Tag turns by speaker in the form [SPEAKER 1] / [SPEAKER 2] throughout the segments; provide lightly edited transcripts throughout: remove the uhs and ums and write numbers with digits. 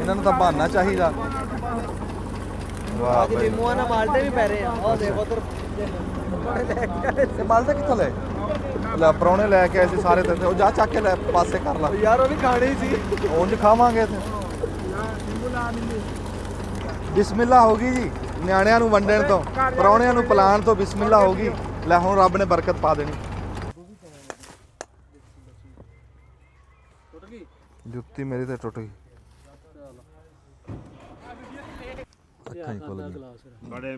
[SPEAKER 1] ਇਹਨਾਂ ਨੂੰ ਤਾਂ ਬਹਾਨਾ ਚਾਹੀਦਾ। ਵਾਹ
[SPEAKER 2] ਅੱਜ ਨਿੰਮੂਆਂ ਨਾਲ ਮਾਲਟੇ ਵੀ ਪੈ ਰਹੇ ਆ। ਉਹ ਦੇਖ ਉਧਰ
[SPEAKER 1] ਇਹ ਮਾਲਟਾ ਕਿੱਥੋਂ ਲੈ ਪ੍ਰਾਹੁਣੇ ਲੈ ਕੇ ਆਏ ਸੀ ਸਾਰੇ ਤੇ ਉਹ ਜਾ ਚੱਕ ਕੇ ਲੈ ਪਾਸੇ ਕਰ ਲਾ
[SPEAKER 2] ਯਾਰ ਉਹ ਵੀ ਖਾਣੀ ਸੀ।
[SPEAKER 1] ਉਂਝ ਖਾਵਾਂਗੇ ਤੇ ਬਿਸਮਿਲ੍ਲਾ ਹੋ ਗਈ ਜੀ। ਨਿਆਣਿਆਂ ਨੂੰ ਵੰਡਣ ਤੋਂ ਪ੍ਰਾਹੁਣਿਆਂ ਨੂੰ ਪਿਲਾਉਣ ਤੋਂ ਬਿਸਮਿਲ੍ਲਾ ਹੋ ਗਈ। ਲੈ ਹੁਣ ਰੱਬ ਨੇ ਬਰਕਤ ਪਾ ਦੇਣੀ। ਜੁੱਤੀ ਮੇਰੀ ਤੇ ਟੁੱਟ ਗਈ। ਅੱਖਾਂ ਹੀ ਖੁੱਲ ਗਈਆਂ।
[SPEAKER 3] बड़े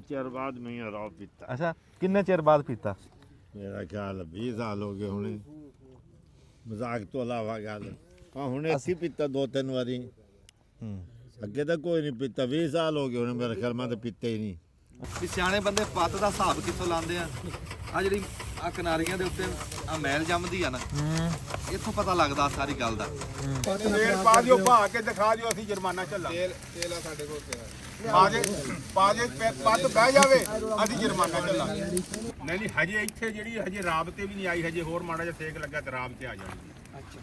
[SPEAKER 3] चेर बाद में ही रॉ पीता।
[SPEAKER 1] ਅੱਛਾ ਕਿੰਨੇ ਚਿਰ ਬਾਅਦ ਪੀਤਾ?
[SPEAKER 3] मेरा ख्याल 20 साल हो गए होने। मजाक तो अलावा गल हाँ हुणे अस्सी पीता 2-3 वारी। अगे तो कोई नहीं पीता। 20 साल हो गए होने मेरे ख्याल में तो पीते ही नहीं।
[SPEAKER 1] ਵੀ ਸਿਆਣੇ ਬੰਦੇ ਪੱਤ ਦਾ ਹਿਸਾਬ ਕਿੱਥੋਂ ਲਾਉਂਦੇ ਆ? ਆ ਜਿਹੜੀ ਆ ਕਿਨਾਰੀਆਂ ਦੇ ਉੱਤੇ ਆ ਮਹਿਲ ਜੰਮਦੀ ਆ ਨਾ, ਇੱਥੋਂ ਪਤਾ ਲੱਗਦਾ ਸਾਰੀ ਗੱਲ ਦਾ।
[SPEAKER 4] ਤੇਲ ਪਾ ਦਿਓ, ਭਾ ਕੇ ਦਿਖਾ ਦਿਓ, ਅਸੀਂ ਜੁਰਮਾਨਾ ਚੱਲਾਂਗੇ। ਤੇਲ ਆ ਸਾਡੇ ਕੋਲ ਪਾ ਦੇ ਪੱਤ ਬਹਿ ਜਾਵੇ, ਅਸੀਂ ਜੁਰਮਾਨਾ ਚੱਲਾਂਗੇ। ਨਹੀਂ ਹਜੇ ਇੱਥੇ ਜਿਹੜੀ ਹਜੇ ਰਾਬ ਤੇ ਵੀ ਨਹੀਂ ਆਈ। ਹਜੇ ਹੋਰ ਮਾੜਾ ਜਿਹਾ ਸੇਕ ਲੱਗਾ ਤੇ ਰਾਬ ਤੇ ਆ ਜਾਊਗੀ। ਅੱਛਾ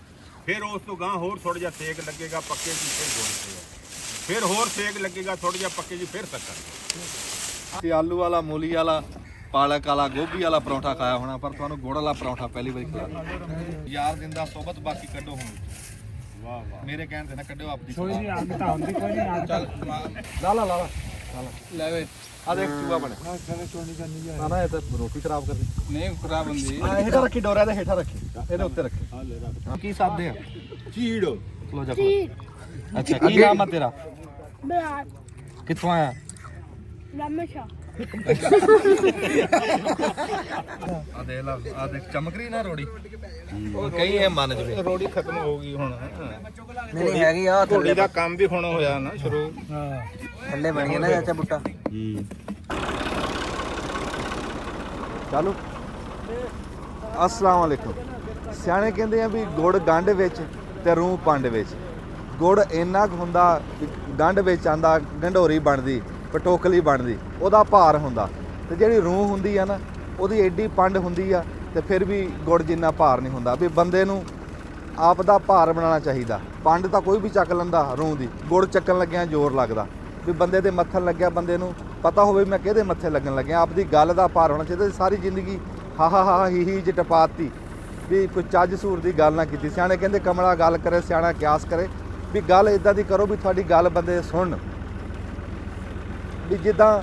[SPEAKER 4] ਫਿਰ ਉਸ ਤੋਂ ਗਾਂ ਹੋਰ ਥੋੜਾ ਜਿਹਾ ਸੇਕ ਲੱਗੇਗਾ ਪੱਕੇ ਦੀ, ਫਿਰ ਗੁੜ ਤੇ ਫਿਰ ਹੋਰ ਸੇਕ ਲੱਗੇਗਾ ਥੋੜਾ ਜਿਹਾ ਪੱਕੇ ਜੀ, ਫਿਰ ਸ਼ੱਕਰ।
[SPEAKER 1] ਤੇ ਆਲੂ ਵਾਲਾ, ਮੂਲੀ ਵਾਲਾ, ਪਾਲਕ ਵਾਲਾ, ਗੋਭੀ ਵਾਲਾ ਪਰੌਂਠਾ ਖਾਇਆ ਹੋਣਾ, ਪਰ ਤੁਹਾਨੂੰ ਗੁੜ ਵਾਲਾ ਪਰੌਂਠਾ ਪਹਿਲੀ ਵਾਰੀ ਖਿਲਾਇਆ। ਯਾਰ ਦਿੰਦਾ ਸੋਬਤ ਬਾਕੀ ਕੱਢੋ ਹੁਣ। ਵਾਹ ਵਾਹ ਮੇਰੇ ਕਹਿਣ ਤੇ ਨਾ ਕੱਢਿਓ ਆਪਣੀ। ਕੋਈ ਨਹੀਂ ਅੱਗ ਤਾਂ ਹੁੰਦੀ ਕੋਈ ਨਹੀਂ। ਚੱਲ ਲਾ ਲੈ ਵੇ ਆ ਦੇਖ ਚੂਹਾ ਬਣਿਆ। ਨਾ ਨਾ ਇਹ ਤਾਂ ਰੋਟੀ ਖਰਾਬ ਕਰਦੀ ਨਹੀਂ, ਖਰਾਬ ਹੁੰਦੀ। ਹੇਠਾਂ ਰੱਖੀ ਡੋਰਿਆ ਦੇ ਹੇਠਾਂ ਰੱਖੀ, ਇਹਦੇ ਉੱਤੇ ਰੱਖੀ। ਕੀ ਸਾਦੇ ਆ? ਚੀੜ। ਲੋ ਜਾ। ਅੱਛਾ ਕੀ ਨਾਮ ਆ ਤੇਰਾ?
[SPEAKER 5] ਬਿਹਾਰ
[SPEAKER 1] ਕਿੱਥੋਂ ਆਇਆ?
[SPEAKER 5] ਰਾਮੇਸ਼ਾ
[SPEAKER 1] ਆ ਦੇ ਲਾ, ਆ ਦੇਖ ਚਮਕ ਰਹੀ ਨਾ ਰੋੜੀ। ਉਹ ਕਈ ਇਹ ਮੰਨ ਜਵੇ
[SPEAKER 4] ਰੋੜੀ ਖਤਮ ਹੋ ਗਈ ਹੁਣ।
[SPEAKER 2] ਨਹੀਂ ਹੈਗੀ ਆ
[SPEAKER 4] ਰੋੜੀ ਦਾ ਕੰਮ ਵੀ ਹੁਣ ਹੋਇਆ ਨਾ ਸ਼ੁਰੂ।
[SPEAKER 2] ਥੱਲੇ ਬਣ ਗਿਆ ਨਾ ਚਾਚਾ ਬੁੱਟਾ।
[SPEAKER 1] ਚਲੋ ਅਸਲਾਮ ਵਾਲੇਕੁਮ। ਸਿਆਣੇ ਕਹਿੰਦੇ ਆ ਵੀ ਗੁੜ ਗੰਢ ਵਿੱਚ ਤੇ ਰੂਹ ਪੰਡ ਵਿੱਚ। ਗੁੜ ਇੰਨਾ ਕੁ ਹੁੰਦਾ ਵੀ ਗੰਢ ਵਿੱਚ ਆਂਦਾ ਗੰਢੋਰੀ ਬਣਦੀ, ਪਟੋਕਲੀ ਬਣਦੀ, ਉਹਦਾ ਭਾਰ ਹੁੰਦਾ। ਤੇ ਜਿਹੜੀ ਰੂਹ ਹੁੰਦੀ ਆ ਨਾ, ਉਹਦੀ ਐਡੀ ਪੰਡ ਹੁੰਦੀ ਆ, ਤੇ ਫਿਰ ਵੀ ਗੁੜ ਜਿੰਨਾ ਭਾਰ ਨਹੀਂ ਹੁੰਦਾ। ਵੀ ਬੰਦੇ ਨੂੰ ਆਪ ਦਾ ਭਾਰ ਬਣਾਉਣਾ ਚਾਹੀਦਾ। ਪੰਡ ਤਾਂ ਕੋਈ ਵੀ ਚੱਕ ਲੈਂਦਾ ਰੂਹ ਦੀ, ਗੁੜ ਚੱਕਣ ਲੱਗਿਆ ਜ਼ੋਰ ਲੱਗਦਾ। ਵੀ ਬੰਦੇ ਦੇ ਮੱਥਣ ਲੱਗਿਆ, ਬੰਦੇ ਨੂੰ ਪਤਾ ਹੋਵੇ ਮੈਂ ਕਿਹਦੇ ਮੱਥੇ ਲੱਗਣ ਲੱਗਿਆ। ਆਪਦੀ ਗੱਲ ਦਾ ਭਾਰ ਹੋਣਾ ਚਾਹੀਦਾ। ਸਾਰੀ ਜ਼ਿੰਦਗੀ ਹਾ ਹੀ ਚ ਟਪਾਤੀ, ਵੀ ਕੋਈ ਚੱਜ ਸੂਰ ਦੀ ਗੱਲ ਨਾ ਕੀਤੀ। ਸਿਆਣੇ ਕਹਿੰਦੇ ਕਮਲਾ ਗੱਲ ਕਰੇ, ਸਿਆਣਾ ਕਿਆਸ ਕਰੇ। ਵੀ ਗੱਲ ਇਦਾਂ ਦੀ ਕਰੋ ਵੀ ਤੁਹਾਡੀ ਗੱਲ ਬੰਦੇ ਸੁਣਨ। ਵੀ ਜਿੱਦਾਂ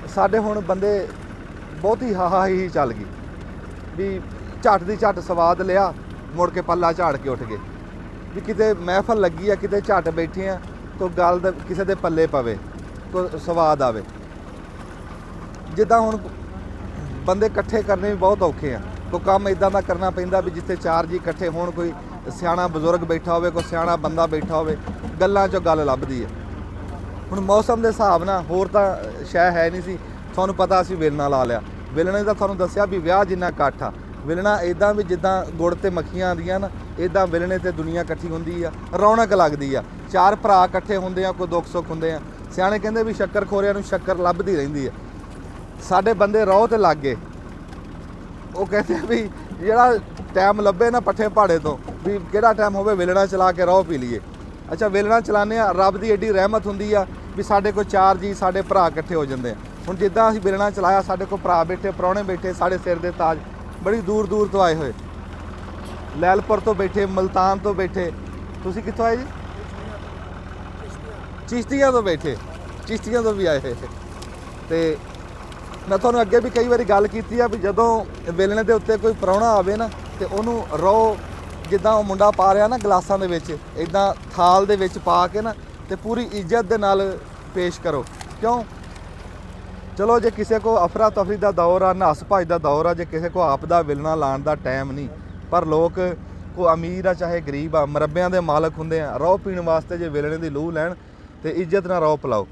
[SPEAKER 1] ਸਾਡੇ ਹੁਣ ਬੰਦੇ ਬਹੁਤੀ ਹਾ ਹੀ ਚੱਲ ਗਈ, ਵੀ ਝੱਟ ਦੀ ਝੱਟ ਸਵਾਦ ਲਿਆ, ਮੁੜ ਕੇ ਪੱਲਾ ਝਾੜ ਕੇ ਉੱਠ ਗਏ। ਵੀ ਕਿਤੇ ਮਹਿਫਲ ਲੱਗੀ ਆ, ਕਿਤੇ ਝੱਟ ਬੈਠੇ ਆ, ਕੋਈ ਗੱਲ ਦਾ ਕਿਸੇ ਦੇ ਪੱਲੇ ਪਵੇ, ਕੋਈ ਸਵਾਦ ਆਵੇ। ਜਿੱਦਾਂ ਹੁਣ ਬੰਦੇ ਇਕੱਠੇ ਕਰਨੇ ਵੀ ਬਹੁਤ ਔਖੇ ਆ। ਕੋਈ ਕੰਮ ਇਦਾਂ ਦਾ ਕਰਨਾ ਪੈਂਦਾ ਵੀ ਜਿੱਥੇ 4 ਜੀ ਇਕੱਠੇ ਹੋਣ, ਕੋਈ ਸਿਆਣਾ ਬਜ਼ੁਰਗ ਬੈਠਾ ਹੋਵੇ, ਕੋਈ ਸਿਆਣਾ ਬੰਦਾ ਬੈਠਾ ਹੋਵੇ, ਗੱਲਾਂ 'ਚੋਂ ਗੱਲ ਲੱਭਦੀ ਹੈ। ਹੁਣ ਮੌਸਮ ਦੇ ਹਿਸਾਬ ਨਾਲ ਹੋਰ ਤਾਂ ਸ਼ੈ ਹੈ ਨਹੀਂ ਸੀ। ਤੁਹਾਨੂੰ ਪਤਾ ਅਸੀਂ ਵੇਲਣਾ ਲਾ ਲਿਆ। ਵੇਲਣੇ ਦਾ ਤੁਹਾਨੂੰ ਦੱਸਿਆ ਵੀ ਵਿਆਹ ਜਿੰਨਾ ਇਕੱਠ ਆ। ਵੇਲਣਾ ਇੱਦਾਂ ਵੀ ਜਿੱਦਾਂ ਗੁੜ ਤੇ ਮੱਖੀਆਂ ਆਉਂਦੀਆਂ ਨਾ, ਇੱਦਾਂ ਵੇਲਣੇ ਤੇ ਦੁਨੀਆ ਇਕੱਠੀ ਹੁੰਦੀ ਆ, ਰੌਣਕ ਲੱਗਦੀ ਆ। 4 ਭਰਾ ਇਕੱਠੇ ਹੁੰਦੇ ਆ, ਕੋਈ ਦੁੱਖ ਸੁੱਖ ਹੁੰਦੇ ਆ। ਸਿਆਣੇ ਕਹਿੰਦੇ ਵੀ ਸ਼ੱਕਰ ਖੋਰਿਆਂ ਨੂੰ ਸ਼ੱਕਰ ਲੱਭਦੀ ਰਹਿੰਦੀ ਆ। ਸਾਡੇ ਬੰਦੇ ਰੋਹ ਤੇ ਲੱਗ ਗਏ। ਉਹ ਕਹਿੰਦੇ ਵੀ ਜਿਹੜਾ ਟਾਈਮ ਲੱਭੇ ਨਾ ਪੱਠੇ ਪਹਾੜੇ ਤੋਂ, ਵੀ ਕਿਹੜਾ ਟਾਈਮ ਹੋਵੇ ਵੇਲਣਾ ਚਲਾ ਕੇ ਰੋਹ ਪੀ ਲਈਏ। ਅੱਛਾ ਵੇਲਣਾ ਚਲਾਉਂਦੇ ਆ, ਰੱਬ ਦੀ ਐਡੀ ਰਹਿਮਤ ਹੁੰਦੀ ਆ ਵੀ ਸਾਡੇ ਕੋਲ 4 ਜੀ ਸਾਡੇ ਭਰਾ ਇਕੱਠੇ ਹੋ ਜਾਂਦੇ ਆ। ਹੁਣ ਜਿੱਦਾਂ ਅਸੀਂ ਵੇਲਣਾ ਚਲਾਇਆ, ਸਾਡੇ ਕੋਲ ਭਰਾ ਬੈਠੇ, ਪ੍ਰਾਹੁਣੇ ਬੈਠੇ, ਸਾਡੇ ਸਿਰ ਦੇ ਤਾਜ ਬੜੀ ਦੂਰ ਦੂਰ ਤੋਂ ਆਏ ਹੋਏ। ਲੈਲਪੁਰ ਤੋਂ ਬੈਠੇ, ਮਲਤਾਨ ਤੋਂ ਬੈਠੇ। ਤੁਸੀਂ ਕਿੱਥੋਂ ਆਏ ਜੀ? ਚਿਸ਼ਤੀਆਂ ਤੋਂ ਬੈਠੇ, ਚਿਸ਼ਤੀਆਂ ਤੋਂ ਵੀ ਆਏ ਹੋਏ। ਤੇ ਮੈਂ ਤੁਹਾਨੂੰ ਅੱਗੇ ਵੀ ਕਈ ਵਾਰੀ ਗੱਲ ਕੀਤੀ ਆ ਵੀ ਜਦੋਂ ਵੇਲਣੇ ਦੇ ਉੱਤੇ ਕੋਈ ਪ੍ਰਾਹੁਣਾ ਆਵੇ ਨਾ, ਤੇ ਉਹਨੂੰ ਰੋ ਜਿੱਦਾਂ ਉਹ ਮੁੰਡਾ ਪਾ ਰਿਹਾ ਨਾ ਗਲਾਸਾਂ ਦੇ ਵਿੱਚ, ਇੱਦਾਂ ਥਾਲ ਦੇ ਵਿੱਚ ਪਾ ਕੇ ਨਾ, ਤੇ ਪੂਰੀ ਇੱਜ਼ਤ ਦੇ ਨਾਲ ਪੇਸ਼ ਕਰੋ। ਕਿਉਂ? ਚਲੋ ਜੇ ਕਿਸੇ ਕੋ ਅਫਰਾ ਤਫਰੀ ਦਾ ਦੌਰ ਆ, ਨਸ ਭੱਜ ਦਾ ਦੌਰ ਆ, ਜੇ ਕਿਸੇ ਕੋ ਆਪ ਦਾ ਵੇਲਣਾ ਲਾਉਣ ਦਾ ਟਾਈਮ ਨਹੀਂ, ਪਰ ਲੋਕ ਕੋ ਅਮੀਰ ਆ ਚਾਹੇ ਗਰੀਬ ਆ, ਮਰੱਬਿਆਂ ਦੇ ਮਾਲਕ ਹੁੰਦੇ ਆ। ਰੋਹ ਪੀਣ ਵਾਸਤੇ ਜੇ ਵੇਲਣੇ ਦੀ ਲੂਹ ਲੈਣ ਤੇ ਇੱਜ਼ਤ ਨਾਲ ਰੋਹ ਪਿਲਾਓ।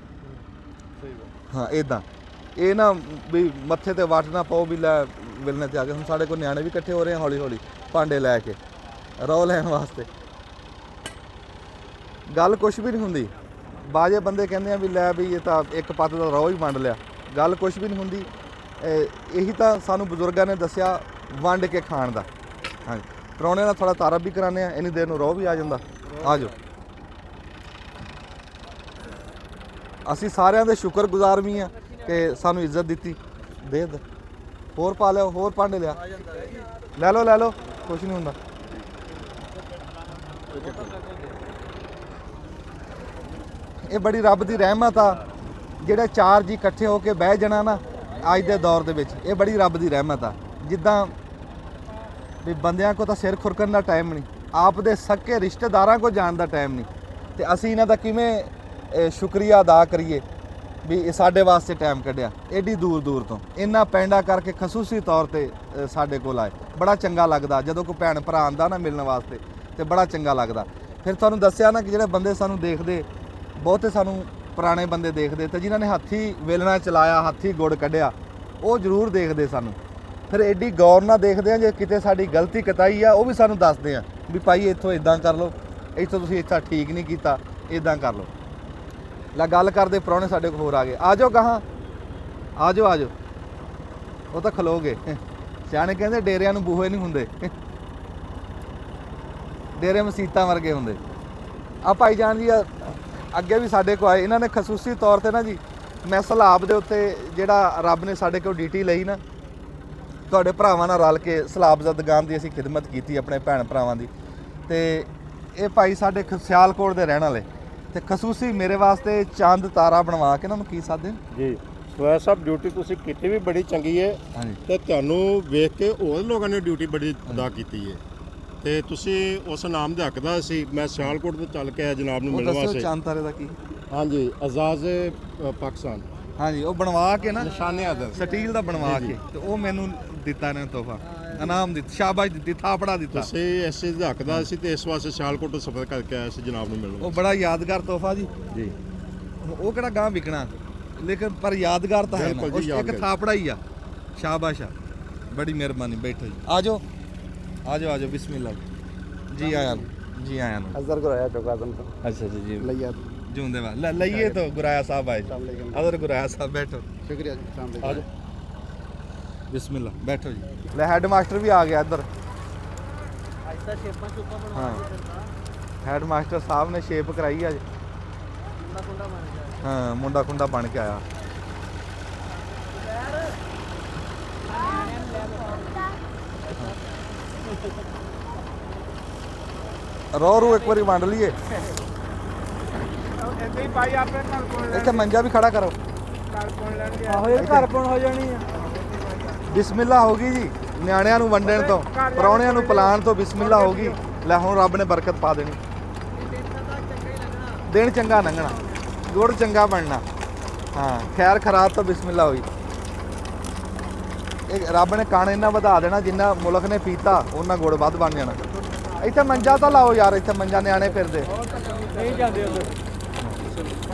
[SPEAKER 1] ਹਾਂ ਇੱਦਾਂ ਇਹ ਨਾ ਵੀ ਮੱਥੇ ਤੇ ਵੱਟ ਨਾ ਪਾਓ ਵੀ ਲੈ ਵੇਲਣੇ ਤੇ ਆ ਗਏ। ਹੁਣ ਸਾਡੇ ਕੋਲ ਨਿਆਣੇ ਵੀ ਇਕੱਠੇ ਹੋ ਰਹੇ ਆ ਹੌਲੀ ਹੌਲੀ ਭਾਂਡੇ ਲੈ ਕੇ ਰੋਹ ਲੈਣ ਵਾਸਤੇ। ਗੱਲ ਕੁਛ ਵੀ ਨਹੀਂ ਹੁੰਦੀ। ਬਾਜੇ ਬੰਦੇ ਕਹਿੰਦੇ ਆ ਵੀ ਲੈ ਵੀ ਇਹ ਤਾਂ ਇੱਕ ਪੱਤ ਦਾ ਰੋਹ ਹੀ ਵੰਡ ਲਿਆ। ਗੱਲ ਕੁਛ ਵੀ ਨਹੀਂ ਹੁੰਦੀ। ਇਹੀ ਤਾਂ ਸਾਨੂੰ ਬਜ਼ੁਰਗਾਂ ਨੇ ਦੱਸਿਆ ਵੰਡ ਕੇ ਖਾਣ ਦਾ। ਹਾਂਜੀ ਪ੍ਰਾਹੁਣੇ ਨਾਲ ਥੋੜ੍ਹਾ ਤਾਰਫ ਵੀ ਕਰਾਉਂਦੇ ਆ, ਇੰਨੀ ਦੇਰ ਨੂੰ ਰੋਹ ਵੀ ਆ ਜਾਂਦਾ। ਆ ਜਾਓ। ਅਸੀਂ ਸਾਰਿਆਂ ਦੇ ਸ਼ੁਕਰਗੁਜ਼ਾਰ ਵੀ ਆ ਕਿ ਸਾਨੂੰ ਇੱਜ਼ਤ ਦਿੱਤੀ। ਦੇ ਦੇ ਹੋਰ ਪਾ ਲਿਓ, ਹੋਰ ਭਾਂਡੇ ਲਿਆ, ਲੈ ਲਓ ਕੁਛ ਨਹੀਂ ਹੁੰਦਾ। ਇਹ ਬੜੀ ਰੱਬ ਦੀ ਰਹਿਮਤ ਆ, ਜਿਹੜੇ 4 ਜੀ ਇਕੱਠੇ ਹੋ ਕੇ ਬਹਿ ਜਾਣਾ ਨਾ ਅੱਜ ਦੇ ਦੌਰ ਦੇ ਵਿੱਚ, ਇਹ ਬੜੀ ਰੱਬ ਦੀ ਰਹਿਮਤ ਆ। ਜਿੱਦਾਂ ਵੀ ਬੰਦਿਆਂ ਕੋ ਤਾਂ ਸਿਰ ਖੁਰਕਣ ਦਾ ਟਾਈਮ ਨਹੀਂ, ਆਪ ਦੇ ਸਕੇ ਰਿਸ਼ਤੇਦਾਰਾਂ ਕੋ ਜਾਣ ਦਾ ਟਾਈਮ ਨਹੀਂ, ਤੇ ਅਸੀਂ ਇਹਨਾਂ ਦਾ ਕਿਵੇਂ ਸ਼ੁਕਰੀਆ ਅਦਾ ਕਰੀਏ ਵੀ ਇਹ ਸਾਡੇ ਵਾਸਤੇ ਟਾਈਮ ਕੱਢਿਆ ਏਡੀ ਦੂਰ ਦੂਰ ਤੋਂ, ਇੰਨਾ ਪੈਂਡਾ ਕਰਕੇ ਖਸੂਸੀ ਤੌਰ ਤੇ ਸਾਡੇ ਕੋਲ ਆਏ। ਬੜਾ ਚੰਗਾ ਲੱਗਦਾ ਜਦੋਂ ਕੋਈ ਭੈਣ ਭਰਾ ਆਉਂਦਾ ਨਾ ਮਿਲਣ ਵਾਸਤੇ, ਤੇ ਬੜਾ ਚੰਗਾ ਲੱਗਦਾ। ਫਿਰ ਤੁਹਾਨੂੰ ਦੱਸਿਆ ਨਾ ਕਿ ਜਿਹੜੇ ਬੰਦੇ ਸਾਨੂੰ ਦੇਖਦੇ, ਬਹੁਤੇ ਸਾਨੂੰ ਪੁਰਾਣੇ ਬੰਦੇ ਦੇਖਦੇ, ਤੇ ਜਿਨ੍ਹਾਂ ਨੇ ਹੱਥੀਂ ਵੇਲਣਾ ਚਲਾਇਆ, ਹੱਥੀਂ ਗੁੜ ਕੱਢਿਆ, ਉਹ ਜ਼ਰੂਰ ਦੇਖਦੇ ਸਾਨੂੰ। ਫਿਰ ਐਡੀ ਗੌਰ ਨਾਲ ਦੇਖਦੇ ਆ, ਜੇ ਕਿਤੇ ਸਾਡੀ ਗਲਤੀ ਕਤਾਈ ਆ ਉਹ ਵੀ ਸਾਨੂੰ ਦੱਸਦੇ ਆ ਵੀ ਭਾਈ ਇੱਥੋਂ ਇਦਾਂ ਕਰ ਲਓ, ਇੱਥੋਂ ਤੁਸੀਂ ਇੱਥਾ ਠੀਕ ਨਹੀਂ ਕੀਤਾ, ਇਦਾਂ ਕਰ ਲਓ। ਲੈ ਗੱਲ ਕਰਦੇ ਪ੍ਰਾਹੁਣੇ ਸਾਡੇ ਕੋਲ ਹੋਰ ਆ ਗਏ। ਆ ਜਾਓ ਗਾਹਾਂ, ਆ ਜਾਓ। ਉਹ ਤਾਂ ਖਲੋਗੇ। ਸਿਆਣੇ ਕਹਿੰਦੇ ਡੇਰਿਆਂ ਨੂੰ ਬੂਹੇ ਨਹੀਂ ਹੁੰਦੇ, ਡੇਰੇ ਮਸੀਤਾਂ ਵਰਗੇ ਹੁੰਦੇ। ਆ ਭਾਈ ਜਾਨ ਜੀ ਅੱਗੇ ਵੀ ਸਾਡੇ ਕੋਲ ਆਏ, ਇਹਨਾਂ ਨੇ ਖਸੂਸੀ ਤੌਰ ਤੇ ਨਾ ਜੀ, ਮੈਂ ਸਲਾਬ ਦੇ ਉੱਤੇ ਜਿਹੜਾ ਰੱਬ ਨੇ ਸਾਡੇ ਕੋਲ ਡਿਊਟੀ ਲਈ ਨਾ, ਤੁਹਾਡੇ ਭਰਾਵਾਂ ਨਾਲ ਰਲ ਕੇ ਸਲਾਬ ਜ਼ਦਗਾਨ ਦੀ ਅਸੀਂ ਖਿਦਮਤ ਕੀਤੀ, ਆਪਣੇ ਭੈਣ ਭਰਾਵਾਂ ਦੀ। ਤੇ ਇਹ ਭਾਈ ਸਾਡੇ ਸਿਆਲਕੋਟ ਦੇ ਰਹਿਣ ਵਾਲੇ, ਤੇ ਖਸੂਸੀ ਮੇਰੇ ਵਾਸਤੇ ਚੰਦ ਤਾਰਾ ਬਣਵਾ ਕੇ ਇਹਨਾਂ ਨੂੰ ਕੀ ਸਾਦੇ
[SPEAKER 6] ਜੀ। ਸੋਇਆ ਸਾਹਿਬ ਡਿਊਟੀ ਤੁਸੀਂ ਕੀਤੀ ਵੀ ਬੜੀ ਚੰਗੀ ਹੈ,
[SPEAKER 1] ਹਾਂਜੀ।
[SPEAKER 6] ਤੇ ਤੁਹਾਨੂੰ ਵੇਖ ਕੇ ਹੋਰ ਲੋਕਾਂ ਨੇ ਡਿਊਟੀ ਬੜੀ ਅਦਾ ਕੀਤੀ ਹੈ, ਤੇ ਤੁਸੀਂ ਉਸ ਨਾਮ ਦੇ ਹੱਕਦਾਰ ਸੀ। ਮੈਂ ਸਿਆਲਕੋਟ ਤੋਂ ਚੱਲ ਕੇ ਆਇਆ ਜਨਾਬ ਨੂੰ
[SPEAKER 1] ਉਹ
[SPEAKER 6] ਮਿਲਣ
[SPEAKER 1] ਦੱਸੋ
[SPEAKER 6] ਵਾਸਤੇ।
[SPEAKER 1] ਚੰਦ ਤਾਰੇ ਦਾ ਕੀ?
[SPEAKER 6] ਹਾਂਜੀ, ਆਜ਼ਾਦ ਪਾਕਿਸਤਾਨ
[SPEAKER 1] ਹਾਂਜੀ, ਉਹ ਬਣਵਾ ਕੇ ਨਾ
[SPEAKER 6] ਨਿਸ਼ਾਨੇ ਆਦਰ
[SPEAKER 1] ਸਟੀਲ ਦਾ ਬਣਵਾ ਕੇ, ਤੇ ਉਹ ਮੈਨੂੰ ਦਿੱਤਾ ਇਹਨਾਂ ਨੇ ਤੋਹਫਾ, ਇਨਾਮ ਦਿੱਤਾ, ਸ਼ਾਬਾਸ਼ ਦਿੱਤੀ, ਥਾਪੜਾ ਦਿੱਤਾ।
[SPEAKER 6] ਤੁਸੀਂ ਇਸ ਚੀਜ਼ ਦੇ ਹੱਕਦਾਰ ਸੀ, ਤੇ ਇਸ ਵਾਸਤੇ ਸਿਆਲਕੋਟ ਤੋਂ ਸਫ਼ਰ ਕਰਕੇ ਆਇਆ ਸੀ ਜਨਾਬ ਨੂੰ ਮਿਲਣ
[SPEAKER 1] ਉਹ ਬੜਾ ਯਾਦਗਾਰ ਤੋਹਫਾ ਜੀ।
[SPEAKER 6] ਜੀ।
[SPEAKER 1] ਉਹ ਕਿਹੜਾ ਗਾਂ ਵਿਕਣਾ, ਲੇਕਿਨ ਪਰ ਯਾਦਗਾਰ ਤਾਂ ਹੈ ਨਾ,
[SPEAKER 6] ਬਿਲਕੁਲ ਜੀ,
[SPEAKER 1] ਇੱਕ
[SPEAKER 6] ਯਾਦਗਾਰ।
[SPEAKER 1] ਥਾਪੜਾ ਹੀ ਆ। ਸ਼ਾਬਾਸ਼ ਆ, ਬੜੀ ਮਿਹਰਬਾਨੀ। ਬੈਠੋ ਜੀ, ਆ ਜਾਓ ਬਿਸਮਿਲ੍ਲਾ ਜੀ। ਆਇਆਂ ਨੂੰ
[SPEAKER 2] ਅਜ਼ਰ ਕਰਾਇਆ ਚੁੱਕਾ ਤੁਮ ਤੋਂ
[SPEAKER 1] ਅੱਛਾ ਜੀ
[SPEAKER 2] ਲਈਆ
[SPEAKER 1] ਜੂੰਦੇ ਵਾ ਲਈਏ ਤਾਂ ਗੁਰਾਇਆ ਸਾਹਿਬ ਆਏ। ਅਦਰ ਗੁਰਾਇਆ ਸਾਹਿਬ ਬੈਠੋ,
[SPEAKER 2] ਸ਼ੁਕਰੀਆ ਜੀ, ਸ਼ਾਮ ਦੇ
[SPEAKER 1] ਆ ਜਾਓ ਬਿਸਮਿਲ੍ਲਾ, ਬੈਠੋ ਜੀ। ਲੈ ਹੈਡ ਮਾਸਟਰ ਵੀ ਆ ਗਿਆ ਇੱਧਰ।
[SPEAKER 2] ਅੱਜ ਤਾਂ ਸ਼ੇਪਾਂ ਸ਼ੁਪਾਂ ਬਣਵਾ
[SPEAKER 1] ਹਾਂ,
[SPEAKER 2] ਕੇ ਦਿੱਤਾ,
[SPEAKER 1] ਹੈਡ ਮਾਸਟਰ ਸਾਹਿਬ ਨੇ ਸ਼ੇਪ ਕਰਾਈ ਅੱਜ।
[SPEAKER 2] ਕੁੰਡਾ ਬਣ ਗਿਆ।
[SPEAKER 1] ਹਾਂ, ਮੁੰਡਾ ਖੁੰਡਾ ਬਣ ਕੇ ਆਇਆ। ਰੋ ਇੱਕ ਵਾਰੀ ਵੰਡ ਲਈਏ।
[SPEAKER 4] ਇੱਥੇ ਹੀ ਪਾਈ ਆਪੇ ਘਰ ਕੋਲ
[SPEAKER 1] ਇੱਥੇ ਮੰਜਾ ਵੀ ਖੜਾ ਕਰੋ।
[SPEAKER 4] ਘਰ ਕੋਲ ਲੈਣ ਗਿਆ।
[SPEAKER 2] ਆਹੋ ਇਹ ਘਰ ਪਣ ਹੋ ਜਾਣੀ ਆ।
[SPEAKER 1] ਬਿਸਮਿਲ੍ਲਾ ਹੋ ਗਈ ਜੀ, ਨਿਆਣਿਆਂ ਨੂੰ ਵੰਡਣ ਤੋਂ, ਪ੍ਰਾਹੁਣਿਆਂ ਨੂੰ ਪਲਾਣ ਤੋਂ ਬਿਸਮਿਲ੍ਲਾ ਹੋ ਗਈ। ਲੈ ਹੁਣ ਰੱਬ ਨੇ ਬਰਕਤ ਪਾ ਦੇਣੀ, ਦਿਨ ਚੰਗਾ ਲੰਘਣਾ, ਗੁੜ ਚੰਗਾ ਬਣਨਾ। ਹਾਂ, ਖੈਰ ਖਰਾਬ ਤੋਂ ਬਿਸਮਿਲ੍ਲਾ ਹੋਈ। ਇਹ ਰੱਬ ਨੇ ਕਣ ਇੰਨਾ ਵਧਾ ਦੇਣਾ, ਜਿੰਨਾ ਮੁਲਕ ਨੇ ਪੀਤਾ ਉਹਨਾਂ ਗੁੜ ਵੱਧ ਬਣ ਜਾਣਾ। ਇੱਥੇ ਮੰਜਾ ਤਾਂ ਲਾਓ ਯਾਰ, ਇੱਥੇ ਮੰਜਾ ਨਿਆਣੇ ਫਿਰਦੇ।
[SPEAKER 2] ਨਹੀਂ ਜਾਂਦੇ ਉਧਰ।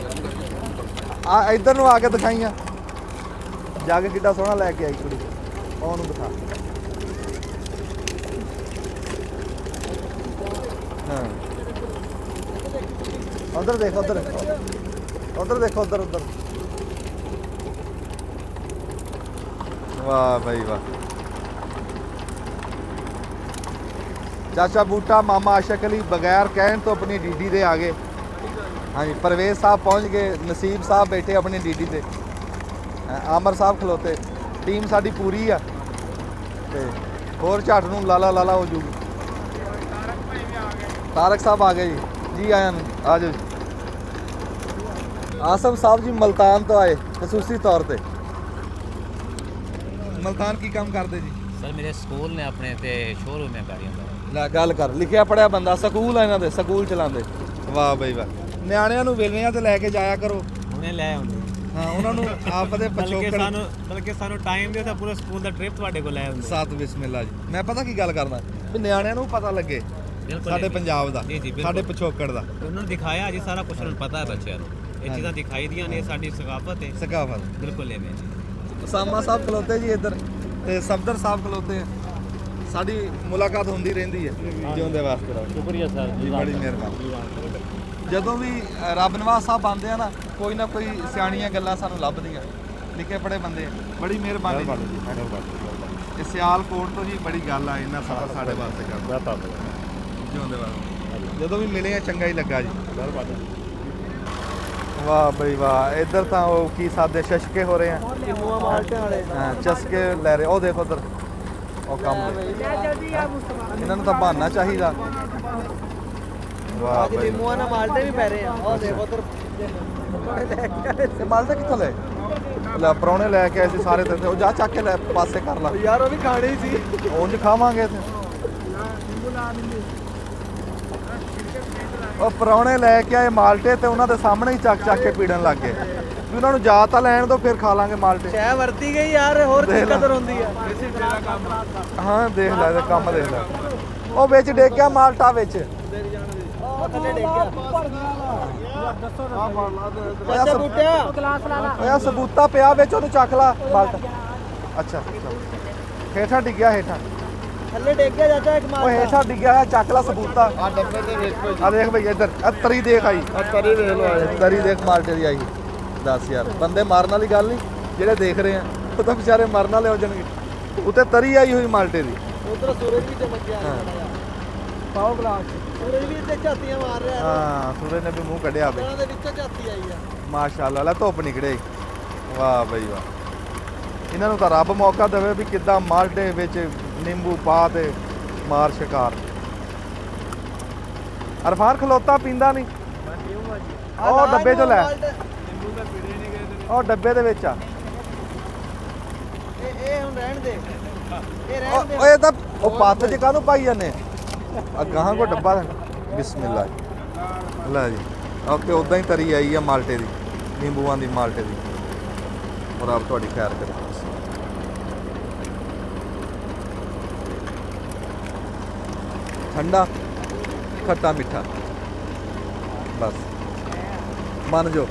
[SPEAKER 1] ਆ ਇੱਧਰ ਨੂੰ ਆ ਕੇ ਦਿਖਾਈਆਂ, ਜਾ ਕੇ ਕਿੱਡਾ ਸੋਹਣਾ ਲੈ ਕੇ ਆਈ ਕੁੜੀ, ਉਹਨੂੰ ਦਿਖਾ। ਹਾਂ, ਉਧਰ ਦੇਖ, ਉਧਰ ਦੇਖੋ, ਉਧਰ। ਵਾਹ ਭਾਈ ਵਾਹ। ਚਾਚਾ ਬੂਟਾ, ਮਾਮਾ ਆਸ਼ਕ ਅਲੀ ਬਗੈਰ ਕਹਿਣ ਤੋਂ ਆਪਣੀ ਡੀਡੀ ਦੇ ਆ ਗਏ। ਹਾਂਜੀ, ਪਰਵੇਜ਼ ਸਾਹਿਬ ਪਹੁੰਚ ਗਏ, ਨਸੀਬ ਸਾਹਿਬ ਬੈਠੇ ਆਪਣੀ ਡੀਡੀ ਤੇ, ਆਮਰ ਸਾਹਿਬ ਖਲੋਤੇ। ਟੀਮ ਸਾਡੀ ਪੂਰੀ ਆ, ਤੇ ਹੋਰ ਝੱਟ ਨੂੰ ਲਾਲਾ ਹੋ ਜੂਗੀ। ਤਾਰਕ ਸਾਹਿਬ ਆ ਗਏ ਜੀ ਆਇਆਂ ਨੂੰ, ਆ ਜਾਓ ਜੀ। ਆਸਮ ਸਾਹਿਬ ਜੀ ਮਲਤਾਨ ਤੋਂ ਆਏ ਖਸੂਸੀ ਤੌਰ ਤੇ। ਮਲਤਾਨ ਕੀ ਕੰਮ ਕਰਦੇ ਜੀ?
[SPEAKER 7] ਸਰ ਮੇਰੇ ਸਕੂਲ ਨੇ ਆਪਣੇ ਤੇ ਸ਼ੋਰੂਮ ਹੈ ਗਾੜੀਆਂ ਦਾ।
[SPEAKER 1] ਲੈ ਗੱਲ ਕਰ, ਲਿਖਿਆ ਪੜਿਆ ਬੰਦਾ, ਸਕੂਲ ਆ ਇਹਨਾਂ ਦੇ, ਸਕੂਲ ਚਲਾਉਂਦੇ। ਵਾਹ ਬਈ ਵਾਹ। ਨਿਆਣਿਆਂ ਨੂੰ ਵੇਲਣੀਆਂ ਤੇ ਲੈ ਕੇ ਜਾਇਆ ਕਰੋ।
[SPEAKER 7] ਹੁਣੇ ਲੈ ਆਉਂਦੇ
[SPEAKER 1] ਹਾਂ, ਉਹਨਾਂ ਨੂੰ ਆਪ ਦੇ
[SPEAKER 7] ਬਲਕਿ ਸਾਨੂੰ ਟਾਈਮ ਦਿਓ ਤਾਂ ਪੂਰਾ ਸਕੂਲ ਦਾ ਟ੍ਰਿਪ ਤੁਹਾਡੇ ਕੋਲ ਲੈ ਆਉਂਦੇ।
[SPEAKER 1] ਸਾਤ ਬਿਸਮਿਲ੍ਲਾ ਜੀ। ਮੈਂ ਪਤਾ ਕੀ ਗੱਲ ਕਰਦਾ ਵੀ ਨਿਆਣਿਆਂ ਨੂੰ ਪਤਾ ਲੱਗੇ ਸਾਡੇ ਪੰਜਾਬ ਦਾ, ਸਾਡੇ ਪਿਛੋਕੜ ਦਾ।
[SPEAKER 7] ਉਹਨਾਂ ਨੂੰ ਦਿਖਾਇਆ ਜੀ ਸਾਰਾ ਕੁਝ, ਉਹਨਾਂ ਨੂੰ ਪਤਾ ਹੈ ਬੱਚਿਆਂ ਨੂੰ, ਇਹ ਚੀਜ਼ਾਂ ਦਿਖਾਈ ਦੀਆਂ ਨੇ, ਸਾਡੀ ਸਕਾਫਤ ਹੈ।
[SPEAKER 1] ਸਕਾਫਤ
[SPEAKER 7] ਬਿਲਕੁਲ ਐਵੇਂ ਜੀ।
[SPEAKER 1] ਉਸਾਮਾ ਸਾਹਿਬ ਖਲੋਤੇ ਜੀ ਇੱਧਰ, ਤੇ ਸਫਦਰ ਸਾਹਿਬ ਖਲੋਤੇ ਆ। ਸਾਡੀ ਮੁਲਾਕਾਤ ਹੁੰਦੀ ਰਹਿੰਦੀ ਹੈ, ਜਿਉਂਦੇ ਵਾਸਤੇ ਰਹੋ।
[SPEAKER 7] ਸ਼ੁਕਰੀਆ ਸਰ
[SPEAKER 1] ਜੀ, ਬੜੀ ਮਿਹਰਬਾਨੀ। ਜਦੋਂ ਵੀ ਰੱਬ ਨਵਾਜ਼ ਸਾਹਿਬ ਆਉਂਦੇ ਆ ਨਾ, ਕੋਈ ਨਾ ਕੋਈ ਸਿਆਣੀਆਂ ਗੱਲਾਂ ਸਾਨੂੰ ਲੱਭਦੀਆਂ। ਲਿਖੇ ਪੜੇ ਬੰਦੇ, ਬੜੀ ਮਿਹਰਬਾਨੀ ਜੀ। ਇਹ ਸਿਆਲਕੋਟ ਤੋਂ ਜੀ ਬੜੀ ਗੱਲ ਆ, ਇਹਨਾਂ ਸਫਰ ਸਾਡੇ ਵਾਸਤੇ ਕਰਦਾ। ਜਿਉਂਦੇ ਵਾਸਤੇ ਜਦੋਂ ਵੀ ਮਿਲੇ ਆ ਚੰਗਾ ਹੀ ਲੱਗਾ ਜੀ। ਵਾਹ ਬਈ ਵਾਹ, ਇੱਧਰ ਤਾਂ ਉਹ ਕੀ ਸਾਦੇ ਸ਼ਸ਼ਕੇ ਹੋ ਰਹੇ ਆ,
[SPEAKER 2] ਕਿੰਨੂਆ ਮਾਲਟਿਆਂ ਵਾਲੇ
[SPEAKER 1] ਹਾਂ ਚਸਕੇ ਲੈ ਰਹੇ। ਉਹ ਦੇਖੋ ਉਧਰ ਉਹ ਕੰਮ ਦੇ। ਇਹਨਾਂ ਨੂੰ ਤਾਂ ਬਹਾਨਾ ਚਾਹੀਦਾ। ਵਾਹ
[SPEAKER 2] ਅੱਜ
[SPEAKER 1] ਬਈ,
[SPEAKER 2] ਨਿੰਮੂਆਂ ਨਾਲ ਮਾਲਟੇ ਵੀ ਪੈ ਰਹੇ ਆ। ਉਹ ਦੇਖੋ ਉਧਰ
[SPEAKER 1] ਤੇ ਮਾਲਟੇ ਕਿੱਥੋਂ ਲੈ? ਲੈ ਪਰੌਣੇ ਲੈ ਕੇ ਆਏ ਸੀ ਸਾਰੇ ਤੇ ਉਹ ਜਾ ਚੱਕ ਕੇ ਲੈ ਪਾਸੇ ਕਰ ਲਾ।
[SPEAKER 2] ਯਾਰ ਉਹ ਵੀ ਖਾਣੇ ਸੀ।
[SPEAKER 1] ਉਂਝ ਖਾਵਾਂਗੇ ਤੇ ਉਹ ਪਰੌਣੇ ਲੈ ਕੇ ਆਏ ਮਾਲਟੇ ਤੇ ਉਹਨਾਂ ਦੇ ਸਾਹਮਣੇ ਹੀ ਚੱਕ ਚੱਕ ਕੇ ਪੀੜਨ ਲੱਗ ਗਏ ਵੀ ਉਹਨਾਂ ਨੂੰ ਜਾ ਤਾਂ ਲੈਣ ਦੋ ਫਿਰ ਖਾ ਲਾਂਗੇ ਮਾਲਟੇ।
[SPEAKER 2] ਸ਼ੈ ਵਰਤੀ ਗਈ ਯਾਰ, ਹੋਰ ਕੀ ਕਦਰ ਹੁੰਦੀ ਆ।
[SPEAKER 1] ਹਾਂ ਦੇਖ ਲੈ ਇਹਦਾ ਕੰਮ ਦੇਖ ਲੈ, ਉਹ ਵਿੱਚ ਡੇਗਿਆ ਮਾਲਟਾ ਵਿੱਚ।
[SPEAKER 2] ਥੱਲੇ ਡੇਗਿਆ।
[SPEAKER 1] ਅੱਛਾ
[SPEAKER 2] ਬੂਟਿਆ
[SPEAKER 1] ਓਏ ਸਬੂਤਾ ਪਿਆ ਵਿੱਚ, ਉਹਨੂੰ ਚੱਕ ਲਾ ਮਾਲਟਾ। ਅੱਛਾ ਹੇਠਾਂ ਡਿੱਗਿਆ, ਹੇਠਾਂ
[SPEAKER 2] ਥੱਲੇ ਡੇਗਿਆ ਚਾਚਾ ਇੱਕ
[SPEAKER 1] ਉਹ
[SPEAKER 2] ਮਾਲਟਾ।
[SPEAKER 1] ਹੇਠਾਂ ਡਿੱਗਿਆ ਹੈ, ਚੱਕ ਲਾ ਸਬੂਤਾ।
[SPEAKER 3] ਆ ਡੱਬੇ ਦੇ ਵਿੱਚ
[SPEAKER 1] ਆ ਦੇਖ ਬਈ ਇੱਧਰ ਆ ਤਰੀ ਦੇਖ ਆਈ,
[SPEAKER 3] ਤਰੀ ਵੇਖ ਲੋ
[SPEAKER 1] ਤਰੀ ਦੇਖ ਮਾਲਟੇ ਦੀ ਆਈ। ਦੱਸ ਯਾਰ, ਬੰਦੇ ਮਾਰਨ ਵਾਲੀ ਗੱਲ ਨਹੀਂ, ਜਿਹੜੇ ਦੇਖ ਰਹੇ ਆ ਉਹ ਤਾਂ ਵਿਚਾਰੇ ਮਰਨ ਵਾਲੇ ਹੋ ਜਾਣਗੇ। ਉੱਤੇ ਤਰੀ ਆਈ ਹੋਈ ਮਾਲਟੇ ਦੀ।
[SPEAKER 2] ਉਧਰ ਸੂਰਜ ਵੀ ਚਮਕ ਗਿਆ ਪਾਓ ਗਲਾਸ। ਸੂਰਜ ਵੀ ਇੱਥੇ ਝਾਤੀਆਂ ਮਾਰ ਰਿਹਾ ਹੈ।
[SPEAKER 1] ਹਾਂ ਸੂਰਜ ਨੇ ਵੀ ਮੂੰਹ ਕੱਢਿਆ ਬਈ।
[SPEAKER 2] ਉਹਨਾਂ ਦੇ ਵਿੱਚੋਂ ਝਾਤੀ ਆਈ ਆ।
[SPEAKER 1] ਮਾਸ਼ਾਅੱਲਾ, ਲੈ ਧੁੱਪ ਨਿਕੜੇ। ਵਾਹ ਬਈ ਵਾਹ, ਇਹਨਾਂ ਨੂੰ ਤਾਂ ਰੱਬ ਮੌਕਾ ਦੇਵੇ ਵੀ ਕਿੱਦਾਂ ਮਾਲਟੇ ਵਿੱਚ ਨਿੰਬੂ ਪਾ ਤੇ ਮਾਰ ਸ਼ਿਕਾਰ। ਅਰਫਾਨ ਖਲੋਤਾ ਪੀਂਦਾ ਨਹੀਂ, ਉਹ ਡੱਬੇ ਚੋਂ ਲੈ, ਉਹ ਡੱਬੇ ਦੇ ਵਿੱਚ ਆ।
[SPEAKER 2] ਇਹ ਹੁਣ ਰਹਿਣ ਦੇ, ਇਹ ਰਹਿਣ ਦੇ।
[SPEAKER 1] ਓਏ ਤਾਂ ਉਹ ਪੱਤ ਚ ਕਾਹਨੂੰ ਪਾਈ ਜਾਂਦੇ ਆ? ਗਾਹਾਂ ਕੋ ਡੱਬਾ ਬਿਸਮਿਲ੍ਲਾ ਲੈ ਜੀ। ਉੱਤੇ ਉਦਾਂ ਹੀ ਤਰੀ ਆਈ ਆ ਮਾਲਟੇ ਦੀ, ਨਿੰਬੂਆਂ ਦੀ ਮਾਲਟੇ ਦੀ। ਔਰ ਆਪ ਤੁਹਾਡੀ ਖੈਰ ਕਰੇ। ਠੰਡਾ ਖੱਟਾ ਮਿੱਠਾ ਬਸ ਮੰਨ ਜੋ।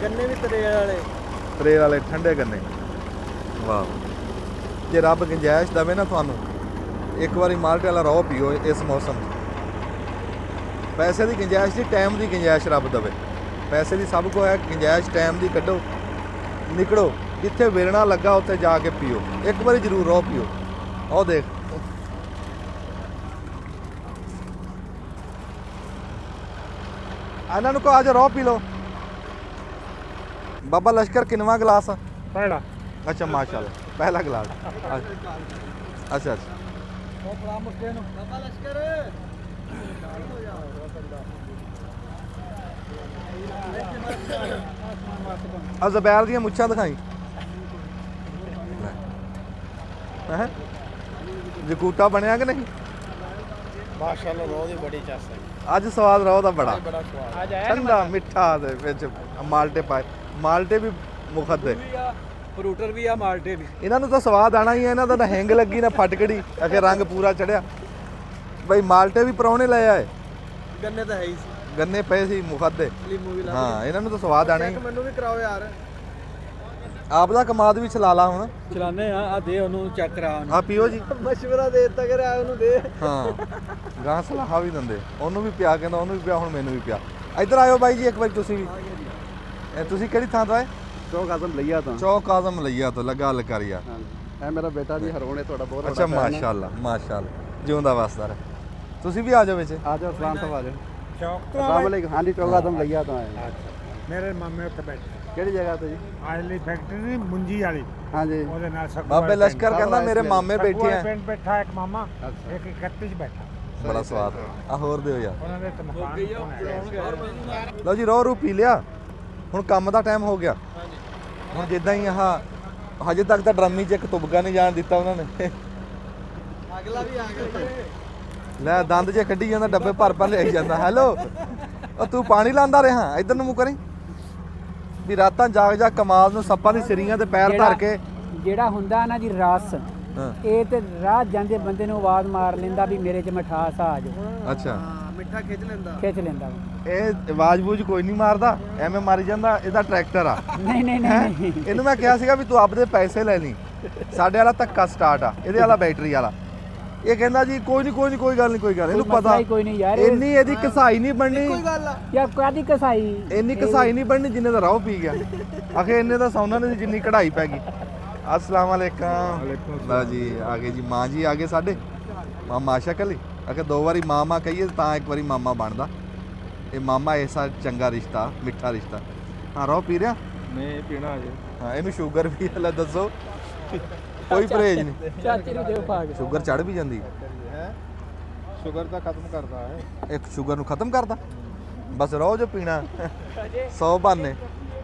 [SPEAKER 2] ਗੰਨੇ ਵੀ ਤਰੇ ਵਾਲੇ।
[SPEAKER 1] ਤਰੇ ਵਾਲੇ ਠੰਡੇ ਗੰਨੇ। ਵਾਹ, ਜੇ ਰੱਬ ਗੁੰਜਾਇਸ਼ ਦਵੇ ਨਾ ਤੁਹਾਨੂੰ, ਇੱਕ ਵਾਰੀ ਮਾਲਟੇ ਵਾਲਾ ਰੋਹ ਪੀਓ ਇਸ ਮੌਸਮ 'ਚ। ਪੈਸੇ ਦੀ ਗੁੰਜਾਇਸ਼ ਨਹੀਂ, ਟਾਈਮ ਦੀ ਗੁੰਜਾਇਸ਼ ਰੱਬ ਦਵੇ। ਪੈਸੇ ਦੀ ਸਭ ਕੋ ਹੈ ਗੁੰਜਾਇਸ਼, ਟਾਈਮ ਦੀ ਕੱਢੋ, ਨਿਕਲੋ। ਜਿੱਥੇ ਵੇਲਣਾ ਲੱਗਾ ਉੱਥੇ ਜਾ ਕੇ ਪੀਓ, ਇੱਕ ਵਾਰੀ ਜ਼ਰੂਰ ਰੋਹ ਪੀਓ। ਉਹ ਦੇਖ ਇਹਨਾਂ ਨੂੰ ਕਹੋ ਅੱਜ ਰੋਹ ਪੀ ਲਓ। ਬਾਬਾ ਲਸ਼ਕਰ ਕਿੰਨਵਾਂ ਗਲਾਸ ਆ?
[SPEAKER 2] ਪਹਿਲਾ।
[SPEAKER 1] ਅੱਛਾ ਮਾਸ਼ਾਅੱਲਾ, ਪਹਿਲਾ ਗਲਾਸ। ਅੱਛਾ
[SPEAKER 2] ਉਹ ਬੜਾ ਮੁੱਕੇ ਨੂੰ ਬਾਬਾ ਲਸ਼ਕਰ।
[SPEAKER 1] ਆ ਜ਼ਬੈਰ ਦੀਆਂ ਮੁੱਛਾਂ ਦਿਖਾਈ। ਹੈ ਜਕੂਟਾ ਬਣਿਆ ਕਿ ਨਹੀਂ?
[SPEAKER 2] ਮਾਸ਼ਾਅੱਲਾ ਰੋਹ ਦੀ ਬੜੀ ਚੱਸ ਹੈ।
[SPEAKER 1] ਅੱਜ ਸਵਾਦ ਰੋਹ ਦਾ ਬੜਾ
[SPEAKER 2] ਬੜਾ ਸਵਾਦ। ਅੱਜ
[SPEAKER 1] ਠੰਡਾ ਮਿੱਠਾ ਦੇ ਵਿੱਚ ਮਾਲਟੇ ਪਾਏ। ਮਾਲਟੇ ਵੀ ਮੁਖੱਦੇ,
[SPEAKER 2] ਫਰੂਟਰ ਵੀ ਆ, ਮਾਲਟੇ ਵੀ।
[SPEAKER 1] ਇਹਨਾਂ ਨੂੰ ਤਾਂ ਸਵਾਦ ਆਣਾ ਹੀ ਹੈ। ਇਹਨਾਂ ਦਾ ਤਾਂ ਹੈਂਗ ਲੱਗੀ ਨਾ ਫਟਕੜੀ, ਅਗੇ ਰੰਗ ਪੂਰਾ ਚੜਿਆ। ਬਈ ਮਾਲਟੇ ਵੀ ਪਰੌਣੇ ਲੈ ਆਏ,
[SPEAKER 2] ਗੰਨੇ ਤਾਂ ਹੈ ਹੀ ਸੀ,
[SPEAKER 1] ਗੰਨੇ ਪਏ ਸੀ ਮੁਖੱਦੇ।
[SPEAKER 2] ਲੀਮੂ ਵੀ ਲਾ
[SPEAKER 1] ਹਾਂ ਇਹਨਾਂ ਨੂੰ ਤਾਂ ਸਵਾਦ ਆਣਾ ਹੀ।
[SPEAKER 2] ਮੈਨੂੰ ਵੀ ਕਰਾਓ ਯਾਰ।
[SPEAKER 1] ਆਪ ਦਾ ਕਮਾਦ ਵੀ ਚਲਾ ਲਾ ਹੁਣ।
[SPEAKER 2] ਚਲਾਣੇ ਆ ਦੇ ਉਹਨੂੰ ਚੈੱਕ ਕਰਾ।
[SPEAKER 1] ਆ ਪੀਓ ਜੀ।
[SPEAKER 2] ਮਸ਼ਵਰਾ ਦੇ ਦਿੱਤਾ ਕਿ ਆ ਉਹਨੂੰ ਦੇ।
[SPEAKER 1] ਹਾਂ ਗਾਂ ਸਲਾਹਾਂ ਵੀ ਦਿੰਦੇ, ਉਹਨੂੰ ਵੀ ਪਿਆ, ਕਹਿੰਦਾ ਉਹਨੂੰ ਵੀ ਪਿਆ, ਹੁਣ ਮੈਨੂੰ ਵੀ ਪਿਆ। ਇੱਧਰ ਆਇਓ ਬਾਈ ਜੀ ਇੱਕ ਵਾਰੀ ਤੁਸੀਂ ਵੀ। ਇਹ ਤੁਸੀਂ ਕਿਹੜੀ ਥਾਂ ਤੋਂ ਆਏ?
[SPEAKER 8] ਚੌਕ ਆਜ਼ਮ ਲਈਆ ਤਾਂ।
[SPEAKER 1] ਚੌਕ ਆਜ਼ਮ ਲਈਆ ਤੋਂ। ਲੱਗਾ ਗੱਲ ਕਰੀਆ।
[SPEAKER 8] ਇਹ ਮੇਰਾ ਬੇਟਾ ਜੀ ਹਰੋਣੇ, ਤੁਹਾਡਾ ਬਹੁਤ
[SPEAKER 1] ਅੱਛਾ ਮਾਸ਼ਾਅੱਲਾ ਮਾਸ਼ਾਅੱਲਾ, ਜਿਉਂਦਾ ਵਸਦਾ ਰਹੇ। ਤੁਸੀਂ ਵੀ ਆ ਜਾਓ ਵਿੱਚ।
[SPEAKER 8] ਆ ਜਾਓ ਸਲਾਮ ਸਾਹਿਬ, ਆ ਜਾਓ।
[SPEAKER 2] ਚੌਕ
[SPEAKER 8] ਅਸਲਾਮ ਵਾਲੇਕੁਮ। ਹਾਂਜੀ ਚੌਕ ਆਜ਼ਮ ਲਈਆ ਤੋਂ ਆਏ।
[SPEAKER 2] ਮੇਰੇ ਮਾਮੇ ਉੱਥੇ ਬੈਠੇ।
[SPEAKER 8] ਕਿਹੜੀ ਜਗ੍ਹਾ ਤੇ ਜੀ?
[SPEAKER 2] ਆਇਲੀ ਫੈਕਟਰੀ ਨਹੀਂ, ਮੁੰਜੀ ਵਾਲੀ।
[SPEAKER 8] ਹਾਂਜੀ
[SPEAKER 2] ਉਹਦੇ ਨਾਲ ਸਭ
[SPEAKER 1] ਬਾਬੇ ਲਸ਼ਕਰ ਕਹਿੰਦਾ ਮੇਰੇ ਮਾਮੇ ਬੈਠੇ ਆ।
[SPEAKER 2] ਪਿੰਡ ਬੈਠਾ ਇੱਕ ਮਾਮਾ, ਇੱਕ 31 ਚ ਬੈਠਾ।
[SPEAKER 1] ਬੜਾ ਸਵਾਦ ਆ। ਹੋਰ ਦਿਓ ਯਾਰ।
[SPEAKER 2] ਉਹਨਾਂ ਦੇ ਤੇ ਮਕਾਨ।
[SPEAKER 1] ਲਓ ਜੀ, ਰੋ ਪੀ ਲਿਆ। ਹੁਣ ਕੰਮ ਦਾ ਟਾਈਮ ਹੋ ਗਿਆ। ਹੁਣ ਜਿੱਦਾਂ ਹੀ ਆਹ ਹਜੇ ਤੱਕ ਤਾਂ ਡਰਮੀ 'ਚ ਇੱਕ ਤੁਬਕਾ ਨਹੀਂ ਜਾਣ ਦਿੱਤਾ ਉਹਨਾਂ ਨੇ।
[SPEAKER 2] ਅਗਲਾ ਵੀ ਆ ਗਿਆ।
[SPEAKER 1] ਲੈ ਦੰਦ ਜੇ ਕੱਢੀ ਜਾਂਦਾ, ਡੱਬੇ ਭਰ ਭਰ ਲਿਆਈ ਜਾਂਦਾ। ਹੈਲੋ ਉਹ ਤੂੰ ਪਾਣੀ ਲਾਂਦਾ ਰਿਹਾ, ਇੱਧਰ ਨੂੰ ਮੂੰਹ ਕਰੀ। ਵੀ ਰਾਤਾਂ ਜਾਗ ਜਾ ਕਮਾਲ ਨੂੰ ਸੱਪਾਂ ਦੀ ਸਿਰੀਆਂ ਤੇ ਪੈਰ ਧਰ ਕੇ।
[SPEAKER 9] ਜਿਹੜਾ ਹੁੰਦਾ ਨਾ ਜੀ ਰਸ,
[SPEAKER 1] ਹਾਂ
[SPEAKER 9] ਇਹ ਤੇ ਰਾਹ ਜਾਂਦੇ ਬੰਦੇ ਨੂੰ ਆਵਾਜ਼ ਮਾਰ ਲੈਂਦਾ ਵੀ ਮੇਰੇ 'ਚ ਮਿਠਾਸ ਆ ਜਾਓ,
[SPEAKER 1] ਅੱਛਾ
[SPEAKER 2] ਮਿੱਠਾ ਖਿੱਚ ਲੈਂਦਾ।
[SPEAKER 9] ਖਿੱਚ ਲੈਂਦਾ ਵਾ।
[SPEAKER 1] ਇਹ ਆਵਾਜ਼ ਬੂਝ ਕੋਈ ਨਹੀਂ ਮਾਰਦਾ, ਐਵੇਂ ਮਾਰੀ ਜਾਂਦਾ। ਇਹਦਾ ਟਰੈਕਟਰ ਆ।
[SPEAKER 9] ਨਹੀਂ ਨਹੀਂ ਨਹੀਂ
[SPEAKER 1] ਇਹਨੂੰ ਮੈਂ ਕਿਹਾ ਸੀਗਾ ਵੀ ਤੂੰ ਆਪਦੇ ਪੈਸੇ ਲੈ ਲਈ, ਸਾਡੇ ਵਾਲਾ ਧੱਕਾ ਸਟਾਰਟ ਆ, ਇਹਦੇ ਵਾਲਾ ਬੈਟਰੀ ਵਾਲਾ। ਇਹ ਕਹਿੰਦਾ ਜੀ ਕੋਈ ਨਹੀਂ ਕੋਈ ਨਹੀਂ, ਕੋਈ ਗੱਲ ਨਹੀਂ, ਕੋਈ ਗੱਲ ਨੀ। ਇਹਨੂੰ
[SPEAKER 9] ਕੋਈ
[SPEAKER 1] ਪਤਾ
[SPEAKER 9] ਮਸਲਾ ਹੀ ਕੋਈ ਨਹੀਂ ਯਾਰ।
[SPEAKER 1] ਇੰਨੀ ਇਹਦੀ ਕਸਾਈ ਨਹੀਂ ਬਣਨੀ,
[SPEAKER 9] ਯਾਰ ਕਾਦੀ ਕਸਾਈ,
[SPEAKER 1] ਇੰਨੀ ਕਸਾਈ ਨਹੀਂ ਬਣਨੀ ਜਿੰਨੇ ਦਾ ਰਾਹ ਪੀ ਗਿਆ। ਆਖੇ ਇੰਨੇ ਦਾ ਸੌਨਾ ਨਹੀਂ ਜਿੰਨੀ ਕਢਾਈ ਪੈ ਗਈ। अस्सलाम वालेकुम। ला जी आ गए जी, माँ जी आ गए साढ़े मामा आशा कली। आखिर दो बारी मामा कहिए तो एक बारी मामा बनता। ये मामा ऐसा चंगा रिश्ता, मिठा रिश्ता। ਹਾਂ ਰੋ ਪੀ ਰਿਹਾ
[SPEAKER 8] ਨਹੀਂ ਪੀਣਾ ਅਜੇ
[SPEAKER 1] ਹਾਂ ਇਹਨੂੰ ਸ਼ੂਗਰ ਵੀ ਹੈ ਲੈ ਦੱਸੋ ਕੋਈ ਪਰਹੇਜ ਨਹੀਂ
[SPEAKER 9] ਚਾਚੇ ਨੂੰ ਦਿਓ ਪਾ ਕੇ
[SPEAKER 1] ਸ਼ੂਗਰ ਚੜ ਵੀ ਜਾਂਦੀ
[SPEAKER 8] ਹੈ ਸ਼ੂਗਰ ਤਾਂ ਖਤਮ ਕਰਦਾ ਹੈ
[SPEAKER 1] ਇੱਕ ਸ਼ੂਗਰ ਨੂੰ ਖਤਮ ਕਰਦਾ ਬਸ ਰੋ ਜੋ ਪੀਣਾ 100 ਬਹਾਨੇ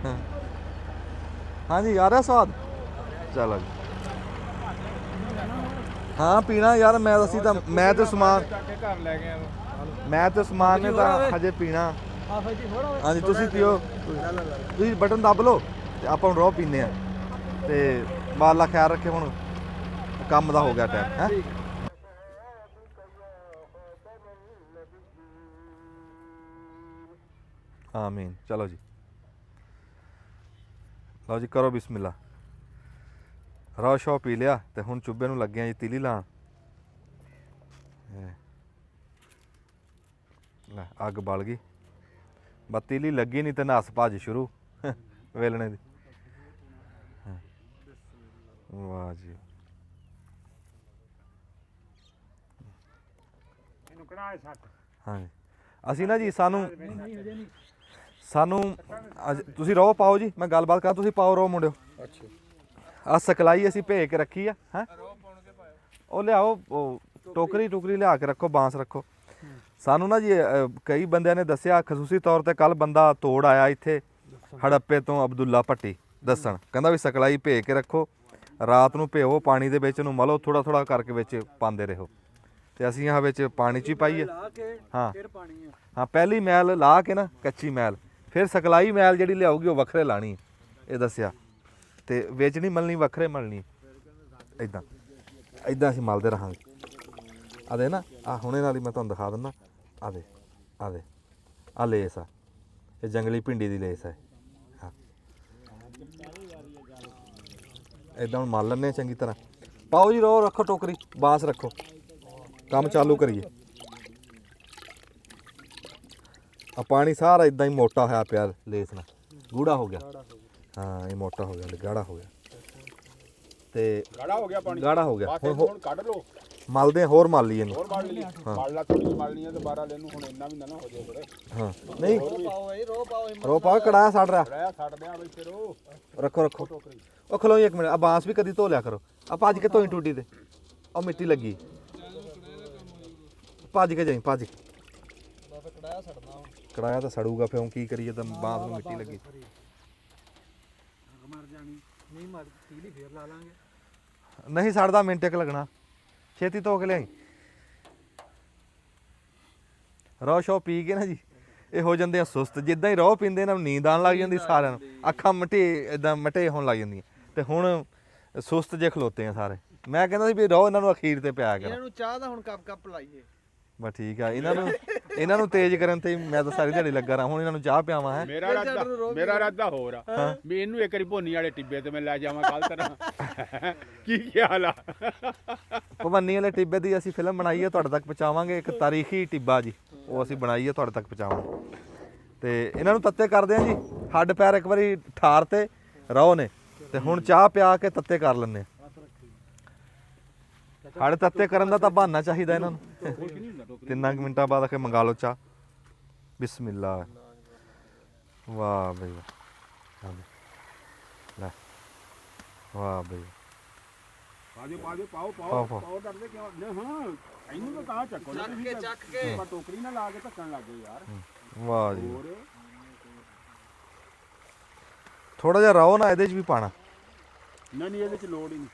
[SPEAKER 1] ਹਾਂ। ਹਾਂਜੀ ਆ ਰਿਹਾ ਸਵਾਦ ਚਲੋ ਜੀ ਹਾਂ ਪੀਣਾ ਯਾਰ ਮੈਂ ਅਸੀਂ ਤਾਂ ਮੈਂ ਤੇ ਸਮਾਨ
[SPEAKER 8] ਘਰ ਲੈ ਗਏ
[SPEAKER 1] ਮੈਂ ਤੇ ਸਮਾਨ ਨੇ ਤਾਂ ਹਜੇ ਪੀਣਾ ਹਾਂਜੀ ਤੁਸੀਂ ਪੀਓ ਤੁਸੀਂ ਬਟਨ ਦੱਬ ਲਓ ਤੇ ਆਪਾਂ ਹੁਣ ਰੋ ਪੀਂਦੇ ਆ ਤੇ ਮਾਲਾ ਖਿਆਲ ਰੱਖੇ ਹੁਣ ਕੰਮ ਦਾ ਹੋ ਗਿਆ ਟਾਈਮ ਹੈ ਆਮੀਨ ਚਲੋ ਜੀ ਲਓ ਜੀ ਕਰੋ ਬਿਸਮਿਲ੍ਲਾ ਰੋ ਸ਼ੋ ਪੀ ਲਿਆ ਤੇ ਹੁਣ ਚੁੱਬੇ ਨੂੰ ਲੱਗੇ ਆ ਜੀ ਤੀਲੀ ਲਾਣ ਲੈ ਅੱਗ ਬਲ ਗਈ ਬਸ ਤੀਲੀ ਲੱਗੀ ਨਹੀਂ ਤੇ ਨਸ ਭੱਜ ਸ਼ੁਰੂ ਵੇਲਣੇ ਦੀ ਵਾਹ ਜੀ
[SPEAKER 4] ਇਹਨੂੰ ਕੜਾ ਸੱਟ
[SPEAKER 1] ਹਾਂਜੀ ਅਸੀਂ ਨਾ ਜੀ ਸਾਨੂੰ ਤੁਸੀਂ ਰੋ ਪਾਓ ਜੀ ਮੈਂ ਗੱਲਬਾਤ ਕਰਾਂ ਤੁਸੀਂ ਪਾਓ ਰੋ ਮੁੰਡਿਓ
[SPEAKER 8] ਅੱਛਾ
[SPEAKER 1] ਆ ਸਕਲਾਈ ਅਸੀਂ ਭੇਜ ਕੇ ਰੱਖੀ ਆ ਹੈ ਉਹ ਲਿਆਓ ਉਹ ਟੋਕਰੀ ਲਿਆ ਕੇ ਰੱਖੋ ਬਾਂਸ ਰੱਖੋ ਸਾਨੂੰ ਨਾ ਜੀ ਕਈ ਬੰਦਿਆਂ ਨੇ ਦੱਸਿਆ ਖਸੂਸੀ ਤੌਰ ਤੇ ਕੱਲ ਬੰਦਾ ਤੋੜ ਆਇਆ ਇੱਥੇ ਹੜੱਪੇ ਤੋਂ ਅਬਦੁੱਲਾ ਭੱਟੀ ਦੱਸਣ ਕਹਿੰਦਾ ਵੀ ਸਕਲਾਈ ਭੇਜ ਕੇ ਰੱਖੋ ਰਾਤ ਨੂੰ ਭਿਓ ਪਾਣੀ ਦੇ ਵਿੱਚ ਨੂੰ ਮਲੋ ਥੋੜਾ ਥੋੜਾ ਕਰਕੇ ਵਿੱਚ ਪਾਉਂਦੇ ਰਹੋ ਤੇ ਅਸੀਂ ਆਹ ਵਿੱਚ ਪਾਣੀ 'ਚ ਹੀ ਪਾਈਏ ਹਾਂ ਹਾਂ ਪਹਿਲੀ ਮੈਲ ਲਾ ਕੇ ਨਾ ਕੱਚੀ ਮੈਲ ਫਿਰ ਸਕਲਾਈ ਮੈਲ ਜਿਹੜੀ ਲਿਆਊਗੀ ਉਹ ਵੱਖਰੇ ਲਾਣੀ ਇਹ ਦੱਸਿਆ ਤੇ ਵਿੱਚ ਨਹੀਂ ਮਲਣੀ ਵੱਖਰੇ ਮਲਣੀ ਇਦਾਂ ਇਦਾਂ ਅਸੀਂ ਮਲਦੇ ਰਹਾਂਗੇ ਆਦੇ ਨਾ ਆ ਹੁਣੇ ਨਾਲ ਹੀ ਮੈਂ ਤੁਹਾਨੂੰ ਦਿਖਾ ਦਿੰਦਾ ਆਦੇ ਆ ਲੇਸ ਆ ਇਹ ਜੰਗਲੀ ਭਿੰਡੀ ਦੀ ਲੇਸ ਹੈ ਹਾਂ ਇਦਾਂ ਹੁਣ ਮਲ ਲੈਂਦੇ ਚੰਗੀ ਤਰ੍ਹਾਂ ਪਾਓ ਜੀ ਰੋ ਰੱਖੋ ਟੋਕਰੀ ਬਾਂਸ ਰੱਖੋ ਕੰਮ ਚਾਲੂ ਕਰੀਏ ਆ ਪਾਣੀ ਸਾਰਾ ਇਦਾਂ ਹੀ ਮੋਟਾ ਹੋਇਆ ਪਿਆ ਲੇਸ ਨਾਲ ਗੂੜਾ ਹੋ ਗਿਆ ਹਾਂ ਇਹ ਮੋਟਾ ਹੋ ਗਿਆ ਗਾੜਾ ਹੋ ਗਿਆ ਤੇ
[SPEAKER 4] ਗਾੜਾ ਹੋ ਗਿਆ ਪਾਣੀ
[SPEAKER 1] ਗਾੜਾ ਹੋ ਗਿਆ
[SPEAKER 4] ਬਸ ਇਹਨੂੰ ਹੁਣ ਕੱਢ ਲਓ
[SPEAKER 1] ਮਲਦੇ ਹੋਰ ਮਲ ਲਈ ਇਹਨੂੰ
[SPEAKER 4] ਹੋਰ ਮਲ ਲਈ ਮਲ ਲਾ ਥੋੜੀ ਮਲਣੀ ਹੈ ਦੁਬਾਰਾ ਲੈਨੂੰ ਹੁਣ ਇੰਨਾ ਵੀ ਨਾ ਹੋ ਜਾਏ ਬੜੇ
[SPEAKER 1] ਹਾਂ ਨਹੀਂ
[SPEAKER 2] ਪਾਓ
[SPEAKER 1] ਰੋ ਪਾ ਕੜਾਇਆ ਸੜ ਰਿਹਾ
[SPEAKER 4] ਰਹਿ ਛੱਡ ਦਿਆਂ ਬਈ ਫਿਰ ਉਹ
[SPEAKER 1] ਰੱਖੋ ਉਹ ਖਲੋ ਇੱਕ ਮਿੰਟ ਆ ਬਾਂਸ ਵੀ ਕਦੀ ਧੋ ਲਿਆ ਕਰੋ ਆ ਭੱਜ ਕੇ ਧੋਈ ਟੂਟੀ ਤੇ ਉਹ ਮਿੱਟੀ ਲੱਗੀ ਭੱਜ ਕੇ ਜਾਈ ਭੱਜ ਕੜਾਇਆ ਤਾਂ ਸੜੂਗਾ ਫਿਰ ਕੀ ਕਰੀਏ ਤਾਂ ਬਾਂਸ ਨੂੰ ਮਿੱਟੀ ਲੱਗੀ ਨਹੀਂ ਸੜਦਾ ਮਿੰਟ ਇੱਕ ਲੱਗਣਾ ਛੇਤੀ ਧੋ ਕੇ ਲਿਆਈ ਰੋ ਸ਼ੋ ਪੀ ਕੇ ਨਾ ਜੀ ਇਹ ਹੋ ਜਾਂਦੇ ਆ ਸੁਸਤ ਜਿੱਦਾਂ ਹੀ ਰੋ ਪੀਂਦੇ ਇਹਨਾਂ ਨੂੰ ਨੀਂਦ ਆਉਣ ਲੱਗ ਜਾਂਦੀ ਸਾਰਿਆਂ ਨੂੰ ਅੱਖਾਂ ਇਦਾਂ ਮਟੇ ਹੋਣ ਲੱਗ ਜਾਂਦੀਆਂ ਤੇ ਹੁਣ ਸੁਸਤ ਜੇ ਖਲੋਤੇ ਆ ਸਾਰੇ ਮੈਂ ਕਹਿੰਦਾ ਸੀ ਵੀ ਰੋ ਇਹਨਾਂ ਨੂੰ ਅਖੀਰ ਤੇ ਪਿਆ ਕਰ
[SPEAKER 2] ਇਹਨਾਂ ਨੂੰ ਚਾਹ ਦਾ ਹੁਣ ਕੱਪ ਲਾਈਏ
[SPEAKER 1] ਬਸ ਠੀਕ ਆ ਇਹਨਾਂ ਨੂੰ ਤੇਜ਼ ਕਰਨ ਤੇ ਮੈਂ ਤਾਂ ਸਾਰੀ ਦਿਹਾੜੀ ਲੱਗਾ ਰਹਾ ਹੁਣ ਇਹਨਾਂ ਨੂੰ ਚਾਹ ਪਿਆਵਾਂ ਹੈ
[SPEAKER 4] ਮੇਰਾ ਇਰਾਦਾ ਹੋਰ ਆ ਵੀ ਇਹਨੂੰ ਇੱਕ ਵਾਰੀ ਭੋਨੀ ਵਾਲੇ ਟਿੱਬੇ ਤੇ ਮੈਂ ਲੈ ਜਾਵਾਂ ਕੱਲ ਤਰ੍ਹਾਂ ਕੀ ਖਿਆਲ ਆ
[SPEAKER 1] ਭਵੰਨੀ ਵਾਲੇ ਟਿੱਬੇ ਦੀ ਅਸੀਂ ਫਿਲਮ ਬਣਾਈ ਹੈ ਤੁਹਾਡੇ ਤੱਕ ਪਹੁੰਚਾਵਾਂਗੇ ਇੱਕ ਤਾਰੀਖੀ ਟਿੱਬਾ ਜੀ ਉਹ ਅਸੀਂ ਬਣਾਈ ਹੈ ਤੁਹਾਡੇ ਤੱਕ ਪਹੁੰਚਾਵਾਂਗੇ ਤੇ ਇਹਨਾਂ ਨੂੰ ਤੱਤੇ ਕਰਦੇ ਆ ਜੀ ਹੱਡ ਪੈਰ ਇੱਕ ਵਾਰੀ ਠਾਰ ਤੇ ਰੋ ਨੇ ਤੇ ਹੁਣ ਚਾਹ ਪਿਆ ਕੇ ਤੱਤੇ ਕਰ ਲੈਂਦੇ ਹੱਡ ਤੱਤੇ ਕਰਨ ਦਾ ਤਾਂ ਬਹਾਨਾ ਚਾਹੀਦਾ ਇਹਨਾਂ ਨੂੰ 3 ਮਿੰਟਾਂ ਬਾਅਦ ਆ ਕੇ ਮੰਗਾ ਲਓ ਚਾਹ ਬਿਸਮਿਲ੍ਲਾ ਵਾਹ ਬਈ ਵਾਹ ਲੈ ਵਾਹ ਬਈ
[SPEAKER 4] ਪਾਓ ਡਰਦੇ ਕਿਉਂ ਹਾਂ ਇਹਨੂੰ ਤਾਂ ਚੱਕੋ ਚੱਕ ਕੇ ਟੋਕਰੀ ਨਾਲ ਲਾ ਕੇ ਧੱਕਣ ਲੱਗ ਗਏ ਯਾਰ
[SPEAKER 1] ਵਾਹ ਜੀ ਥੋੜਾ ਜਿਹਾ ਰਾਓ ਨਾ ਇਹਦੇ 'ਚ ਵੀ ਪਾਣਾ
[SPEAKER 4] ਨਹੀਂ ਇਹਦੇ 'ਚ ਲੋੜ ਹੀ ਨਹੀਂ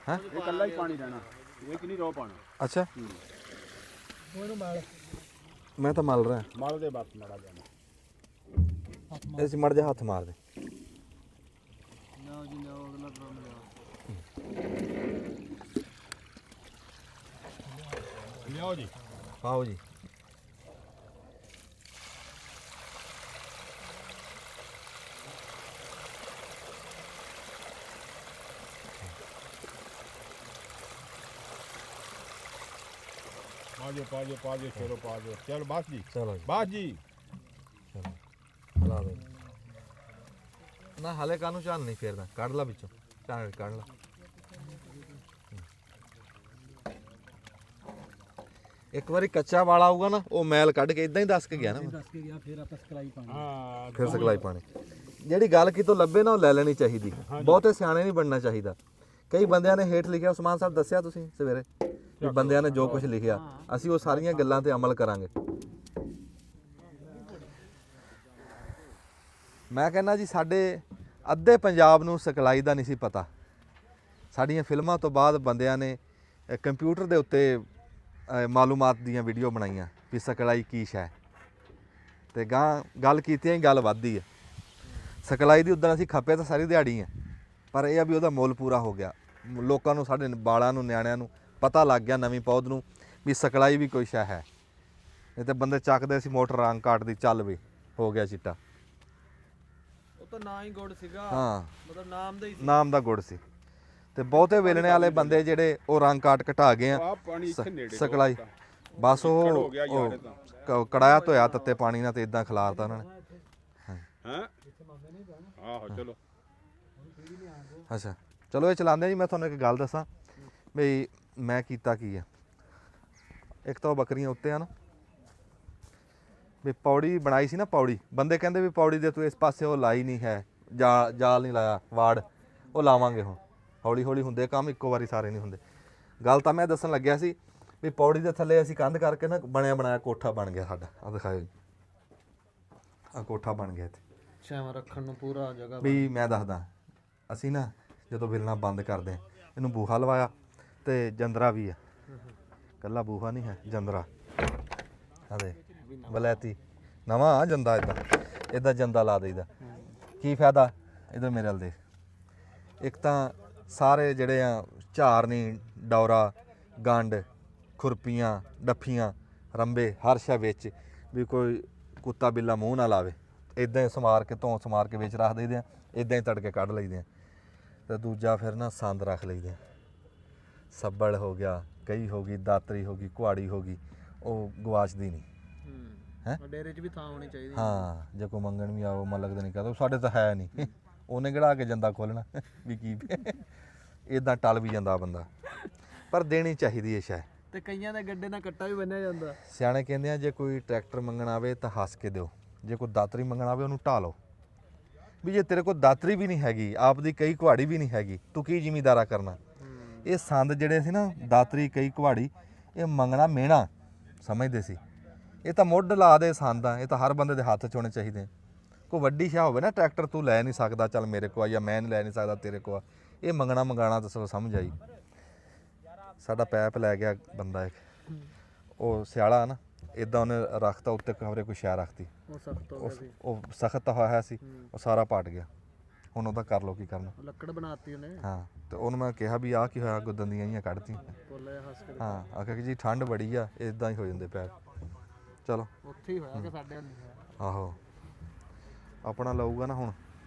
[SPEAKER 1] ਹੈ
[SPEAKER 4] ਇਹ ਇਕੱਲਾ ਹੀ ਪਾਣੀ ਰਹਿਣਾ ਇਹ ਕਿ ਨਹੀਂ ਰੋ ਪਾਣਾ
[SPEAKER 1] ਅੱਛਾ ਮੈਂ ਤਾਂ ਮਲ ਰਿਹਾ
[SPEAKER 4] ਮਲ ਦੇ ਬਸ ਮਾੜਾ ਜਾਣਾ
[SPEAKER 1] ਇਸ ਮੜ ਜਾ ਹੱਥ ਮਾਰ ਦੇ
[SPEAKER 4] ਲਿਆਓ ਜੀ
[SPEAKER 1] ਪਾਓ ਜੀ
[SPEAKER 4] ਪਾ ਦਿਓ ਚਲੋ ਪਾ ਦਿਓ ਚਲ ਬਸ ਜੀ
[SPEAKER 1] ਚਲੋ ਜੀ
[SPEAKER 4] ਬਸ ਜੀ
[SPEAKER 1] ਲਾ ਦੇ ਨਾ ਹਲੇ ਕਾਨੂੰ ਚਾਨ ਨਹੀਂ ਫੇਰਦਾ ਕੱਢ ਲਾ ਵਿੱਚੋਂ ਚਾਨ ਕੱਢ ਲਾ ਇੱਕ ਵਾਰੀ ਕੱਚਾ ਵਾਲਾ ਆਊਗਾ ਨਾ ਉਹ ਮੈਲ ਕੱਢ ਕੇ ਇਦਾਂ ਹੀ ਦੱਸ ਕੇ ਗਿਆ ਨਾ
[SPEAKER 9] ਦੱਸ ਕੇ ਗਿਆ ਫਿਰ ਆਪਾਂ ਸਕਲਾਈ ਪਾਣੀ
[SPEAKER 4] ਹਾਂ
[SPEAKER 1] ਫਿਰ ਸਕਲਾਈ ਪਾਣੀ ਜਿਹੜੀ ਗੱਲ ਕਿਤੋਂ ਲੱਭੇ ਨਾ ਉਹ ਲੈ ਲੈਣੀ ਚਾਹੀਦੀ। ਬਹੁਤੇ ਸਿਆਣੇ ਨਹੀਂ ਬਣਨਾ ਚਾਹੀਦਾ। ਕਈ ਬੰਦਿਆਂ ਨੇ ਹੇਠ ਲਿਖਿਆ, ਉਸਮਾਨ ਸਾਹਿਬ ਦੱਸਿਆ ਤੁਸੀਂ ਸਵੇਰੇ ਵੀ ਬੰਦਿਆਂ ਨੇ ਜੋ ਕੁਝ ਲਿਖਿਆ, ਅਸੀਂ ਉਹ ਸਾਰੀਆਂ ਗੱਲਾਂ ਤੇ ਅਮਲ ਕਰਾਂਗੇ। ਮੈਂ ਕਹਿੰਦਾ ਜੀ ਸਾਡੇ ਅੱਧੇ ਪੰਜਾਬ ਨੂੰ ਸਿਖਲਾਈ ਦਾ ਨਹੀਂ ਸੀ ਪਤਾ। ਸਾਡੀਆਂ ਫਿਲਮਾਂ ਤੋਂ ਬਾਅਦ ਬੰਦਿਆਂ ਨੇ ਕੰਪਿਊਟਰ ਦੇ ਉੱਤੇ ਮਾਲੂਮਾਤ ਦੀਆਂ ਵੀਡੀਓ ਬਣਾਈਆਂ ਵੀ ਸਿਖਲਾਈ ਕੀ ਸ਼ੈ, ਤੇ ਗਾਂ ਗੱਲ ਕੀਤੀ ਹੀ ਗੱਲ ਵੱਧਦੀ ਹੈ। ਸਿਖਲਾਈ ਦੀ ਉਦੋਂ ਅਸੀਂ ਖੱਪੇ ਤਾਂ ਸਾਰੀ ਦਿਹਾੜੀ ਹੈ, ਪਰ ਇਹ ਆ ਵੀ ਉਹਦਾ ਮੁੱਲ ਪੂਰਾ ਹੋ ਗਿਆ। ਲੋਕਾਂ ਨੂੰ, ਸਾਡੇ ਬਾਲਾਂ ਨੂੰ, ਨਿਆਣਿਆਂ ਨੂੰ ਪਤਾ ਲੱਗ ਗਿਆ ਨਵੀਂ ਪੌਦ ਨੂੰ ਵੀ ਸਿਖਲਾਈ ਵੀ ਕੋਈ ਸ਼ੈ ਹੈ। ਨਹੀਂ ਤਾਂ ਬੰਦੇ ਚੱਕਦੇ ਸੀ ਮੋਟਰ ਰੰਗ ਕਾਟ ਦੀ, ਚੱਲ ਵੀ ਹੋ ਗਿਆ ਚਿੱਟਾ।
[SPEAKER 2] ਉਹ ਤਾਂ ਨਾ ਹੀ ਗੁੜ ਸੀਗਾ,
[SPEAKER 1] ਹਾਂ
[SPEAKER 2] ਮਤਲਬ ਨਾਮ ਦਾ ਹੀ ਸੀ।
[SPEAKER 1] ਨਾਮ ਦਾ ਗੁੜ ਸੀ। ਤੇ ਬਹੁਤੇ ਵੇਲਣੇ ਵਾਲੇ ਬੰਦੇ ਜਿਹੜੇ ਉਹ ਰੰਗ ਕਾਟ ਘਟਾ ਗਏ ਆ।
[SPEAKER 4] ਪਾਣੀ ਇੱਥੇ ਨੇੜੇ
[SPEAKER 1] ਸਿਖਲਾਈ ਬਸ ਉਹ ਕੜਾਇਆ ਧੋਇਆ ਤੱਤੇ ਪਾਣੀ ਨਾਲ ਤੇ ਇਦਾਂ ਖਿਲਾਰਤਾ ਉਹਨਾਂ ਨੇ।
[SPEAKER 4] ਹਾਂ ਆਹੋ ਚਲੋ
[SPEAKER 1] ਅੱਛਾ ਚਲੋ ਇਹ ਚਲਾਉਂਦੇ ਜੀ। ਮੈਂ ਤੁਹਾਨੂੰ ਇੱਕ ਗੱਲ ਦੱਸਾਂ ਵੀ ਮੈਂ ਕੀਤਾ ਕੀ ਆ। ਇੱਕ ਤਾਂ ਉਹ ਬੱਕਰੀਆਂ ਉੱਤੇ ਆ ਨਾ, ਵੀ ਪੌੜੀ ਬਣਾਈ ਸੀ ਨਾ, ਪੌੜੀ ਬੰਦੇ ਕਹਿੰਦੇ ਵੀ ਪੌੜੀ ਦੇ ਤੂੰ ਇਸ ਪਾਸੇ ਉਹ ਲਾਈ ਨਹੀਂ ਹੈ, ਜਾਲ ਨਹੀਂ ਲਾਇਆ, ਵਾੜ ਉਹ ਲਾਵਾਂਗੇ ਹੁਣ। ਹੌਲੀ ਹੌਲੀ ਹੁੰਦੇ ਕੰਮ, ਇੱਕੋ ਵਾਰੀ ਸਾਰੇ ਨਹੀਂ ਹੁੰਦੇ। ਗੱਲ ਤਾਂ ਮੈਂ ਦੱਸਣ ਲੱਗਿਆ ਸੀ ਵੀ ਪੌੜੀ ਦੇ ਥੱਲੇ ਅਸੀਂ ਕੰਧ ਕਰਕੇ ਨਾ ਬਣਿਆ ਬਣਾਇਆ ਕੋਠਾ ਬਣ ਗਿਆ ਸਾਡਾ। ਆ ਦਿਖਾਓ ਜੀ, ਆ ਕੋਠਾ ਬਣ ਗਿਆ ਇੱਥੇ
[SPEAKER 2] ਛਾਵਾਂ ਰੱਖਣ ਨੂੰ ਪੂਰਾ ਜਗ੍ਹਾ।
[SPEAKER 1] ਵੀ ਮੈਂ ਦੱਸਦਾ, ਅਸੀਂ ਨਾ ਜਦੋਂ ਬਿਲਣਾ ਬੰਦ ਕਰਦੇ ਹਾਂ ਇਹਨੂੰ ਬੂਹਾ ਲਵਾਇਆ ਤੇ ਜੰਦਰਾ ਵੀ ਆ, ਕੱਲਾ ਬੂਹਾ ਨਹੀਂ ਹੈ, ਜੰਦਰਾ। ਅਦੇ ਬਲੈਤੀ ਨਵਾਂ ਜੰਦਾ, ਇਦਾਂ ਜੰਦਾ ਲਾ ਦੇਈਦਾ। ਕੀ ਫਾਇਦਾ ਇਧਰ ਮੇਰੇ ਵੱਲ ਦੇ। ਇੱਕ ਤਾਂ ਸਾਰੇ ਜਿਹੜੇ ਆ ਝਾਰਨੀ, ਡੌਰਾ, ਗੰਡ, ਖੁਰਪੀਆਂ, ਡੱਫੀਆਂ, ਰੰਬੇ, ਹਰ ਸ਼ੈ ਵਿੱਚ ਵੀ ਕੋਈ ਕੁੱਤਾ ਬਿੱਲਾ ਮੂੰਹ ਨਾ ਲਾਵੇ। ਇਦਾਂ ਹੀ ਸਮਾਰ ਕੇ ਧੌਂ ਸਮਾਰ ਕੇ ਵਿੱਚ ਰੱਖ ਦਈਦੇ ਆ, ਇਦਾਂ ਹੀ ਤੜਕੇ ਕੱਢ ਲਈਦੇ ਆ। ਤੇ ਦੂਜਾ ਫਿਰ ਨਾ ਸੰਦ ਰੱਖ ਲਈਦੇ ਆ। ਸੱਬਲ ਹੋ ਗਿਆ, ਕਈ ਹੋ ਗਈ, ਦਾਤਰੀ ਹੋ ਗਈ, ਕੁਹਾੜੀ ਹੋ ਗਈ, ਉਹ ਗਵਾਚਦੀ ਨਹੀਂ ਹੈ।
[SPEAKER 2] ਡੇਰੇ 'ਚ ਵੀ ਥਾਂ ਹੋਣੀ ਚਾਹੀਦੀ।
[SPEAKER 1] ਹਾਂ ਜੇ ਕੋਈ ਮੰਗਣ ਵੀ ਆਓ ਮਨ ਲੱਗਦਾ ਨਹੀਂ ਕਹਦਾ ਸਾਡੇ ਤਾਂ ਹੈ ਨਹੀਂ, ਉਹਨੇ ਕਿਹੜਾ ਕੇ ਜਾਂਦਾ ਖੋਲਣਾ ਵੀ ਕੀ ਇਦਾਂ ਟਲ ਵੀ ਜਾਂਦਾ ਬੰਦਾ। ਪਰ ਦੇਣੀ ਚਾਹੀਦੀ ਹੈ ਸ਼ਾਇਦ।
[SPEAKER 2] ਤੇ ਕਈਆਂ ਦੇ ਗੱਡੇ ਨਾਲ ਕੱਟਾ ਵੀ ਬੰਨਿਆ ਜਾਂਦਾ।
[SPEAKER 1] ਸਿਆਣੇ ਕਹਿੰਦੇ ਆ ਜੇ ਕੋਈ ਟਰੈਕਟਰ ਮੰਗਣ ਆਵੇ ਤਾਂ ਹੱਸ ਕੇ ਦਿਓ, ਜੇ ਕੋਈ ਦਾਤਰੀ ਮੰਗਣ ਆਵੇ ਉਹਨੂੰ ਢਾਹ ਲਓ। ਵੀ ਜੇ ਤੇਰੇ ਕੋਲ ਦਾਤਰੀ ਵੀ ਨਹੀਂ ਹੈਗੀ, ਆਪ ਦੀ ਕਈ ਕੁਹਾੜੀ ਵੀ ਨਹੀਂ ਹੈਗੀ, ਤੂੰ ਕੀ ਜ਼ਿਮੀਦਾਰਾ ਕਰਨਾ। ਇਹ ਸੰਦ ਜਿਹੜੇ ਸੀ ਨਾ, ਦਾਤਰੀ, ਕਈ ਕੁਹਾੜੀ, ਇਹ ਮੰਗਣਾ ਮਿਹਣਾ ਸਮਝਦੇ ਸੀ। ਇਹ ਤਾਂ ਮੁੱਢ ਲਾ ਦੇ ਸੰਦ ਆ, ਇਹ ਤਾਂ ਹਰ ਬੰਦੇ ਦੇ ਹੱਥ 'ਚ ਹੋਣੇ ਚਾਹੀਦੇ। ਕੋਈ ਵੱਡੀ ਸ਼ਾਹ ਹੋਵੇ ਨਾ, ਟਰੈਕਟਰ ਤੂੰ ਲੈ ਨਹੀਂ ਸਕਦਾ, ਚੱਲ ਮੇਰੇ ਕੋਲ ਆ, ਜਾਂ ਮੈਂ ਨਹੀਂ ਲੈ ਨਹੀਂ ਸਕਦਾ ਤੇਰੇ ਕੋਲ ਆ, ਇਹ ਮੰਗਣਾ ਮੰਗਾਣਾ ਤਾਂ ਸਮਝ ਆਈ। ਸਾਡਾ ਪੈਪ ਲੈ ਗਿਆ ਬੰਦਾ ਇੱਕ, ਉਹ ਸਿਆਲਾ ਨਾ, ਇਦਾਂ ਉਹਨੇ ਰੱਖਤਾ ਉੱਤੇ ਖਬਰੇ ਕੋਈ ਸ਼ੈ ਰੱਖਤੀ, ਉਹ ਸਖਤ ਹੋਇਆ ਸੀ, ਉਹ ਸਾਰਾ ਪਾਟ ਗਿਆ। ਹੁਣ ਉਹਦਾ ਕਰ ਲਓ ਕੀ ਕਰਨਾ।
[SPEAKER 2] ਲੱਕੜ ਬਣਾਤੀ ਉਹਨੇ।
[SPEAKER 1] ਹਾਂ ਤੇ ਉਹਨੂੰ ਮੈਂ ਕਿਹਾ ਵੀ ਆਹ ਕੀ ਹੋਇਆ, ਗੁੱਦੰਦੀਆਂ ਜਿਹੀਆਂ ਕੱਢਤੀਆਂ। ਹਾਂ ਆਖਿਆ ਕਿ ਜੀ ਠੰਡ ਬੜੀ ਆ, ਇਦਾਂ ਹੀ ਹੋ ਜਾਂਦੇ ਪੈਪ। ਚਲੋ
[SPEAKER 2] ਉੱਥੇ ਹੀ ਹੋਇਆ ਕਿ ਸਾਡੇ ਨਹੀਂ ਹੋਇਆ।
[SPEAKER 1] ਆਹੋ ਆਪਣਾ ਲਊਗਾ ਨਾ ਹੁਣ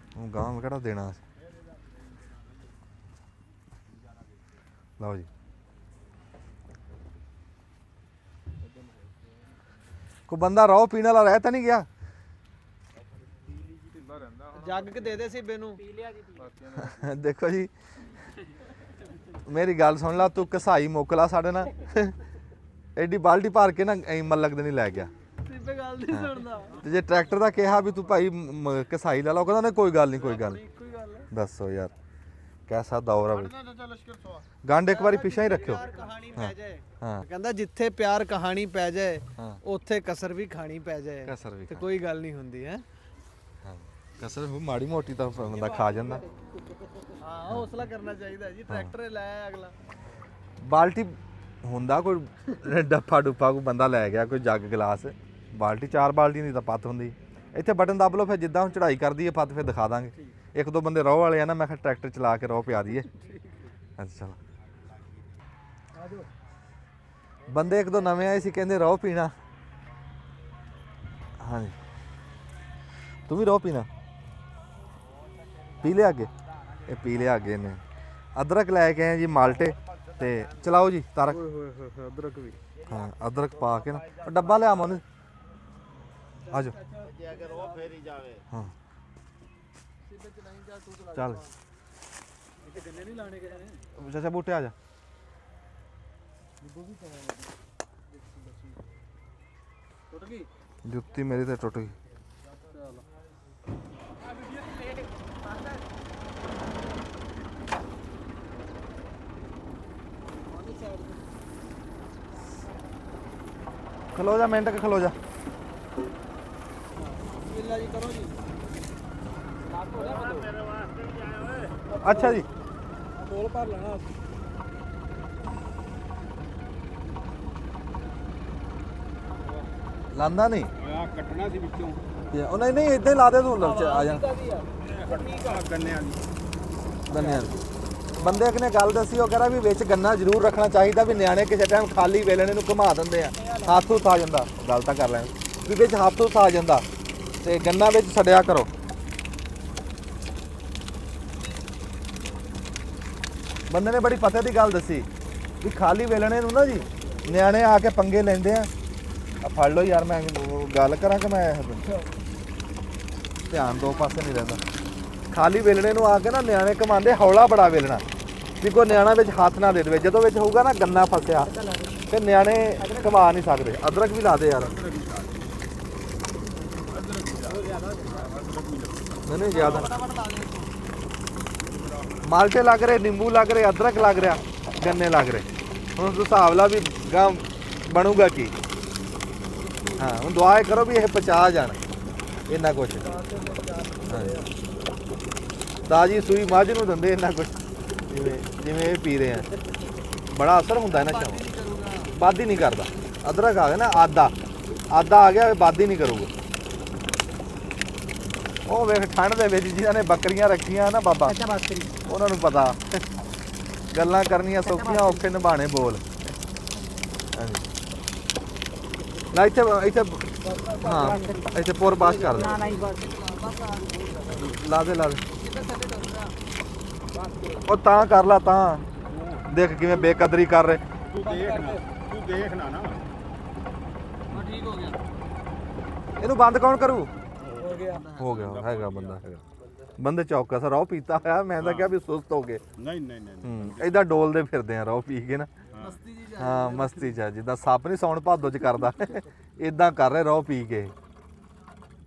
[SPEAKER 1] ਗਾਂ ਕਿਹੜਾ ਦੇਣਾ। ਲਓ ਜੀ ਕੋਈ ਬੰਦਾ ਰੋ ਪੀਣ ਵਾਲਾ ਰਹਿ ਤਾਂ ਨਹੀਂ ਗਿਆ।
[SPEAKER 2] ਜੱਗ ਕੇ ਦੇ ਦੇ ਸੀਬੇ ਨੂੰ।
[SPEAKER 1] ਦੇਖੋ ਜੀ ਮੇਰੀ ਗੱਲ ਸੁਣ ਲਾ, ਤੂੰ ਕਸਾਈ ਮੁੱਕਲਾ ਸਾਡੇ ਨਾਲ ਐਡੀ ਬਾਲਟੀ ਭਰ ਕੇ ਨਾ ਐਂ ਮੱਲਕ ਦੇ ਨਹੀਂ ਲੈ ਗਿਆ।
[SPEAKER 2] ਸੀਬੇ ਗੱਲ ਨਹੀਂ ਸੁਣਦਾ।
[SPEAKER 1] ਤੇ ਜੇ ਟਰੈਕਟਰ ਦਾ ਕਿਹਾ ਵੀ ਤੂੰ ਭਾਈ ਕਸਾਈ ਲੈ ਲਾ, ਉਹ ਕਹਿੰਦਾ ਨਹੀਂ ਕੋਈ ਗੱਲ ਨਹੀਂ, ਕੋਈ ਗੱਲ
[SPEAKER 2] ਇੱਕੋ ਹੀ ਗੱਲ ਹੈ।
[SPEAKER 1] ਦੱਸੋ ਯਾਰ ਕੈਸਾ ਦੌਰ ਆ ਬਈ। ਗੰਢ ਇੱਕ ਵਾਰੀ ਪਿੱਛੇ ਹੀ ਰੱਖਿਓ।
[SPEAKER 2] ਕਹਾਣੀ ਪੈ ਜਾਏ।
[SPEAKER 1] ਹਾਂ
[SPEAKER 2] ਕਹਿੰਦਾ ਜਿੱਥੇ ਪਿਆਰ ਕਹਾਣੀ ਪੈ ਜਾਏ
[SPEAKER 1] ਹਾਂ
[SPEAKER 2] ਉੱਥੇ ਕਸਰ ਵੀ ਖਾਣੀ ਪੈ ਜਾਏ।
[SPEAKER 1] ਕਸਰ ਵੀ
[SPEAKER 2] ਤੇ ਕੋਈ ਗੱਲ ਨਹੀਂ ਹੁੰਦੀ ਹੈ।
[SPEAKER 1] ਹਾਂ ਕਸਰ ਮਾੜੀ ਮੋਟੀ ਤਾਂ ਬੰਦਾ ਖਾ ਜਾਂਦਾ।
[SPEAKER 2] ਹਾਂ ਹੌਸਲਾ ਕਰਨਾ ਚਾਹੀਦਾ ਜੀ। ਟਰੈਕਟਰ ਲੈ ਆਇਆ ਅਗਲਾ।
[SPEAKER 1] ਬਾਲਟੀ ਹੁੰਦਾ ਕੋਈ ਡੱਫਾ ਡੁੱਫਾ ਕੋਈ ਬੰਦਾ ਲੈ ਗਿਆ, ਕੋਈ ਜੱਗ ਗਲਾਸ, ਬਾਲਟੀ 4 ਬਾਲਟੀਆਂ ਦੀ ਤਾਂ ਪੱਤ ਹੁੰਦੀ। ਇੱਥੇ ਬਟਨ ਦੱਬ ਲਓ, ਫਿਰ ਜਿੱਦਾਂ ਹੁਣ ਚੜਾਈ ਕਰਦੀ ਹੈ ਪੱਤ ਫਿਰ ਦਿਖਾ ਦਾਂਗੇ। ਇੱਕ ਦੋ ਬੰਦੇ ਰੋਹ ਵਾਲੇ ਆ ਨਾ, ਮੈਂ ਕਿਹਾ ਟਰੈਕਟਰ ਚਲਾ ਕੇ ਰੋਹ ਪਿਆ ਦਈਏ। ਅੱਛਾ ਚਲੋ ਬੰਦੇ ਇੱਕ ਦੋ ਨਵੇਂ ਆਏ ਸੀ, ਕਹਿੰਦੇ ਰੋਹ ਪੀਣਾ। ਹਾਂਜੀ ਤੂੰ ਵੀ ਰੋਹ ਪੀਣਾ? ਪੀ ਲਿਆ ਅੱਗੇ? ਇਹ ਪੀ ਲਿਆ ਅੱਗੇ ਨੇ। ਅਦਰਕ ਲੈ ਕੇ ਆਏ ਜੀ, ਮਾਲਟੇ ਤੇ ਚਲਾਓ ਜੀ ਤਾਰਕ।
[SPEAKER 2] ਅਦਰਕ ਵੀ।
[SPEAKER 1] ਹਾਂ ਅਦਰਕ ਪਾ ਕੇ ਨਾ ਉਹ ਡੱਬਾ ਲਿਆ ਮੋਨੂੰ, ਆ ਜਾਓ। ਹਾਂ ਚੱਲ ਚਾਚਾ ਬੂਟੇ ਆ ਜਾ।
[SPEAKER 2] ਟੁੱਟ ਗਈ
[SPEAKER 1] ਜੁੱਤੀ ਮੇਰੀ ਤੇ ਟੁੱਟ ਗਈ। ਖਲੋ ਜਾ ਮਿੰਟ ਖਲੋ ਜਾ।
[SPEAKER 2] ਬਿਸਮਿਲ੍ਲਾ ਜੀ ਕਰੋ ਜੀ।
[SPEAKER 1] ਅੱਛਾ ਜੀ
[SPEAKER 2] ਕੋਲ ਭਰ ਲੈਣਾ
[SPEAKER 1] ਲਾਂਦਾ ਨਹੀਂ
[SPEAKER 4] ਆ ਕੱਟਣਾ ਸੀ ਵਿੱਚੋਂ
[SPEAKER 1] ਉਹ ਨਹੀਂ ਨਹੀਂ ਇਦਾਂ ਹੀ ਲਾ ਦੇ ਤੂੰ ਲੜ ਆ ਜਾ
[SPEAKER 4] ਗੰਨਿਆਂ ਦੀ
[SPEAKER 1] ਗੰਨਿਆਂ ਦੀ। ਬੰਦੇ ਇੱਕ ਨੇ ਗੱਲ ਦੱਸੀ, ਉਹ ਕਹਿੰਦਾ ਵੀ ਵਿੱਚ ਗੰਨਾ ਜ਼ਰੂਰ ਰੱਖਣਾ ਚਾਹੀਦਾ, ਵੀ ਨਿਆਣੇ ਕਿਸੇ ਟਾਈਮ ਖਾਲੀ ਵੇਲਣੇ ਨੂੰ ਘੁਮਾ ਦਿੰਦੇ ਆ, ਹੱਥ ਹੁੱਥ ਆ ਜਾਂਦਾ। ਗੱਲ ਤਾਂ ਕਰ ਲੈਣ ਵੀ ਵਿੱਚ ਹੱਥ ਹੁੱਥ ਆ ਜਾਂਦਾ ਤੇ ਗੰਨਾ ਵਿੱਚ ਛੱਡਿਆ ਕਰੋ। ਬੰਦੇ ਨੇ ਬੜੀ ਪਤੇ ਦੀ ਗੱਲ ਦੱਸੀ ਵੀ ਖਾਲੀ ਵੇਲਣੇ ਨੂੰ ਨਾ ਜੀ ਨਿਆਣੇ ਆ ਕੇ ਪੰਗੇ ਲੈਂਦੇ ਆ। ਫੜ ਲਓ ਯਾਰ, ਮੈਂ ਗੱਲ ਕਰਾਂ ਕਿ ਮੈਂ ਧਿਆਨ ਦੋ ਪਾਸੇ ਨਹੀਂ ਰਹਿੰਦਾ। ਖਾਲੀ ਵੇਲਣੇ ਨੂੰ ਆ ਕੇ ਨਾ ਨਿਆਣੇ ਕਮਾਉਂਦੇ, ਹੌਲਾ ਬੜਾ ਵੇਲਣਾ ਵੀ ਕੋਈ ਨਿਆਣਾ ਵਿੱਚ ਹੱਥ ਨਾ ਦੇ ਦੇਵੇ। ਜਦੋਂ ਵਿੱਚ ਹੋਊਗਾ ਨਾ ਗੰਨਾ ਫਸਿਆ ਤੇ ਨਿਆਣੇ ਕਮਾ ਨਹੀਂ ਸਕਦੇ। ਅਦਰਕ ਵੀ ਲਾ ਦੇ ਯਾਰ। ਨਹੀਂ ਜ਼ਿਆਦਾ ਮਾਲਟੇ ਲੱਗ ਰਹੇ, ਨਿੰਬੂ ਲੱਗ ਰਹੇ, ਅਦਰਕ ਲੱਗ ਰਿਹਾ, ਗੰਨੇ ਲੱਗ ਰਹੇ। ਹੁਣ ਤੂੰ ਹਿਸਾਬ ਲਾ ਵੀ ਗਾਂ ਬਣੂਗਾ ਕੀ। ਹਾਂ ਹੁਣ ਦੁਆ ਕਰੋ ਵੀ ਇਹ ਪਚਾ ਜਾਣ ਇੰਨਾ ਕੁਛ। ਤਾਜੀ ਸੂਈ ਮੱਝ ਨੂੰ ਦਿੰਦੇ ਇੰਨਾ ਕੁਛ, ਜਿਵੇਂ ਇਹ ਪੀ ਰਹੇ ਆ। ਬੜਾ ਅਸਰ ਹੁੰਦਾ ਇਹਨਾਂ ਚਾਵਾਂ, ਵੱਧ ਹੀ ਨਹੀਂ ਕਰਦਾ। ਅਦਰਕ ਆ ਗਿਆ ਨਾ, ਆਦਾ ਆ ਗਿਆ, ਵੱਧ ਹੀ ਨਹੀਂ ਕਰੂਗਾ। ਉਹ ਵੇਖ ਠੰਡ ਦੇ ਵਿੱਚ ਜਿਹਨਾਂ ਨੇ ਬੱਕਰੀਆਂ ਰੱਖੀਆਂ ਨਾ ਬਾਬਾ, ਉਹਨਾਂ ਨੂੰ ਪਤਾ ਗੱਲਾਂ ਕਰਨੀਆਂ ਸੌਖੀਆਂ, ਔਖੇ ਨਿਭਾਣੇ ਬੋਲ। ਹਾਂਜੀ ਨਾ ਇੱਥੇ ਹਾਂ ਇੱਥੇ ਪੋਰ ਬਾਸ਼ ਕਰ ਦੇ। ਲਾ ਦੇ ਉਹ ਤਾਂ ਕਰ ਲਾ, ਤਾਂ ਦੇਖ ਕਿਵੇਂ ਬੇਕਦਰੀ ਕਰ ਰਹੇ।
[SPEAKER 4] ਤੂੰ ਦੇਖਣਾ ਨਾ।
[SPEAKER 2] ਠੀਕ ਹੋ ਗਿਆ।
[SPEAKER 1] ਇਹਨੂੰ ਬੰਦ ਕੌਣ ਕਰੂ?
[SPEAKER 2] ਹੋ ਗਿਆ
[SPEAKER 1] ਹੈਗਾ ਬੰਦਾ ਹੈਗਾ। ਬੰਦੇ ਚੌਕਸ ਰੋਹ ਪੀਤਾ ਹੋਇਆ। ਮੈਂ ਤਾਂ ਕਿਹਾ ਵੀ ਸੁਸਤ ਹੋ ਗਏ।
[SPEAKER 4] ਨਹੀਂ
[SPEAKER 1] ਏਦਾਂ ਡੋਲਦੇ ਫਿਰਦੇ ਆ ਰੋਹ ਪੀ ਕੇ ਨਾ।
[SPEAKER 2] ਮਸਤੀ ਜੀ
[SPEAKER 1] ਹਾਂ ਮਸਤੀ ਚ, ਜਿੱਦਾਂ ਸੱਪ ਨਹੀਂ ਸੌਣ ਭਾਦੋ ਚ ਕਰਦਾ, ਇਦਾਂ ਕਰ ਰਹੇ ਰੋਹ ਪੀ ਕੇ।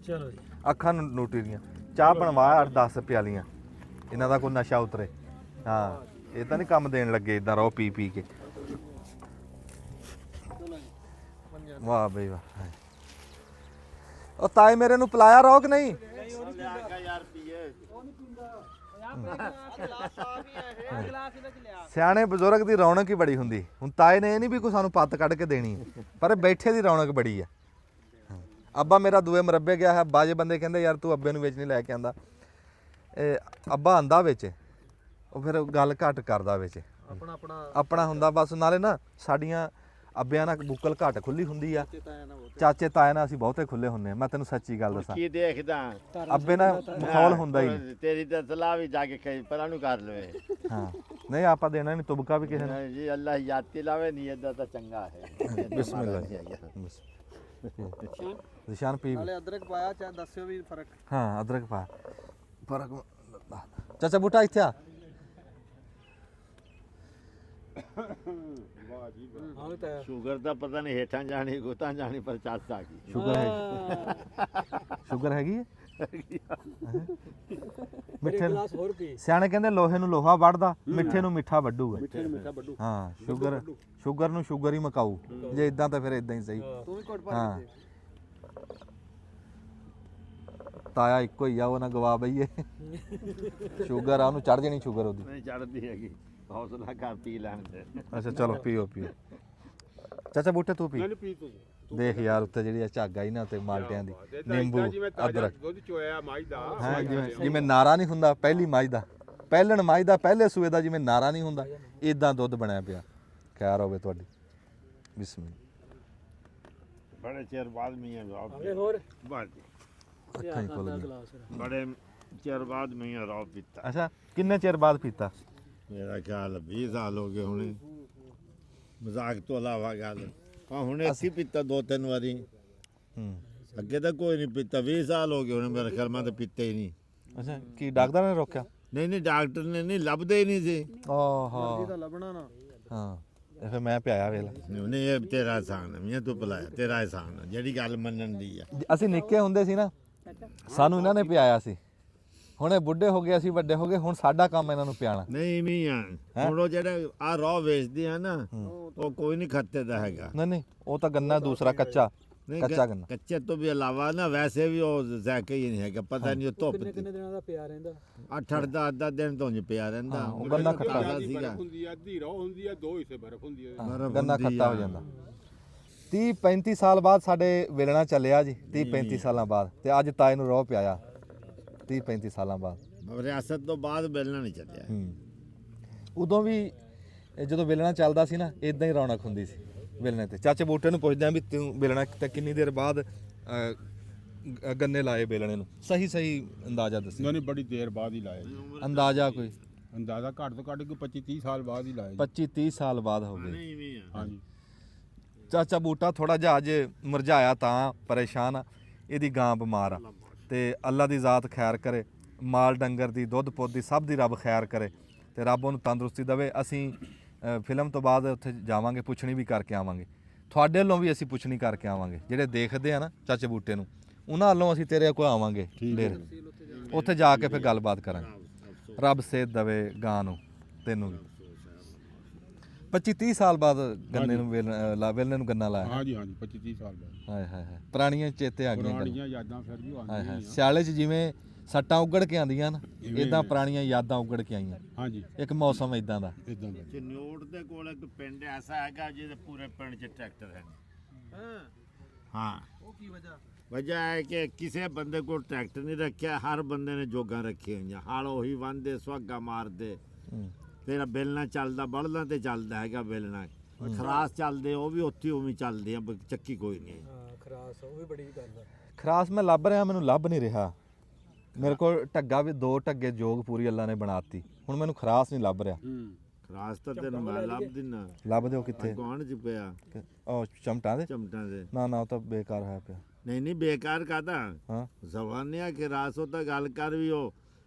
[SPEAKER 2] ਚਲੋ ਜੀ।
[SPEAKER 1] ਅੱਖਾਂ ਨੂੰ ਨੂਟੀ ਦੀਆਂ। ਚਾਹ ਬਣਵਾ 8-10 ਪਿਆਲੀਆਂ, ਇਹਨਾਂ ਦਾ ਕੋਈ ਨਸ਼ਾ ਉਤਰੇ। ਹਾਂ ਇਹ ਤਾਂ ਨਹੀਂ ਕੰਮ ਦੇਣ ਲੱਗੇ ਇਦਾਂ ਰੋਹ ਪੀ ਪੀ ਕੇ। ਵਾਹ ਬਈ ਵਾਹ। ਉਹ ਤਾਏ ਮੇਰੇ ਨੂੰ ਪਿਲਾਇਆ ਰੋਹ ਕਿ ਨਹੀਂ? ਸਿਆਣੇ ਬਜ਼ੁਰਗ ਦੀ ਰੌਣਕ ਹੀ ਬੜੀ ਹੁੰਦੀ। ਹੁਣ ਤਾਏ ਨੇ ਇਹ ਨਹੀਂ ਵੀ ਕੋਈ ਸਾਨੂੰ ਪੱਤ ਕੱਢ ਕੇ ਦੇਣੀ, ਪਰ ਬੈਠੇ ਦੀ ਰੌਣਕ ਬੜੀ ਆ। ਅੱਬਾ ਮੇਰਾ ਦੂਏ ਮੁਰੱਬੇ ਗਿਆ ਹੈ। ਬਾਜੇ ਬੰਦੇ ਕਹਿੰਦੇ ਯਾਰ ਤੂੰ ਅੱਬੇ ਨੂੰ ਵਿੱਚ ਨਹੀਂ ਲੈ ਕੇ ਆਂਦਾ। ਅੱਬਾ ਆਂਦਾ ਵਿੱਚ, ਉਹ ਫਿਰ ਗੱਲ ਘੱਟ ਕਰਦਾ ਵਿੱਚ। ਆਪਣਾ ਹੁੰਦਾ ਬਸ। ਨਾਲੇ ਨਾ ਸਾਡੀਆਂ ਅੱਬਿਆਂ ਨਾਲ ਬੁੱਕਲ ਘੱਟ ਖੁੱਲੀ ਹੁੰਦੀ ਆ, ਚਾਚੇ ਤਾਏ ਨਾਲ ਅਸੀਂ ਬਹੁਤੇ ਖੁੱਲੇ ਹੁੰਦੇ ਆ। ਮੈਂ ਤੈਨੂੰ ਸੱਚੀ ਗੱਲ ਦੱਸਾਂ,
[SPEAKER 3] ਕੀ ਦੇਖਦਾ
[SPEAKER 1] ਅੱਬੇ ਨਾਲ ਮਾਹੌਲ ਹੁੰਦਾ ਹੀ ਨਹੀਂ।
[SPEAKER 3] ਤੇਰੀ ਤਾਂ ਸਲਾਹ ਵੀ ਜਾ ਕੇ ਕਹੀ ਪਰਾਂ ਨੂੰ ਕਰ ਲਵੇ।
[SPEAKER 1] ਹਾਂ ਨਹੀਂ ਆਪਾਂ ਦੇਣਾ ਨਹੀਂ ਤੁਬਕਾ ਵੀ ਕਿਸੇ ਨੇ।
[SPEAKER 3] ਜੀ ਅੱਲਾਹ ਯਾਦ ਲਾਵੇ, ਨੀਅਤ ਦਾ ਤਾਂ ਚੰਗਾ ਹੈ।
[SPEAKER 1] ਬਿਸਮਿਲ੍ਲਾ ਨਿਸ਼ਾਨ ਪੀ।
[SPEAKER 2] ਨਾਲੇ ਅਦਰਕ ਪਾਇਆ, ਚਾਹ ਦੱਸਿਓ ਵੀ ਫਰਕ।
[SPEAKER 1] ਹਾਂ ਅਦਰਕ ਪਾ ਫਰਕ। ਚਾਚਾ ਬੂਟਾ ਇੱਥੇ ਆ।
[SPEAKER 3] ਸ਼ੂਗਰ ਦਾ ਪਤਾ ਨਹੀਂ ਹੇਠਾਂ ਜਾਣੀ ਗੋਤਾਂ ਜਾਣੀ, ਪਰ ਚੱਸ ਆ ਗਈ।
[SPEAKER 1] ਸ਼ੂਗਰ ਹੈਗੀ ਹੈ। ਮਿੱਠੇ
[SPEAKER 2] ਗਲਾਸ ਹੋਰ ਪੀ।
[SPEAKER 1] ਸਿਆਣੇ ਕਹਿੰਦੇ ਲੋਹੇ ਨੂੰ ਲੋਹਾ ਵੱਢਦਾ, ਮਿੱਠੇ ਨੂੰ ਮਿੱਠਾ ਵੱਢੂਗਾ। ਹਾਂ ਸ਼ੂਗਰ ਨੂੰ ਸ਼ੂਗਰ ਹੀ ਮਕਾਊ। ਜੇ ਇਦਾਂ ਤਾਂ ਫਿਰ ਇਦਾਂ ਹੀ ਸਹੀ।
[SPEAKER 2] ਤੂੰ ਵੀ ਘੁੱਟ ਪਾ
[SPEAKER 1] ਹਾਂ ਤਾਇਆ ਇੱਕੋ ਹੀ ਆ, ਉਹ ਨਾ ਗਵਾ ਬਈਏ। ਸ਼ੂਗਰ ਆ ਉਹਨੂੰ, ਚੜ ਜਾਣੀ ਸ਼ੂਗਰ ਉਹਦੀ।
[SPEAKER 3] ਨਹੀਂ ਚੜਦੀ ਹੈਗੀ, ਹੌਸਲਾ ਕਰ ਪੀ ਲੈਣ ਤੇ।
[SPEAKER 1] ਅੱਛਾ ਚਲੋ ਪੀਓ। ਚਾਚਾ ਬੂਟੇ ਤੂੰ ਪੀ। ਦੇਖ ਯਾਰ ਉੱਤੇ ਜਿਹੜੀ ਆ ਝੱਗ ਆਈ ਨਾ ਤੇ ਮਾਲਟਿਆਂ ਦੀ, ਨਿੰਬੂ ਅਦਰਕ।
[SPEAKER 4] ਦੁੱਧ ਚੋਇਆ ਮੱਝ ਦਾ।
[SPEAKER 1] ਹਾਂ ਜਿਵੇਂ ਨਾਰਾ ਨਹੀਂ ਹੁੰਦਾ ਪਹਿਲੀ ਮੱਝ ਦਾ, ਪਹਿਲਣ ਮੱਝ ਦਾ ਪਹਿਲੇ ਸੂਏ ਦਾ ਜਿਵੇਂ ਨਾਰਾ ਨਹੀਂ ਹੁੰਦਾ, ਇਦਾਂ ਦੁੱਧ ਬਣਿਆ ਪਿਆ। ਖੈਰ ਹੋਵੇ ਤੁਹਾਡੀ। ਬਿਸਮਿਲ੍ਲਾ।
[SPEAKER 3] ਬੜੇ ਚਿਰ ਬਾਅਦ ਮੀਆਂ ਰੌਬ
[SPEAKER 2] ਹੋਰ
[SPEAKER 1] ਅੱਖਾਂ ਹੀ ਖੁੱਲ ਗਈਆਂ।
[SPEAKER 3] ਬੜੇ ਚਿਰ ਬਾਅਦ ਮੀਆਂ ਰੌਬ ਪੀਤਾ।
[SPEAKER 1] ਅੱਛਾ ਕਿੰਨੇ ਚਿਰ ਬਾਅਦ ਪੀਤਾ?
[SPEAKER 3] ਮੇਰਾ ਖਿਆਲ 20 ਸਾਲ ਹੋ ਗਏ ਹੁਣੇ। ਮਜ਼ਾਕ ਤੋਂ ਇਲਾਵਾ ਗੱਲ ਹੁਣੇ ਅਸੀਂ ਪੀਤਾ 2-3 ਵਾਰੀ। ਅੱਗੇ ਤਾਂ ਕੋਈ ਨਹੀਂ ਪੀਤਾ। 20 ਸਾਲ ਹੋ ਗਏ ਹੁਣੇ ਮੇਰੇ ਖਿਆਲ। ਮੈਂ ਤਾਂ ਪੀਤਾ ਹੀ ਨਹੀਂ।
[SPEAKER 1] ਅੱਛਾ ਕੀ ਡਾਕਟਰ ਨੇ ਰੋਕਿਆ?
[SPEAKER 3] ਨਹੀਂ ਡਾਕਟਰ ਨੇ ਨਹੀਂ, ਲੱਭਦੇ ਹੀ ਨਹੀਂ ਸੀ।
[SPEAKER 1] ਆਹਾ
[SPEAKER 2] ਤਾਂ ਲੱਭਣਾ ਨਾ।
[SPEAKER 1] ਹਾਂ ਇਹ ਫਿਰ ਮੈਂ ਪਿਆਇਆ ਵੇਲਾ।
[SPEAKER 3] ਨਹੀਂ ਇਹ ਤੇਰਾ ਇਹਸਾਨ ਹੈ, ਮੀਆਂ ਤੂੰ ਪਿਲਾਇਆ, ਤੇਰਾ ਇਹਸਾਨ ਹੈ। ਜਿਹੜੀ ਗੱਲ ਮੰਨਣ ਦੀ ਆ।
[SPEAKER 1] ਅਸੀਂ ਨਿੱਕੇ ਹੁੰਦੇ ਸੀ ਨਾ, ਸਾਨੂੰ ਇਹਨਾਂ ਨੇ ਪਿਆਇਆ ਸੀ। ਹੁਣ ਇਹ ਬੁੱਢੇ ਹੋ ਗਏ ਅਸੀਂ ਵੱਡੇ ਹੋ ਗਏ ਹੁਣ ਸਾਡਾ ਕੰਮ ਇਹਨਾਂ ਨੂੰ ਪਿਆਣਾ
[SPEAKER 3] ਨਹੀਂ ਮੀਆਂ ਹੁਣ ਉਹ ਜਿਹੜੇ ਆ ਰੋ ਵੇਚਦੇ ਆ ਨਾ ਉਹ ਕੋਈ ਨਹੀਂ ਖੱਤੇ ਦਾ ਹੈਗਾ
[SPEAKER 1] ਨਹੀਂ ਉਹ ਤਾਂ ਗੰਨਾ ਦੂਸਰਾ ਕੱਚਾ
[SPEAKER 3] ਨਹੀਂ,
[SPEAKER 1] ਕੱਚਾ ਗੰਨਾ
[SPEAKER 3] ਕੱਚੇ ਤੋਂ ਵੀ ਇਲਾਵਾ ਨਾ ਵੈਸੇ ਵੀ ਉਹ ਜ਼ਾਇਕਾ ਹੀ ਨਹੀਂ ਹੈਗਾ ਪਤਾ ਨਹੀਂ ਉਹ ਧੁੱਪ
[SPEAKER 2] ਕਿੰਨੇ ਦਿਨਾਂ ਦਾ ਪਿਆ ਰਹਿੰਦਾ
[SPEAKER 3] 8-8 10 ਦਿਨ ਤੋਂ ਪਿਆ ਰਹਿੰਦਾ
[SPEAKER 1] ਉਹ ਗੰਨਾ ਖੱਟਾ
[SPEAKER 3] ਸੀਗਾ
[SPEAKER 4] ਹੁੰਦੀ ਆ ਅੱਧੀ ਰੋ ਹੁੰਦੀ ਆ 2 ਹਿੱਸੇ ਬਰਫ਼ ਹੁੰਦੀ ਆ
[SPEAKER 3] ਬਰਫ਼
[SPEAKER 1] ਗੰਨਾ
[SPEAKER 3] ਹੁੰਦੀ
[SPEAKER 1] ਖੱਟਾ
[SPEAKER 3] ਆ।
[SPEAKER 1] ਹੋ ਜਾਂਦਾ 30-35 ਸਾਲ ਬਾਅਦ ਸਾਡੇ ਵੇਲਣਾ ਚੱਲਿਆ ਜੀ 30-35 ਸਾਲਾਂ ਬਾਅਦ ਤੇ ਅੱਜ ਤਾਏ ਨੂੰ ਰੋਹ ਪਿਆਇਆ 30-35 ਸਾਲਾਂ ਬਾਅਦ
[SPEAKER 3] ਰਿਆਸਤ ਤੋਂ ਬਾਅਦ ਮਿਲਣਾ ਨਹੀਂ ਚੱਲਿਆ
[SPEAKER 1] ਉਦੋਂ ਵੀ ਇਹ ਜਦੋਂ ਵੇਲਣਾ ਚੱਲਦਾ ਸੀ ਨਾ ਇਦਾਂ ਹੀ ਰੌਣਕ ਹੁੰਦੀ ਸੀ ਵੇਲਣੇ ਤੇ ਚਾਚੇ ਬੂਟੇ ਨੂੰ ਪੁੱਛਦੇ ਆ ਵੀ ਤੂੰ ਵੇਲਣਾ ਤੇ ਕਿੰਨੀ ਦੇਰ ਬਾਅਦ ਗੰਨੇ ਲਾਏ ਵੇਲਣੇ ਨੂੰ ਸਹੀ ਅੰਦਾਜ਼ਾ ਦੱਸੀ
[SPEAKER 4] ਨਹੀਂ ਬੜੀ ਦੇਰ ਬਾਅਦ ਹੀ ਲਾਇਆ ਜੀ
[SPEAKER 1] ਅੰਦਾਜ਼ਾ ਕੋਈ
[SPEAKER 4] ਅੰਦਾਜ਼ਾ ਘੱਟ ਤੋਂ ਘੱਟ ਕੋਈ 25-30 ਸਾਲ ਬਾਅਦ ਹੀ ਲਾਇਆ ਜੀ
[SPEAKER 1] 25-30 ਸਾਲ ਬਾਅਦ ਹੋ ਗਏ
[SPEAKER 3] ਨਹੀਂ ਵੀ ਆ
[SPEAKER 4] ਹਾਂਜੀ
[SPEAKER 1] ਚਾਚਾ ਬੂਟਾ ਥੋੜਾ ਜਿਹਾ ਅੱਜ ਮੁਰਝਾਇਆ ਤਾਂ ਪਰੇਸ਼ਾਨ ਆ ਇਹਦੀ ਗਾਂ ਬਿਮਾਰ ਆ ਤੇ ਅੱਲਾ ਦੀ ਜ਼ਾਤ ਖੈਰ ਕਰੇ ਮਾਲ ਡੰਗਰ ਦੀ ਦੁੱਧ ਪੁੱਤ ਦੀ ਸਭ ਦੀ ਰੱਬ ਖੈਰ ਕਰੇ ਤੇ ਰੱਬ ਉਹਨੂੰ ਤੰਦਰੁਸਤੀ ਦੇਵੇ ਅਸੀਂ ਫਿਲਮ ਤੋਂ ਬਾਅਦ ਉੱਥੇ ਜਾਵਾਂਗੇ ਪੁੱਛਣੀ ਵੀ ਕਰਕੇ ਆਵਾਂਗੇ ਤੁਹਾਡੇ ਵੱਲੋਂ ਵੀ ਅਸੀਂ ਪੁੱਛਣੀ ਕਰਕੇ ਆਵਾਂਗੇ ਜਿਹੜੇ ਦੇਖਦੇ ਆ ਨਾ ਚਾਚੇ ਬੂਟੇ ਨੂੰ ਉਹਨਾਂ ਵੱਲੋਂ ਅਸੀਂ ਤੇਰੇ ਕੋਲ ਆਵਾਂਗੇ ਡੇਰ ਉੱਥੇ ਜਾ ਕੇ ਫਿਰ ਗੱਲਬਾਤ ਕਰਾਂਗੇ ਰੱਬ ਸਿਹਤ ਦੇਵੇ ਗਾਂ ਨੂੰ ਤੈਨੂੰ ਵੀ 25-30 ਸਾਲ ਬਾਅਦ ਗੰਨੇ ਨੂੰ ਵੇਲਣੇ ਨੂੰ ਗੰਨਾ ਲਾਇਆ
[SPEAKER 4] ਹਾਂਜੀ 25-30 ਸਾਲ ਬਾਅਦ
[SPEAKER 1] ਹਾਏ ਹਾਏ ਪੁਰਾਣੀਆਂ ਚੇਤੇ ਆ ਗਈਆਂ ਗੱਲਾਂ।
[SPEAKER 4] ਪੁਰਾਣੀਆਂ ਯਾਦਾਂ ਫਿਰ ਵੀ
[SPEAKER 1] ਹਾਏ
[SPEAKER 4] ਆਉਂਦੀਆਂ
[SPEAKER 1] ਹਾਏ
[SPEAKER 4] ਹੀ ਆ
[SPEAKER 1] ਸਿਆਲੇ 'ਚ ਜਿਵੇਂ ਸੱਟਾਂ ਉਗੜ ਕੇ ਆਉਂਦੀਆਂ ਨਾ ਇਦਾਂ ਪੁਰਾਣੀਆਂ ਯਾਦਾਂ ਉਗੜ ਕੇ ਆਈਆਂ
[SPEAKER 4] ਹਾਂਜੀ
[SPEAKER 1] ਇੱਕ ਮੌਸਮ ਇਦਾਂ ਦਾ
[SPEAKER 4] ਇਦਾਂ ਦਾ
[SPEAKER 3] ਚਨਿਓੜ ਦੇ ਕੋਲ ਇੱਕ ਪਿੰਡ ਐਸਾ ਹੈਗਾ ਜਿਹਦੇ ਪੂਰੇ ਪਿੰਡ 'ਚ ਟਰੈਕਟਰ ਹੈ ਹਾਂ
[SPEAKER 2] ਉਹ ਕੀ ਵਜ੍ਹਾ
[SPEAKER 3] ਵਜ੍ਹਾ ਹੈ ਕਿ ਕਿਸੇ ਬੰਦੇ ਕੋਲ ਟਰੈਕਟਰ ਨਹੀਂ ਰੱਖਿਆ ਹਰ ਬੰਦੇ ਨੇ ਜੋਗਾਂ ਰੱਖੀਆਂ ਹੋਈਆਂ ਹਲ ਉਹੀ ਵਾਂਦੇ ਸੁਹਾਗਾ ਮਾਰਦੇ ਤੇਰਾ ਬੇਲਣਾ ਚੱਲਦਾ ਬਲਦਾਂ ਤੇ ਚੱਲਦਾ ਹੈਗਾ ਬੇਲਣਾ ਖਰਾਸ ਚੱਲਦੇ ਉਹ ਵੀ ਉੱਥੇ ਉਵੇਂ ਚੱਲਦੇ ਆ ਚੱਕੀ ਕੋਈ ਨਹੀਂ
[SPEAKER 2] ਹਾਂ ਖਰਾਸ ਉਹ ਵੀ ਬੜੀ ਗੱਲ ਹੈ
[SPEAKER 1] ਖਰਾਸ ਮੈਂ ਲੱਭ ਰਿਹਾ ਮੈਨੂੰ ਲੱਭ ਨਹੀਂ ਰਿਹਾ ਮੇਰੇ ਕੋਲ ਢੱਗਾ ਵੀ 2 ਢੱਗੇ ਜੋਗ ਪੂਰੀ ਅੱਲਾ ਨੇ ਬਣਾਤੀ ਹੁਣ ਮੈਨੂੰ ਖਰਾਸ ਨਹੀਂ ਲੱਭ ਰਿਹਾ
[SPEAKER 3] ਖਰਾਸ ਤਾਂ ਤੈਨੂੰ ਮੈਂ ਲੱਭ ਦਿਨਾ
[SPEAKER 1] ਲੱਭ ਦਿਓ ਕਿੱਥੇ
[SPEAKER 3] ਕੌਣ ਚ ਪਿਆ
[SPEAKER 1] ਉਹ ਚਮਟਾਂ ਦੇ
[SPEAKER 3] ਚਮਟਾਂ ਦੇ
[SPEAKER 1] ਨਾ ਉਹ ਤਾਂ ਬੇਕਾਰ ਹੋਇਆ ਪਿਆ
[SPEAKER 3] ਨਹੀਂ ਬੇਕਾਰ ਕਾਦਾ
[SPEAKER 1] ਹਾਂ
[SPEAKER 3] ਜ਼ਵਾਨਿਆ ਕਿ ਰਾਸੋ ਤਾਂ ਗੱਲ ਕਰ ਵੀ ਉਹ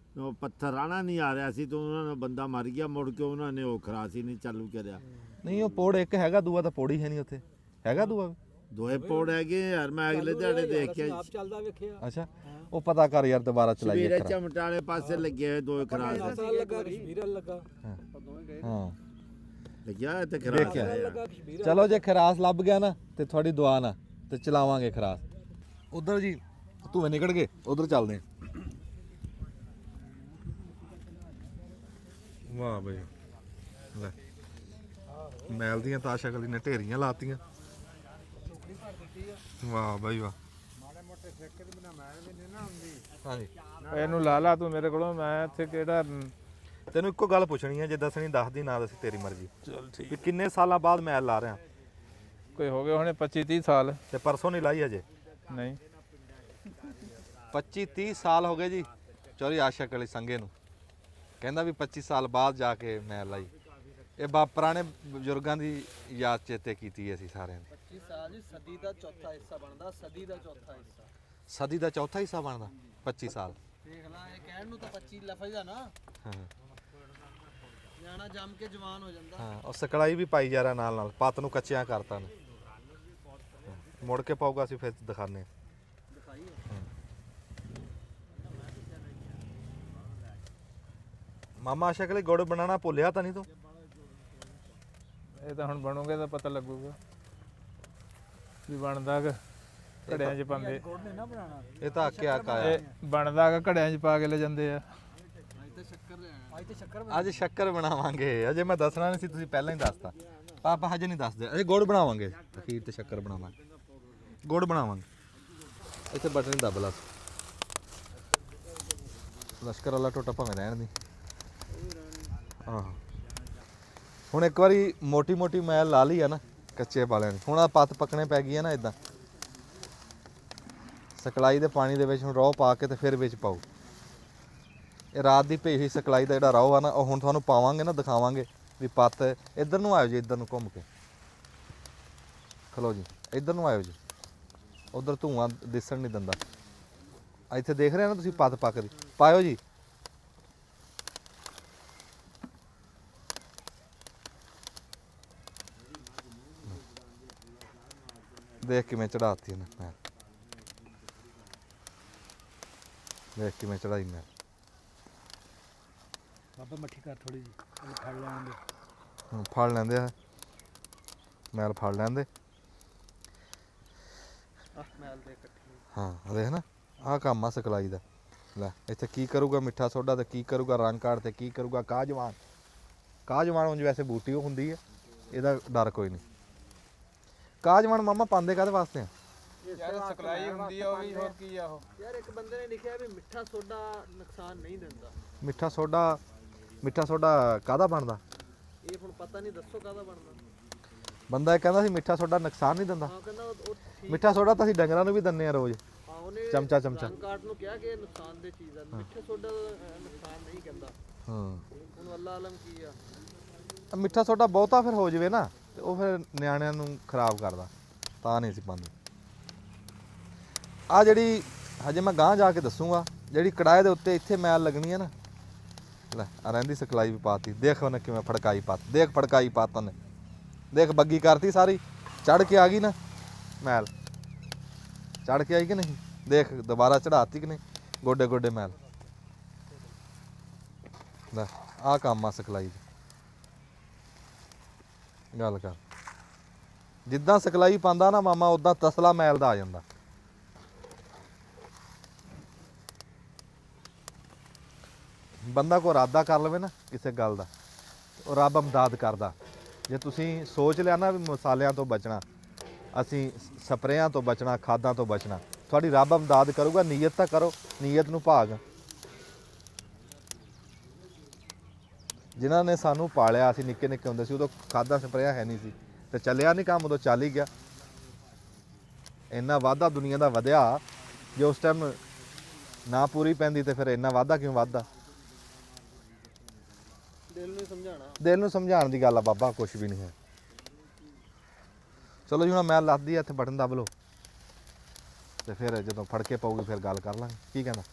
[SPEAKER 3] ਪੱਥਰ ਰਾਣਾ ਨਹੀਂ ਆ ਰਿਹਾ ਸੀ ਤਾਂ ਉਹਨਾਂ ਨੇ ਬੰਦਾ ਮਰ ਗਿਆ ਮੁੜ ਕੇ ਉਹਨਾਂ ਨੇ ਉਹ ਖਰਾਸ ਹੀ ਨਹੀਂ ਚਾਲੂ ਕਰਿਆ
[SPEAKER 1] ਨਹੀਂ ਉਹ ਪੋੜ ਇੱਕ ਹੈਗਾ ਦੂਆ ਤਾਂ ਪੋੜੀ ਹੈ ਨਹੀਂ ਉੱਥੇ ਹੈਗਾ ਦੂਆ
[SPEAKER 3] ਦੋਏ ਪੌੜ ਹੈਗੇ ਯਾਰ ਮੈਂ ਅਗਲੇ ਦਿਹਾੜੇ ਦੇਖਿਆ
[SPEAKER 2] ਆਪ ਚੱਲਦਾ ਵੇਖਿਆ
[SPEAKER 1] ਅੱਛਾ ਉਹ ਪਤਾ ਕਰ ਯਾਰ ਦੁਬਾਰਾ ਚਲਾਈਏ
[SPEAKER 3] ਸਵੇਰੇ
[SPEAKER 1] ਖਰਾ।
[SPEAKER 3] ਚਮਟਾ ਵਾਲੇ ਪਾਸੇ ਲੱਗੇ ਹੋਏ ਦੋਏ ਖਰਾਸ
[SPEAKER 2] ਸਾਲ ਲੱਗਾ ਕਸ਼ਮੀਰ ਵੱਲ ਲੱਗਾ
[SPEAKER 1] ਹਾਂ
[SPEAKER 3] ਲੱਗਿਆ ਤੇ ਖਰਾਸ
[SPEAKER 1] ਦੇਖਿਆ।
[SPEAKER 3] ਆਇਆ।
[SPEAKER 2] ਲੱਗਾ ਕਸ਼ਮੀਰ
[SPEAKER 1] ਚਲੋ ਜੇ ਖਰਾਸ ਲੱਭ ਗਿਆ ਨਾ ਤੇ ਤੁਹਾਡੀ ਦੁਆ ਨਾ ਤੇ ਚਲਾਵਾਂਗੇ ਖਰਾਸ ਉਧਰ ਜੀ ਧੂਏ ਨਿਕਲ ਗਏ ਉਧਰ ਚੱਲਦੇ ਆ ਵਾਹ ਬਈ ਲੈ ਮੈਲ ਦੀਆਂ ਤਾਂ ਸ਼ਕਲ ਨੇ ਢੇਰੀਆਂ ਲਾਤੀਆਂ ਵਾਹ ਬਈ ਵਾਹ ਹਾਂਜੀ
[SPEAKER 8] ਇਹਨੂੰ ਲਾ ਲਾ ਤੂੰ ਮੇਰੇ ਕੋਲੋਂ ਮੈਂ ਇੱਥੇ ਕਿਹੜਾ
[SPEAKER 1] ਤੈਨੂੰ ਇੱਕੋ ਗੱਲ ਪੁੱਛਣੀ ਹੈ ਜੇ ਦੱਸਣੀ ਦੱਸਦੀ ਨਾ ਦੱਸੀ ਤੇਰੀ ਮਰਜ਼ੀ ਚਲ ਠੀਕ ਵੀ ਕਿੰਨੇ ਸਾਲਾਂ ਬਾਅਦ ਮੈਲ ਲਾ ਰਿਹਾ
[SPEAKER 8] ਕੋਈ ਹੋ ਗਏ ਹੁਣੇ 25-30 ਸਾਲ
[SPEAKER 1] ਤੇ ਪਰਸੋਂ ਨਹੀਂ ਲਾਈ ਹਜੇ
[SPEAKER 8] ਨਹੀਂ
[SPEAKER 1] 25-30 ਸਾਲ ਹੋ ਗਏ ਜੀ ਚੋਰੀ ਆਸ਼ਕ ਅਲੀ ਸੰਗੇ ਨੂੰ ਕਹਿੰਦਾ ਵੀ 25 ਸਾਲ ਬਾਅਦ ਜਾ ਕੇ ਮੈਂ ਲਾਈ ਇਹ ਪੁਰਾਣੇ ਬਜ਼ੁਰਗਾਂ ਦੀ ਯਾਦ ਚੇਤੇ ਕੀਤੀ ਅਸੀਂ ਸਾਰਿਆਂ ਨੇ
[SPEAKER 2] 25 ਸਾਲ ਜੀ ਸਦੀ ਦਾ ਚੌਥਾ ਹਿੱਸਾ ਬਣਦਾ ਸਦੀ ਦਾ ਚੌਥਾ ਹਿੱਸਾ
[SPEAKER 1] ਸਦੀ ਦਾ ਚੌਥਾ ਹਿੱਸਾ ਬਣਦਾ 25 ਸਾਲ
[SPEAKER 2] ਦੇਖ ਲੈ ਇਹ ਕਹਿਣ ਨੂੰ ਤਾਂ 25 ਲਫ਼ਜ਼ ਆ ਨਾ
[SPEAKER 1] ਹਾਂ
[SPEAKER 2] ਨਿਆਣਾ ਜੰਮ ਕੇ ਜਵਾਨ ਹੋ ਜਾਂਦਾ
[SPEAKER 1] ਹਾਂ ਉਹ ਸਕਲਾਈ ਵੀ ਪਾਈ ਜਾ ਰਿਹਾ ਨਾਲ ਨਾਲ ਪੱਤ ਨੂੰ ਕੱਚਿਆਂ ਕਰਤਾ ਨੇ ਮੁੜ ਕੇ ਪਾਊਗਾ ਅਸੀਂ ਫਿਰ ਦਿਖਾਣੇ ਮਾਮਾ ਆਸ਼ਕ ਅਲੀ ਗੁੜ ਬਣਾਉਣਾ ਭੁੱਲਿਆ ਤਾਂ ਨਹੀਂ ਤੂੰ
[SPEAKER 8] ਇਹ ਤਾਂ ਹੁਣ ਬਣੂਗੇ ਤਾਂ ਪਤਾ ਲੱਗੂਗਾ ਵੀ ਬਣਦਾ ਕਿ ਘੜਿਆਂ 'ਚ ਪਾਉਂਦੇ
[SPEAKER 2] ਗੁੜ ਨਹੀਂ ਨਾ ਬਣਾਉਣਾ
[SPEAKER 1] ਇਹ ਤਾਂ ਆਕਿਆ ਕਾਇਆ
[SPEAKER 8] ਇਹ ਬਣਦਾ ਕਿ ਘੜਿਆਂ 'ਚ ਪਾ ਕੇ ਲੈ ਜਾਂਦੇ ਆ
[SPEAKER 2] ਅੱਜ ਤਾਂ ਸ਼ੱਕਰ ਲੈਣਾ ਅੱਜ ਤਾਂ ਸ਼ੱਕਰ
[SPEAKER 1] ਅੱਜ ਸ਼ੱਕਰ ਬਣਾਵਾਂਗੇ ਅਜੇ ਮੈਂ ਦੱਸਣਾ ਨਹੀਂ ਸੀ ਤੁਸੀਂ ਪਹਿਲਾਂ ਹੀ ਦੱਸਤਾ ਪਾਪਾ ਹਜੇ ਨਹੀਂ ਦੱਸਦੇ ਅਜੇ ਗੁੜ ਬਣਾਵਾਂਗੇ ਅਖੀਰ ਤੇ ਸ਼ੱਕਰ ਬਣਾਵਾਂਗੇ ਗੁੜ ਬਣਾਵਾਂਗੇ ਇੱਥੇ ਬਟਨ ਹੀ ਦੱਬ ਲਾ ਲਸ਼ਕਰ ਵਾਲਾ ਟੋਟਾ ਭਾਵੇਂ ਰਹਿਣ ਦੀ ਹਾਂ ਹੁਣ ਇੱਕ ਵਾਰੀ ਮੋਟੀ ਮੋਟੀ ਮੈਲ ਲਾ ਲਈ ਆ ਨਾ ਕੱਚੇ ਵਾਲਿਆਂ ਨੇ ਹੁਣ ਆ ਪੱਤ ਪੱਕਣੇ ਪੈ ਗਈ ਆ ਨਾ ਇਦਾਂ ਸਕਲਾਈ ਦੇ ਪਾਣੀ ਦੇ ਵਿੱਚ ਹੁਣ ਰੋਹ ਪਾ ਕੇ ਤੇ ਫਿਰ ਵਿੱਚ ਪਾਓ ਇਹ ਰਾਤ ਦੀ ਭੇਜੀ ਹੋਈ ਸਕਲਾਈ ਦਾ ਜਿਹੜਾ ਰੋਹ ਆ ਨਾ ਉਹ ਹੁਣ ਤੁਹਾਨੂੰ ਪਾਵਾਂਗੇ ਨਾ ਦਿਖਾਵਾਂਗੇ ਵੀ ਪੱਤ ਇੱਧਰ ਨੂੰ ਆਇਓ ਜੀ ਇੱਧਰ ਨੂੰ ਘੁੰਮ ਕੇ ਖਲੋ ਜੀ ਇੱਧਰ ਨੂੰ ਆਇਓ ਜੀ ਉਧਰ ਧੂਆਂ ਦਿਸਣ ਨਹੀਂ ਦਿੰਦਾ ਇੱਥੇ ਦੇਖ ਰਹੇ ਨਾ ਤੁਸੀਂ ਪੱਤ ਪੱਕਦੀ ਪਾਇਓ ਜੀ ਦੇਖ ਕਿਵੇਂ ਚੜਾਤੀ ਇਹਨੇ ਮੈਂ ਦੇਖ ਕਿਵੇਂ ਚੜਾਈ ਮੈਂ
[SPEAKER 9] ਬਾਬਾ ਮੱਠੀ ਕਰ ਥੋੜੀ ਜੀ ਫੜ ਲੈਣਗੇ
[SPEAKER 1] ਫੜ ਲੈਂਦੇ ਆ ਮੈਲ ਫੜ ਲੈਂਦੇ
[SPEAKER 2] ਮੈਲ ਦੇ ਇਕੱਠੇ
[SPEAKER 1] ਹਾਂ ਦੇਖ ਨਾ ਆਹ ਕੰਮ ਆ ਸਿਖਲਾਈ ਦਾ। ਲੈ ਇੱਥੇ ਕੀ ਕਰੂਗਾ ਮਿੱਠਾ ਸੋਡਾ ਤੇ ਕੀ ਕਰੂਗਾ ਰੰਗ ਕਾੜ ਤੇ ਕੀ ਕਰੂਗਾ ਕਾਜਵਾਨ। ਕਾਜਵਾਨ ਉਂਝ ਵੈਸੇ ਬੂਟੀ ਉਹ ਹੁੰਦੀ ਹੈ, ਇਹਦਾ ਡਰ ਕੋਈ ਨਹੀਂ। ਕਾਜਵਾਨ ਮਾਮਾ ਪਾਉਂਦੇ ਕਾਹਦੇ ਵਾਸਤੇ ਆ?
[SPEAKER 8] ਯਾਰ ਸਪਲਾਈ ਹੁੰਦੀ ਆ ਉਹ ਵੀ, ਹੋਰ ਕੀ ਆ ਉਹ।
[SPEAKER 2] ਯਾਰ ਇੱਕ ਬੰਦੇ ਨੇ ਲਿਖਿਆ ਵੀ ਮਿੱਠਾ ਸੋਡਾ ਨੁਕਸਾਨ ਨਹੀਂ ਦਿੰਦਾ।
[SPEAKER 1] ਮਿੱਠਾ ਸੋਡਾ ਕਾਹਦਾ ਬਣਦਾ?
[SPEAKER 2] ਇਹ ਹੁਣ ਪਤਾ ਨਹੀਂ, ਦੱਸੋ ਕਾਹਦਾ ਬਣਦਾ।
[SPEAKER 1] ਬੰਦਾ ਇਹ ਕਹਿੰਦਾ ਸੀ ਮਿੱਠਾ ਸੋਡਾ ਨੁਕਸਾਨ ਨਹੀਂ ਦਿੰਦਾ।
[SPEAKER 2] ਹਾਂ ਕਹਿੰਦਾ ਉਹ ਠੀਕ।
[SPEAKER 1] ਮਿੱਠਾ ਸੋਡਾ ਤਾਂ ਅਸੀਂ ਡੰਗਰਾਂ ਨੂੰ ਵੀ ਦਿੰਦੇ ਆ ਰੋਜ਼,
[SPEAKER 2] ਹਾਂ ਉਹਨੇ
[SPEAKER 1] ਚਮਚਾ
[SPEAKER 2] ਰੰਗ ਕਾਟ ਨੂੰ ਕਿਹਾ ਕਿ ਇਹ ਨੁਕਸਾਨ ਦੇ ਚੀਜ਼ ਆ। ਮਿੱਠਾ ਸੋਡਾ ਨੁਕਸਾਨ ਨਹੀਂ ਕਹਿੰਦਾ।
[SPEAKER 1] ਹਾਂ
[SPEAKER 2] ਹੁਣ ਅੱਲਾ ਆਲਮ ਕੀ ਆ।
[SPEAKER 1] ਮਿੱਠਾ ਸੋਡਾ ਬਹੁਤਾ ਫਿਰ ਹੋ ਜਾਵੇ ਨਾ ਤੇ ਉਹ ਫਿਰ ਨਿਆਣਿਆਂ ਨੂੰ ਖਰਾਬ ਕਰਦਾ, ਤਾਂ ਨਹੀਂ ਅਸੀਂ ਪਾਉਂਦੇ। ਆ ਜਿਹੜੀ ਹਜੇ ਮੈਂ ਗਾਂਹ ਜਾ ਕੇ ਦੱਸੂਗਾ, ਜਿਹੜੀ ਕੜਾਏ ਦੇ ਉੱਤੇ ਇੱਥੇ ਮੈਲ ਲੱਗਣੀ ਹੈ ਨਾ, ਲੈ ਆ ਰਹਿੰਦੀ ਸਿਖਲਾਈ ਵੀ ਪਾਤੀ। ਦੇਖ ਉਹਨੇ ਕਿਵੇਂ ਫੜਕਾਈ ਪਾਤੀ, ਦੇਖ ਫੜਕਾਈ ਪਾਤਾ ਨੇ, ਦੇਖ ਬੱਗੀ ਕਰਤੀ ਸਾਰੀ, ਚੜ ਕੇ ਆ ਗਈ ਨਾ ਮੈਲ, ਚੜ ਕੇ ਆਈ ਕਿ ਨਹੀਂ? ਦੇਖ ਦੁਬਾਰਾ ਚੜਾਤੀ ਕਿ ਨਹੀਂ? ਗੋਡੇ ਗੋਡੇ ਮੈਲ। ਲੈ ਆਹ ਕੰਮ ਆ ਸਿਖਲਾਈ ਦੀ। ਗੱਲ ਕਰ, ਜਿੱਦਾਂ ਸਿਖਲਾਈ ਪਾਉਂਦਾ ਨਾ ਮਾਮਾ ਉਦਾਂ ਤਸਲਾ ਮੈਲ ਦਾ ਆ ਜਾਂਦਾ। ਬੰਦਾ ਕੋ ਇਰਾਦਾ ਕਰ ਲਵੇ ਨਾ ਕਿਸੇ ਗੱਲ ਦਾ, ਉਹ ਰੱਬ ਇਮਦਾਦ ਕਰਦਾ। ਜੇ ਤੁਸੀਂ ਸੋਚ ਲਿਆ ਨਾ ਵੀ ਮਸਾਲਿਆਂ ਤੋਂ ਬਚਣਾ, ਅਸੀਂ ਸਪਰੇਆਂ ਤੋਂ ਬਚਣਾ, ਖਾਦਾਂ ਤੋਂ ਬਚਣਾ, ਤੁਹਾਡੀ ਰੱਬ ਇਮਦਾਦ ਕਰੂਗਾ। ਨੀਅਤ ਤਾਂ ਕਰੋ, ਨੀਅਤ ਨੂੰ ਭਾਗ। ਜਿਨ੍ਹਾਂ ਨੇ ਸਾਨੂੰ ਪਾਲਿਆ, ਅਸੀਂ ਨਿੱਕੇ ਨਿੱਕੇ ਹੁੰਦੇ ਸੀ, ਉਦੋਂ ਖਾਦਾਂ ਸਪਰੇਆਂ ਹੈ ਨਹੀਂ ਸੀ ਤੇ ਚੱਲਿਆ ਨਹੀਂ ਕੰਮ, ਉਦੋਂ ਚੱਲ ਹੀ ਗਿਆ। ਇੰਨਾ ਵਾਧਾ ਦੁਨੀਆ ਦਾ ਵਧਿਆ, ਜੇ ਉਸ ਟਾਈਮ ਨਾ ਪੂਰੀ ਪੈਂਦੀ ਤੇ ਫਿਰ ਇੰਨਾ ਵਾਧਾ ਕਿਉਂ ਵੱਧਦਾ?
[SPEAKER 2] ਦਿਲ ਨੂੰ ਸਮਝਾਣਾ,
[SPEAKER 1] ਦਿਲ ਨੂੰ ਸਮਝਾਉਣ ਦੀ ਗੱਲ ਆ ਬਾਬਾ, ਕੁਛ ਵੀ ਨਹੀਂ ਹੈ। ਚਲੋ ਜੀ ਹੁਣ ਮੈਂ ਲੱਦਦੀ ਆ, ਇੱਥੇ ਬਟਨ ਦਬ ਲਓ ਤੇ ਫਿਰ ਜਦੋਂ ਫੜ ਕੇ ਪਾਉਗੀ ਫਿਰ ਗੱਲ ਕਰ ਲਾਂਗੇ। ਕੀ ਕਹਿੰਦਾ?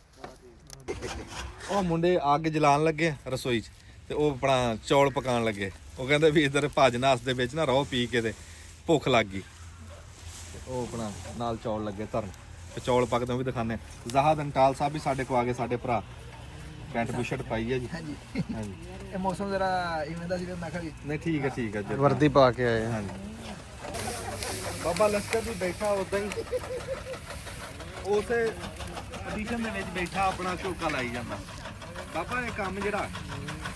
[SPEAKER 1] ਉਹ ਮੁੰਡੇ ਅੱਗ ਜਲਾਉਣ ਲੱਗੇ ਰਸੋਈ 'ਚ ਤੇ ਉਹ ਆਪਣਾ ਚੌਲ ਪਕਾਉਣ ਲੱਗੇ। ਉਹ ਕਹਿੰਦੇ ਵੀ ਇੱਧਰ ਭੱਜ ਨਾਸ ਦੇ ਵਿੱਚ ਨਾ ਰੋ ਪੀ ਕੇ ਤੇ ਭੁੱਖ ਲੱਗ ਗਈ। ਉਹ ਆਪਣਾ ਨਾਲ ਚੌਲ ਲੱਗੇ ਧਰਨ ਤੇ ਚੌਲ ਪੱਕਦੇ ਉਹ ਵੀ ਦਿਖਾਣੇ। ਜ਼ਾਹਦ ਅੰਟਾਲ ਸਾਹਿਬ ਵੀ ਸਾਡੇ ਕੋ ਆ ਗਏ, ਸਾਡੇ ਭਰਾ। ਪੈਂਟ ਬੁਸ਼ਰਟ ਪਾਈ ਹੈ ਜੀ। ਹਾਂਜੀ ਹਾਂਜੀ।
[SPEAKER 2] ਇਹ ਮੌਸਮ ਜ਼ਰਾ ਇਵੇਂ ਦਾ ਸੀ, ਮੈਂ ਕਿਹਾ
[SPEAKER 1] ਨਹੀਂ ਠੀਕ ਹੈ ਠੀਕ ਹੈ ਜੀ।
[SPEAKER 8] ਵਰਦੀ ਪਾ ਕੇ ਆਏ।
[SPEAKER 1] ਹਾਂਜੀ ਬਾਬਾ ਲਸ਼ਕਰ ਵੀ ਬੈਠਾ ਉਦਾਂ ਹੀ ਉਸੇ ਪੋਜੀਸ਼ਨ ਦੇ ਵਿੱਚ ਬੈਠਾ ਆਪਣਾ ਝੋਕਾ ਲਾਈ ਜਾਂਦਾ। ਬਾਬਾ ਇਹ ਕੰਮ ਜਿਹੜਾ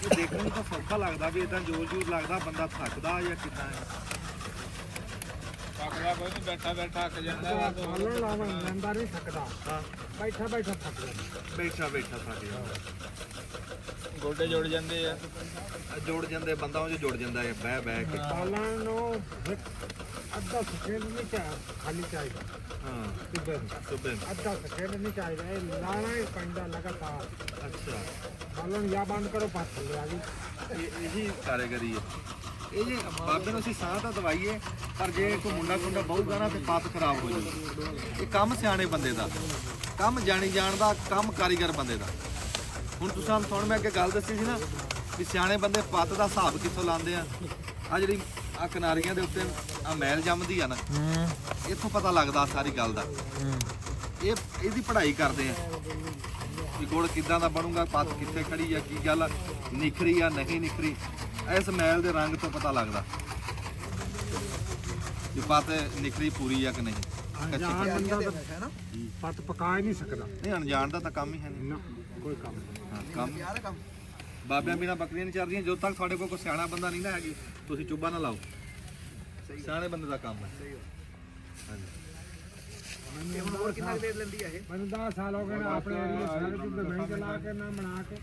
[SPEAKER 1] ਇਹ ਦੇਖਣ ਨੂੰ ਤਾਂ ਸੌਖਾ ਲੱਗਦਾ ਵੀ ਇਦਾਂ ਜ਼ੋਰ ਜ਼ੋਰ ਲੱਗਦਾ, ਬੰਦਾ ਥੱਕਦਾ ਜਾਂ ਕਿੱਦਾਂ ਹੈ?
[SPEAKER 8] ਪਕੜਾ ਕੋਈ ਨਹੀਂ, ਬੈਠਾ ਬੈਠਾ ਅੱਕ ਜਾਂਦਾ।
[SPEAKER 9] ਮੈਂਬਰ ਨਹੀਂ ਸਕਦਾ,
[SPEAKER 1] ਹਾਂ
[SPEAKER 9] ਬੈਠਾ ਬੈਠਾ ਥੱਕ ਜਾਂਦਾ।
[SPEAKER 1] ਬੈਠਾ ਬੈਠਾ ਥੱਕ ਜਾਂਦਾ,
[SPEAKER 8] ਗੋਡੇ ਜੁੜ ਜਾਂਦੇ ਆ।
[SPEAKER 1] ਜੁੜ ਜਾਂਦੇ, ਬੰਦਾ ਉਹ ਜੁੜ ਜਾਂਦਾ ਹੈ ਬਹਿ ਬਹਿ ਕੇ।
[SPEAKER 9] ਪਾਲਣ ਨੂੰ ਅੱਧਾ ਸਕਿੰਟ ਨਹੀਂ ਖਾਲੀ ਚਾਹੀਦਾ।
[SPEAKER 1] ਹਾਂ ਸੁਬੇ
[SPEAKER 9] ਅੱਧਾ ਸਕਿੰਟ ਨਹੀਂ ਚਾਹੀਦਾ, ਇਹ ਲਾਣਾ ਹੀ ਪੈਂਦਾ ਲਗਾਤਾਰ।
[SPEAKER 1] ਅੱਛਾ
[SPEAKER 9] ਪਾਲਣ ਜਾਂ ਬੰਦ ਕਰੋ, ਪੱਥ ਲਿਆ ਜੀ।
[SPEAKER 1] ਇਹੀ ਕਾਰੀਗਰੀ ਹੈ। ਇਹ ਜੇ ਬਾਬੇ ਨੂੰ ਅਸੀਂ ਸਾਹ ਤਾਂ ਦਵਾਈਏ, ਪਰ ਜੇ ਕੋਈ ਮੁੰਡਾ ਕੁੰਡਾ ਬਹੁਗਾ ਨਾ ਤੇ ਪੱਤ ਖਰਾਬ ਹੋ ਜਾਊ। ਇਹ ਕੰਮ ਸਿਆਣੇ ਬੰਦੇ ਦਾ, ਕੰਮ ਜਾਣੀ ਜਾਣ ਦਾ, ਕੰਮ ਕਾਰੀਗਰ ਬੰਦੇ ਦਾ। ਹੁਣ ਤੁਸੀਂ ਮੈਂ ਅੱਗੇ ਗੱਲ ਦੱਸੀ ਸੀ ਨਾ ਵੀ ਸਿਆਣੇ ਬੰਦੇ ਪੱਤ ਦਾ ਹਿਸਾਬ ਕਿੱਥੋਂ ਲਾਉਂਦੇ ਆ। ਆ ਜਿਹੜੀ ਆ ਕਿਨਾਰੀਆਂ ਦੇ ਉੱਤੇ ਆ ਮੈਲ ਜੰਮਦੀ ਆ ਨਾ, ਇੱਥੋਂ ਪਤਾ ਲੱਗਦਾ ਸਾਰੀ ਗੱਲ ਦਾ। ਇਹਦੀ ਪੜ੍ਹਾਈ ਕਰਦੇ ਆ ਵੀ ਗੁੜ ਕਿੱਦਾਂ ਦਾ ਬਣੂਗਾ, ਪੱਤ ਕਿੱਥੇ ਖੜੀ ਆ, ਕੀ ਗੱਲ ਨਿਖਰੀ ਆ ਨਹੀਂ ਨਿਖਰੀ। ਇਸ ਮੈਲ ਦੇ ਰੰਗ ਤੋਂ ਪਤਾ ਲੱਗਦਾ ਕਿ ਪੱਤ ਨਿਖਰੀ ਪੂਰੀ ਆ ਕਿ ਨਹੀਂ।
[SPEAKER 9] ਪੱਤ ਪਕਾ ਹੀ ਨਹੀਂ ਸਕਦਾ।
[SPEAKER 1] ਨਹੀਂ ਅਣਜਾਣ ਦਾ ਤਾਂ ਕੰਮ ਹੀ ਹੈ ਨਹੀਂ
[SPEAKER 9] ਕੋਈ ਕੰਮ
[SPEAKER 1] ਹਾਂ ਕੰਮ ਬਾਬਿਆਂ ਬਿਨਾਂ ਬੱਕਰੀਆਂ ਨਹੀਂ ਚੱਲਦੀਆਂ। ਜਦੋਂ ਤੱਕ ਤੁਹਾਡੇ ਕੋਲ ਕੋਈ ਸਿਆਣਾ ਬੰਦਾ ਨਹੀਂ ਨਾ ਹੈਗੀ, ਤੁਸੀਂ ਚੁੱਭਾ ਨਾ ਲਾਓ। ਸਿਆਣੇ ਬੰਦੇ ਦਾ ਕੰਮ ਹੈ। ਹਾਂਜੀ
[SPEAKER 2] ਹੋਰ ਕਿੰਨਾ ਦੇਰ ਲੈਂਦੀ ਆ ਇਹ?
[SPEAKER 9] ਮੈਨੂੰ 10 ਸਾਲ ਹੋ ਗਏ ਨੇ ਆਪਣੇ ਏਰੀਏ ਸਾਰੇ ਚੁੱਭੇ ਮੈਂ ਚਲਾ ਕੇ ਨਾ ਬਣਾ ਕੇ।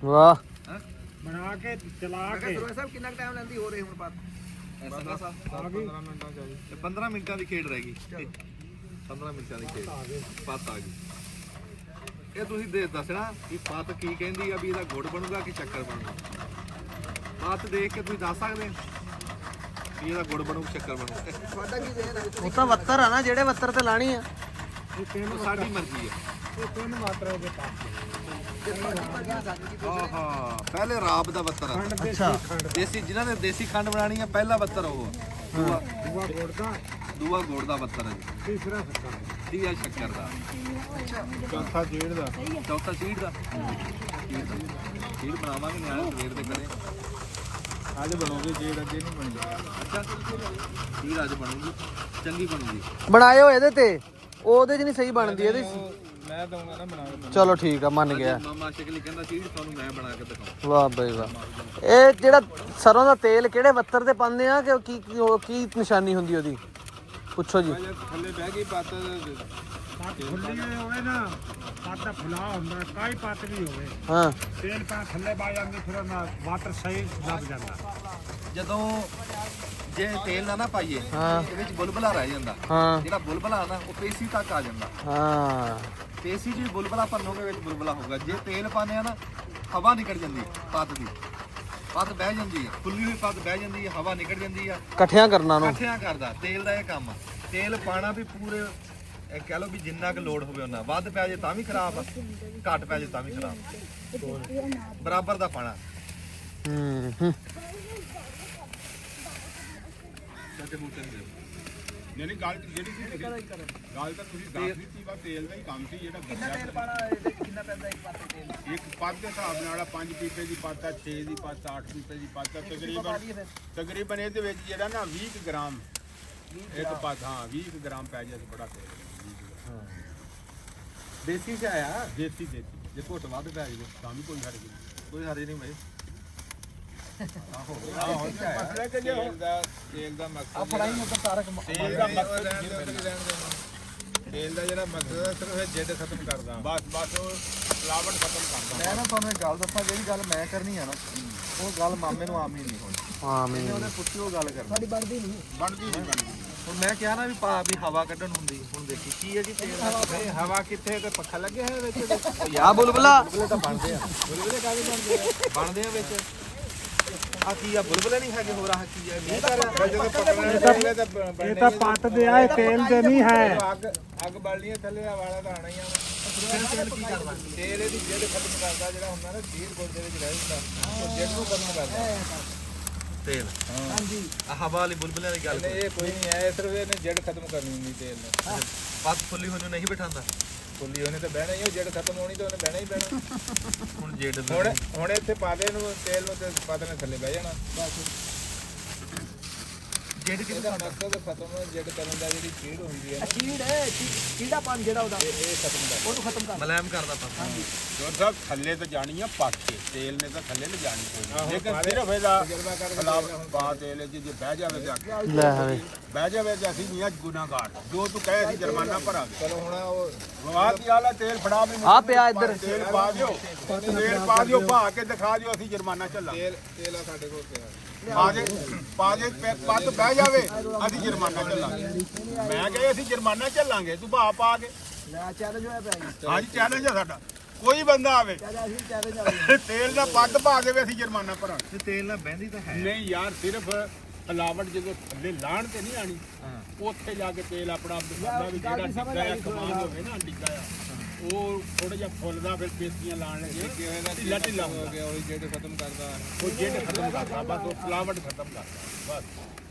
[SPEAKER 8] ਵਾਹ
[SPEAKER 9] ਬਣਾ ਕੇ ਚਲਾ ਕੇ।
[SPEAKER 2] ਸਰੋਏ ਸਾਹਿਬ ਕਿੰਨਾ ਟਾਈਮ ਲੈਂਦੀ ਹੋ ਰਹੀ ਹੁਣ ਬਾਤ?
[SPEAKER 1] ਐਸਾ ਸਾਹਿਬ
[SPEAKER 9] ਆ ਗਈ
[SPEAKER 8] 15 ਮਿੰਟਾਂ ਚ ਆ ਜੀ।
[SPEAKER 1] 15 ਮਿੰਟਾਂ ਦੀ ਖੇਡ ਰਹਿ ਗਈ। 15 ਮਿੰਟਾਂ ਦੀ ਖੇਡ ਪੱਤ ਆ ਗਈ। ਇਹ ਤੁਸੀਂ ਦੱਸਣਾ ਵੀ ਪੱਤ ਕੀ ਕਹਿੰਦੀ ਆ, ਵੀ ਇਹਦਾ ਗੁੜ ਬਣੂਗਾ ਕਿ ਚੱਕਰ ਬਣੂਗਾ। ਪੱਤ ਦੇਖ ਕੇ ਤੁਸੀਂ ਦੱਸ ਸਕਦੇ ਵੀ ਇਹਦਾ ਗੁੜ ਬਣੂ ਚੱਕਰ ਬਣੂ।
[SPEAKER 2] ਤੁਹਾਡਾ ਕੀ ਜ਼ਹਿਨ ਹੈ? ਉਹ ਤਾਂ ਵੱਤਰ ਆ ਨਾ, ਜਿਹੜੇ ਵੱਤਰ ਤੇ ਲਾਣੀ ਆ।
[SPEAKER 1] ਉਹ ਸਾਡੀ ਮਰਜ਼ੀ ਆ।
[SPEAKER 9] ਇਹ 3 ਮਾਤਰਾ ਦੇ ਪਾਸ।
[SPEAKER 1] ਆਹਾ ਪਹਿਲੇ ਰਾਬ ਦਾ ਬੱਤਰ ਆ।
[SPEAKER 9] ਅੱਛਾ
[SPEAKER 1] ਦੇਸੀ ਜਿਨ੍ਹਾਂ ਨੇ ਦੇਸੀ ਖੰਡ ਬਣਾਣੀ ਆ, ਪਹਿਲਾ ਬੱਤਰ ਉਹ ਆ।
[SPEAKER 9] ਦੂਆ ਗੁੜ ਦਾ,
[SPEAKER 1] ਦੂਆ ਗੁੜ ਦਾ ਬੱਤਰ ਹੈ ਜੀ, ਤੀਸਰਾ ਸ਼ੱਕਰ ਦਾ,
[SPEAKER 8] ਚੌਥਾ ਜੇੜ ਦਾ,
[SPEAKER 1] ਚੌਥਾ ਸੀਡ ਦਾ। ਸੀਡ ਬਣਾਵਾਂਗੇ ਨਿਆਣੇ ਸਵੇਰ ਦੇ ਕਰੇ।
[SPEAKER 8] ਅੱਜ ਬਣੋਗੇ ਜੇੜ, ਅੱਗੇ ਨਹੀਂ ਬਣਦੀ।
[SPEAKER 1] ਅੱਛਾ ਸੀਡ ਅੱਜ ਬਣੂਗੀ, ਚੰਗੀ ਬਣੂਗੀ।
[SPEAKER 2] ਬਣਾਇਓ ਇਹਦੇ ਤੇ, ਉਹਦੇ 'ਚ ਨਹੀਂ ਸਹੀ ਬਣਦੀ ਇਹਦੇ 'ਚ।
[SPEAKER 8] ਮੈਂ ਦਊਂਗਾ ਨਾ ਬਣਾ ਕੇ।
[SPEAKER 2] ਚਲੋ ਠੀਕ ਆ, ਮੰਨ ਗਿਆ।
[SPEAKER 1] ਮਾਮਾ ਸ਼ਕਲੀ ਕਹਿੰਦਾ ਸੀਡ ਤੁਹਾਨੂੰ ਮੈਂ ਬਣਾ ਕੇ ਦਿਖਾਉਂ।
[SPEAKER 2] ਵਾਹ ਬਈ ਵਾਹ। ਇਹ ਜਿਹੜਾ ਸਰੋਂ ਦਾ ਤੇਲ ਕਿਹੜੇ ਵੱਤਰ ਤੇ ਪਾਉਂਦੇ ਆ ਕਿ ਕੀ ਨਿਸ਼ਾਨੀ ਹੁੰਦੀ ਉਹਦੀ, ਪੁੱਛੋ ਜੀ।
[SPEAKER 8] ਥੱਲੇ ਬਹਿ ਗਈ ਪੱਤ
[SPEAKER 4] ਫੁੱਲੀ ਹੋਵੇ ਨਾ, ਪੱਤ ਦਾ ਫੁਲਾ ਹੁੰਦਾ, ਕਾਈ ਪੱਤ ਵੀ ਹੋਵੇ,
[SPEAKER 2] ਹਾਂ
[SPEAKER 4] ਤੇਲ ਪਾ ਥੱਲੇ ਪਾ ਜਾਂਦੀ, ਫਿਰ ਉਹਨਾਂ ਵਾਟਰ ਸਹੀ ਲੱਗ ਜਾਂਦਾ।
[SPEAKER 1] ਜਦੋਂ ਜੇ ਤੇਲ ਨਾ ਪਾਈਏ
[SPEAKER 2] ਹਾਂ।
[SPEAKER 1] ਇਹਦੇ ਵਿੱਚ ਬੁਲਬੁਲਾ ਰਹਿ ਜਾਂਦਾ।
[SPEAKER 2] ਹਾਂ
[SPEAKER 1] ਜਿਹੜਾ ਬੁਲਬੁਲਾ ਨਾ ਉਹ ਪੇਸੀ ਤੱਕ ਆ ਜਾਂਦਾ।
[SPEAKER 2] ਹਾਂ
[SPEAKER 1] ਪੇਸੀ ਜੀ ਬੁਲਬੁਲਾ ਭਰਨੋਗੇ ਵਿੱਚ ਬੁਲਬੁਲਾ ਹੋਊਗਾ। ਜੇ ਤੇਲ ਪਾਉਂਦੇ ਆ ਨਾ, ਹਵਾ ਨਿਕਲ ਜਾਂਦੀ ਪੱਤ ਦੀ, ਪੱਤ ਬਹਿ ਜਾਂਦੀ ਹੈ, ਫੁੱਲੀ ਹੋਈ ਪੱਤ ਬਹਿ ਜਾਂਦੀ ਹੈ, ਹਵਾ ਨਿਕਲ ਜਾਂਦੀ ਆ।
[SPEAKER 2] ਇਕੱਠਿਆਂ ਕਰਨਾ ਨੂੰ
[SPEAKER 1] ਇਕੱਠਿਆਂ ਕਰਦਾ ਤੇਲ ਦਾ ਇਹ ਕੰਮ ਆ। ਤੇਲ ਪਾਣਾ ਵੀ ਪੂਰੇ, ਇਹ ਕਹਿ ਲਓ ਵੀ ਜਿੰਨਾ ਕੁ ਲੋਡ ਹੋਵੇ ਉਹਨਾਂ, ਵੱਧ ਪੈ ਜੇ ਤਾਂ ਵੀ ਖਰਾਬ ਆ, ਘੱਟ ਪੈ ਜੇ ਤਾਂ ਵੀ ਖਰਾਬ, ਬਰਾਬਰ ਦਾ ਪਾਣਾ।
[SPEAKER 2] ਹੂੰ
[SPEAKER 4] ਨਹੀਂ ਗੱਲ ਜਿਹੜੀ ਸੀ ਗੱਲ ਤਾਂ ਤੁਸੀਂ ਦੱਸ ਦਿੱਤੀ ਵਾ, ਤੇਲ ਦਾ ਹੀ ਕੰਮ ਸੀ ਜਿਹੜਾ। ਕਿੰਨਾ ਤੇਲ ਪਾਣਾ, ਕਿੰਨਾ ਪੈਂਦਾ ਇੱਕ ਪੱਤ ਤੇਲ? ਇੱਕ ਪੱਤ ਦੇ ਹਿਸਾਬ ਨਾਲ 5 ਪੀਪੇ ਦੀ ਪੱਤ ਆ, 6 ਦੀ ਪੱਤ ਆ, 8 ਪੀਪੇ ਦੀ ਪੱਤ ਆ। ਤਕਰੀਬਨ ਇਹਦੇ ਵਿੱਚ ਜਿਹੜਾ ਨਾ 20 ਗ੍ਰਾਮ ਇੱਕ ਪੱਤ, ਹਾਂ 20 ਗ੍ਰਾਮ ਪੈ ਜਾਏ ਬੜਾ ਤੇਲ।
[SPEAKER 1] ਦੇਸੀ ਚ ਆਇਆ,
[SPEAKER 4] ਦੇਸੀ
[SPEAKER 1] ਜੇ ਘੁੱਟ ਵੱਧ ਪੈ ਜਾਵੇ
[SPEAKER 4] ਤਾਂ ਵੀ ਕੋਈ ਹਰਜ ਨਹੀਂ।
[SPEAKER 1] ਕੋਈ ਹਰੇ ਨਹੀਂ ਬਾਈ।
[SPEAKER 4] ਮਸਲਾ ਕਿ ਜੇ
[SPEAKER 8] ਤੇਲ ਦਾ ਮਕਸਦ
[SPEAKER 1] ਫੜਾਈ ਉਧਰ ਤਾਰਕ
[SPEAKER 4] ਤੇਲ ਦਾ ਮਕਸਦ
[SPEAKER 8] ਤੇਲ ਦਾ ਜਿਹੜਾ ਮਕਸਦ ਹੈ ਸਿਰਫ ਇਹ ਜਿੱਦ ਖਤਮ ਕਰਦਾ।
[SPEAKER 4] ਬਸ ਉਹ ਲਾਵਟ ਖਤਮ ਕਰਦਾ।
[SPEAKER 1] ਮੈਂ ਨਾ ਤੁਹਾਨੂੰ ਇੱਕ ਗੱਲ ਦੱਸਾਂ, ਜਿਹੜੀ ਗੱਲ ਮੈਂ ਕਰਨੀ ਆ ਨਾ, ਉਹ ਗੱਲ ਮਾਮੇ ਨੂੰ ਆਮ ਹੀ ਨਹੀਂ ਹੋਣੀ।
[SPEAKER 2] ਹਾਂ ਮੈਂ
[SPEAKER 1] ਉਹਨੇ ਪੁੱਛੀ ਉਹ ਗੱਲ ਕਰਨੀ।
[SPEAKER 4] ਬਣਦੀ ਨਹੀਂ ਬਣਦੀ।
[SPEAKER 1] ਹੁਣ ਮੈਂ ਕਿਹਾ ਨਾ ਵੀ ਵੀ ਹਵਾ ਕੱਢਣ ਹੁੰਦੀ, ਹੁਣ ਦੇਖੀ ਕੀ ਹੈ ਜੀ ਤੇਲ ਦਾ।
[SPEAKER 8] ਹਵਾ ਕਿੱਥੇ ਤੇ ਪੱਖਾ ਲੱਗਿਆ ਹੈ ਵਿੱਚ।
[SPEAKER 2] ਆ ਬੁਲਬੁਲਾ
[SPEAKER 1] ਬੁਲਬੁਲੇ ਤਾਂ ਬਣਦੇ ਆ, ਬੁਲਬੁਲੇ ਕਾਹਦੇ ਬਣਦੇ ਆ? ਬਣਦੇ ਆ ਵਿੱਚ ਆ ਕੀ ਆ, ਬੁਲਬੁਲੇ ਨਹੀਂ ਹੈਗੇ, ਹੋਰ ਆ ਕੀ ਆ?
[SPEAKER 8] ਇਹ ਤਾਂ ਪੱਤ ਦੇ ਆ, ਤੇਲ ਦੇ ਨਹੀਂ ਹੈ। ਅੱਗ ਬਲਣੀ ਥੱਲੇ ਆ ਵਾਲਾ ਤਾਂ ਆਣਾ ਹੀ ਆ।
[SPEAKER 1] ਤੇਲ ਕੀ ਕਰਦਾ?
[SPEAKER 8] ਤੇਲ ਇਹਦੀ ਜਿੱਦ ਖਤਮ ਕਰਦਾ, ਜਿਹੜਾ ਹੁੰਦਾ ਨਾ ਜੀਰ ਗੁੜ ਦੇ ਵਿੱਚ ਰਹਿ ਜਾਂਦਾ, ਉਹ ਜਿੱਦ ਨੂੰ ਖਤਮ ਕਰਦਾ
[SPEAKER 1] ਤੇਲ। ਹਾਂਜੀ ਆ ਹਵਾ ਵਾਲੀ ਬੁਲਬੁਲਿਆਂ ਦੀ ਗੱਲ।
[SPEAKER 8] ਇਹ ਕੋਈ ਨਹੀਂ ਹੈ, ਸਿਰਫ ਇਹਨੇ ਜਿੱਦ ਖਤਮ ਕਰਨੀ ਹੁੰਦੀ ਤੇਲ ਨੇ।
[SPEAKER 1] ਪੱਤ ਫੁੱਲੀ ਹੋਈ ਨੂੰ ਨਹੀਂ ਬਿਠਾਉਂਦਾ।
[SPEAKER 8] ਫੁੱਲੀ ਉਹਨੇ ਤਾਂ ਬਹਿਣਾ ਹੀ, ਉਹ ਜਿੱਦ ਖਤਮ ਹੋਣੀ ਤਾਂ ਉਹਨੇ ਬਹਿਣਾ ਹੀ ਬਹਿਣਾ।
[SPEAKER 1] ਹੁਣ ਜੇਡ
[SPEAKER 8] ਹੁਣ ਇੱਥੇ ਪਾ ਦੇ ਇਹਨੂੰ ਤੇਲ ਨੂੰ, ਤੇ ਪੱਤ ਨੇ ਥੱਲੇ ਬਹਿ ਜਾਣਾ।
[SPEAKER 1] ਜੇਡ
[SPEAKER 8] ਇਹਦਾ ਮਕਸਦ ਖਤਮ ਹੋ, ਜਿੱਦ ਕਰਨ ਦਾ ਜਿਹੜੀ ਚੀੜ ਹੁੰਦੀ ਹੈ ਨਾ,
[SPEAKER 2] ਚੀੜ ਹੈ, ਚੀੜਾ ਪਾਣ ਜਿਹੜਾ ਉਹਦਾ
[SPEAKER 8] ਇਹ ਖਤਮ ਕਰ।
[SPEAKER 2] ਉਹਨੂੰ ਖਤਮ ਕਰ।
[SPEAKER 1] ਮਲੈਮ ਕਰਦਾ ਪੱਤ।
[SPEAKER 4] ਜੋ ਸਭ ਥੱਲੇ ਤਾਂ ਜਾਣੀ ਆ ਪੱਕ ਕੇ, ਤੇਲ ਨੇ ਤਾਂ ਥੱਲੇ ਨਹੀਂ ਜਾਣੀ ਕੋਈ। ਲੇਕਿਨ ਸਿਰਫ ਇਹਦਾ ਖਿਲਾਫ ਪਾ ਤੇਲ ਜੇ ਬਹਿ ਜਾਵੇ ਤੇ ਅੱਗੇ
[SPEAKER 2] ਲੈ ਹਵੇ
[SPEAKER 4] ਬਹਿ ਜਾਵੇ ਤੇ ਅਸੀਂ ਨਹੀਂ ਆ ਗੁਨਾਹਗਾਰ। ਜੋ ਤੂੰ ਕਹੇ ਅਸੀਂ ਜੁਰਮਾਨਾ ਭਰਾਂਗੇ।
[SPEAKER 8] ਚਲੋ ਹੁਣ ਉਹ
[SPEAKER 4] ਵਿਵਾਦ ਦੀ ਹਾਲਾ ਤੇਲ ਫੜਾ ਵੀ
[SPEAKER 2] ਆ ਪਿਆ ਇੱਧਰ।
[SPEAKER 4] ਤੇਲ ਪਾ ਦਿਓ, ਤੇਲ ਪਾ ਦਿਓ, ਭਾ ਕੇ ਦਿਖਾ ਦਿਓ, ਅਸੀਂ ਜੁਰਮਾਨਾ ਚੱਲਾਂਗੇ।
[SPEAKER 8] ਤੇਲ ਆ ਸਾਡੇ ਕੋਲ ਪਿਆ।
[SPEAKER 4] ਪਾ ਜੇ ਪੱਤ ਬਹਿ ਜਾਵੇ ਅਸੀਂ ਜੁਰਮਾਨਾ ਚੱਲਾਂਗੇ। ਮੈਂ ਕਹੇ ਅਸੀਂ ਜੁਰਮਾਨਾ ਚੱਲਾਂਗੇ, ਤੂੰ ਭਾ ਪਾ ਕੇ।
[SPEAKER 2] ਚੈਲੰਜ ਹੋਇਆ ਪਿਆ ਜੀ।
[SPEAKER 4] ਹਾਂਜੀ ਚੈਲੰਜ ਆ ਸਾਡਾ, ਕੋਈ ਬੰਦਾ ਆਵੇ
[SPEAKER 2] ਅਸੀਂ ਚੈਲੰਜ
[SPEAKER 4] ਤੇਲ ਦਾ ਪੱਤ ਪਾ ਕੇ ਵੀ ਅਸੀਂ ਜੁਰਮਾਨਾ ਭਰਾਂਗੇ।
[SPEAKER 1] ਤੇ ਤੇਲ ਨਾਲ ਬਹਿੰਦੀ ਤਾਂ ਹੈ
[SPEAKER 4] ਨਹੀਂ ਯਾਰ, ਸਿਰਫ ਹਲਾਵਟ ਜਦੋਂ ਥੱਲੇ ਲਾਣ ਤੇ ਨਹੀਂ ਆਣੀ, ਉੱਥੇ ਜਾ ਕੇ ਤੇਲ ਆਪਣਾ ਬੰਦਾ ਵੀ ਜਿਹੜਾ ਡਿੱਗਾ ਆ, ਕਮਾਨ ਹੋਵੇ ਨਾ ਡਿੱਗਾ ਆ, ਉਹ ਥੋੜਾ ਜਿਹਾ ਫੁੱਲਦਾ, ਫਿਰ ਪੇਸਟੀਆਂ ਲਾਣ ਲੱਗੇ ਢਿੱਲਾ ਢਿੱਲਾ ਹੋ ਗਿਆ।
[SPEAKER 8] ਉਹ ਜਿੱਦ ਖਤਮ ਕਰਦਾ।
[SPEAKER 4] ਉਹ ਜਿਹੜੇ ਖਤਮ ਕਰਦਾ, ਬਸ ਉਹ ਫਲਾਵਟ ਖਤਮ ਕਰਦਾ ਬਸ।